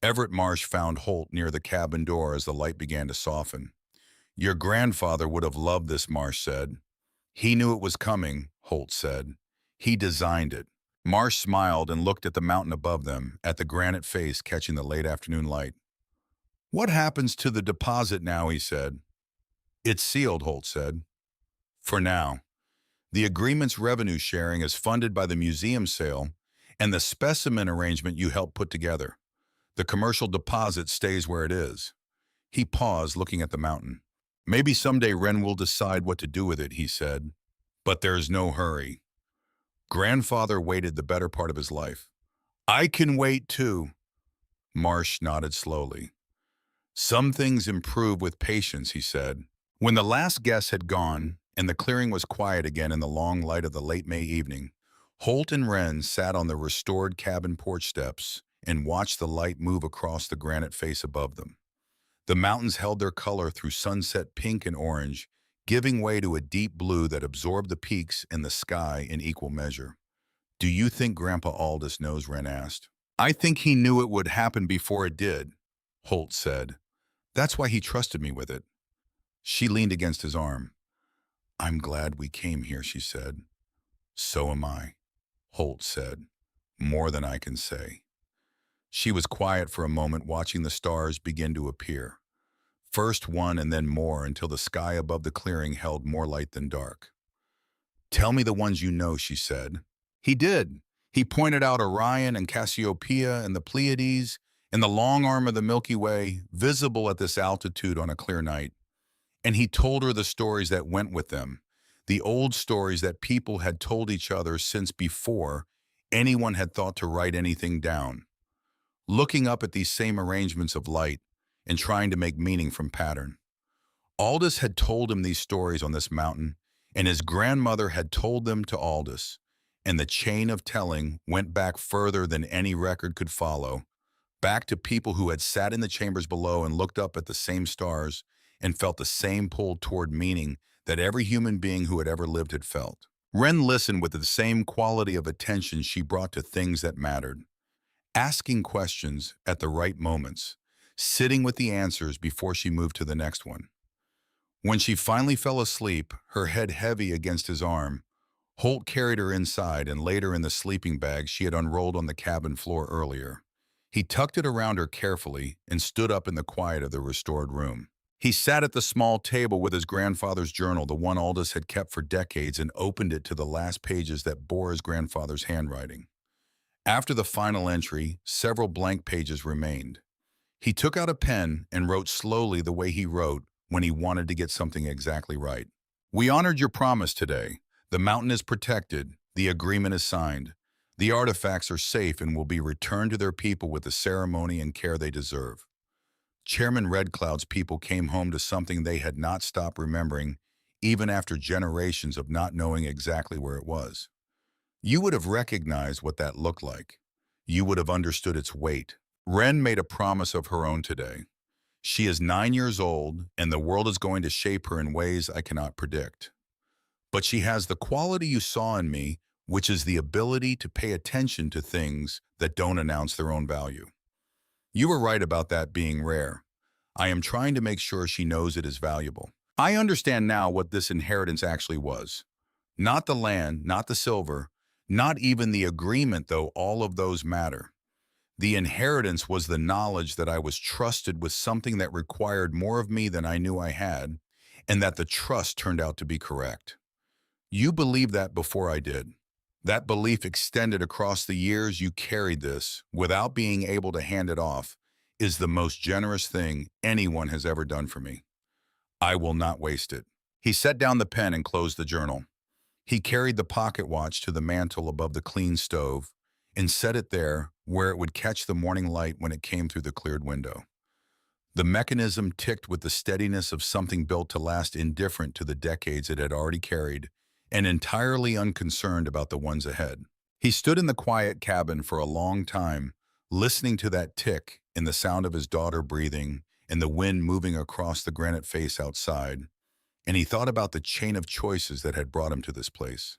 Everett Marsh found Holt near the cabin door as the light began to soften. Your grandfather would have loved this, Marsh said. He knew it was coming, Holt said. He designed it. Marsh smiled and looked at the mountain above them, at the granite face catching the late afternoon light. What happens to the deposit now, he said. It's sealed, Holt said. For now. The agreement's revenue sharing is funded by the museum sale and the specimen arrangement you helped put together. The commercial deposit stays where it is. He paused, looking at the mountain. Maybe someday Ren will decide what to do with it, he said. But there's no hurry. Grandfather waited the better part of his life. I can wait too. Marsh nodded slowly. Some things improve with patience, he said. When the last guest had gone and the clearing was quiet again in the long light of the late May evening, Holt and Wren sat on the restored cabin porch steps and watched the light move across the granite face above them. The mountains held their color through sunset pink and orange, giving way to a deep blue that absorbed the peaks and the sky in equal measure. Do you think Grandpa Aldous knows? Wren asked. I think he knew it would happen before it did, Holt said. That's why he trusted me with it. She leaned against his arm. I'm glad we came here, she said. So am I, Holt said. More than I can say. She was quiet for a moment, watching the stars begin to appear. First one and then more until the sky above the clearing held more light than dark. Tell me the ones you know, she said. He did. He pointed out Orion and Cassiopeia and the Pleiades and the long arm of the Milky Way, visible at this altitude on a clear night. And he told her the stories that went with them, the old stories that people had told each other since before anyone had thought to write anything down. Looking up at these same arrangements of light and trying to make meaning from pattern. Aldous had told him these stories on this mountain, and his grandmother had told them to Aldous, and the chain of telling went back further than any record could follow, back to people who had sat in the chambers below and looked up at the same stars and felt the same pull toward meaning that every human being who had ever lived had felt. Wren listened with the same quality of attention she brought to things that mattered, asking questions at the right moments, sitting with the answers before she moved to the next one. When she finally fell asleep, her head heavy against his arm, Holt carried her inside and laid her in the sleeping bag she had unrolled on the cabin floor earlier. He tucked it around her carefully and stood up in the quiet of the restored room. He sat at the small table with his grandfather's journal, the one Aldous had kept for decades, and opened it to the last pages that bore his grandfather's handwriting. After the final entry, several blank pages remained. He took out a pen and wrote slowly the way he wrote when he wanted to get something exactly right. We honored your promise today. The mountain is protected. The agreement is signed. The artifacts are safe and will be returned to their people with the ceremony and care they deserve. Chairman Red Cloud's people came home to something they had not stopped remembering, even after generations of not knowing exactly where it was. You would have recognized what that looked like. You would have understood its weight. Wren made a promise of her own today. She is 9 years old, and the world is going to shape her in ways I cannot predict. But she has the quality you saw in me, which is the ability to pay attention to things that don't announce their own value. You were right about that being rare. I am trying to make sure she knows it is valuable. I understand now what this inheritance actually was. Not the land, not the silver, not even the agreement, though all of those matter. The inheritance was the knowledge that I was trusted with something that required more of me than I knew I had, and that the trust turned out to be correct. You believed that before I did. That belief extended across the years you carried this, without being able to hand it off, is the most generous thing anyone has ever done for me. I will not waste it. He set down the pen and closed the journal. He carried the pocket watch to the mantel above the clean stove and set it there where it would catch the morning light when it came through the cleared window. The mechanism ticked with the steadiness of something built to last, indifferent to the decades it had already carried and entirely unconcerned about the ones ahead. He stood in the quiet cabin for a long time, listening to that tick and the sound of his daughter breathing and the wind moving across the granite face outside, and he thought about the chain of choices that had brought him to this place.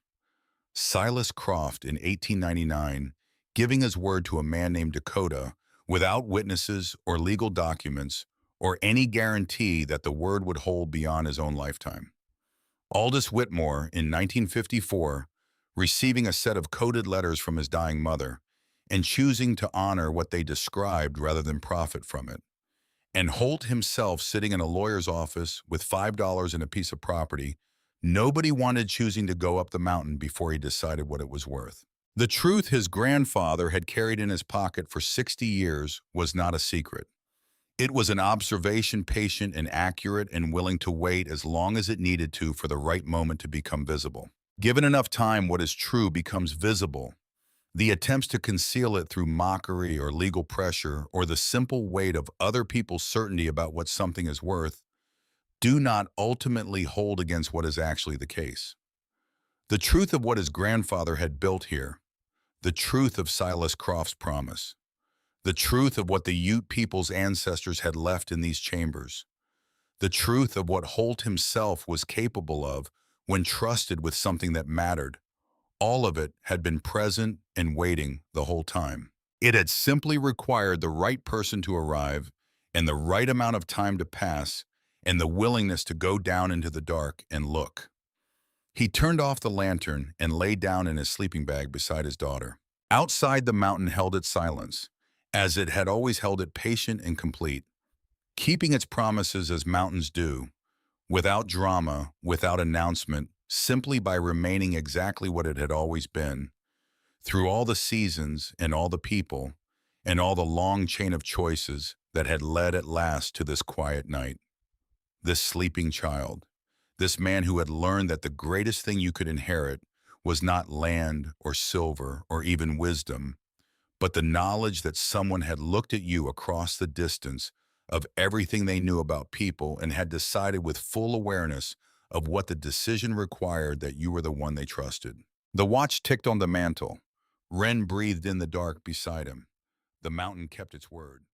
Silas Croft in 1899, giving his word to a man named Dakota without witnesses or legal documents or any guarantee that the word would hold beyond his own lifetime. Aldous Whitmore in 1954, receiving a set of coded letters from his dying mother and choosing to honor what they described rather than profit from it. And Holt himself sitting in a lawyer's office with $5 and a piece of property. Nobody wanted choosing to go up the mountain before he decided what it was worth. The truth his grandfather had carried in his pocket for 60 years was not a secret. It was an observation, patient and accurate and willing to wait as long as it needed to for the right moment to become visible. Given enough time, what is true becomes visible. The attempts to conceal it through mockery or legal pressure or the simple weight of other people's certainty about what something is worth do not ultimately hold against what is actually the case. The truth of what his grandfather had built here, the truth of Silas Croft's promise, the truth of what the Ute people's ancestors had left in these chambers, the truth of what Holt himself was capable of when trusted with something that mattered, all of it had been present and waiting the whole time. It had simply required the right person to arrive and the right amount of time to pass and the willingness to go down into the dark and look. He turned off the lantern and lay down in his sleeping bag beside his daughter. Outside, the mountain held its silence, as it had always held it, patient and complete, keeping its promises as mountains do, without drama, without announcement, simply by remaining exactly what it had always been, through all the seasons and all the people and all the long chain of choices that had led at last to this quiet night. This sleeping child, this man who had learned that the greatest thing you could inherit was not land or silver or even wisdom, but the knowledge that someone had looked at you across the distance of everything they knew about people and had decided with full awareness of what the decision required that you were the one they trusted. The watch ticked on the mantel. Wren breathed in the dark beside him. The mountain kept its word.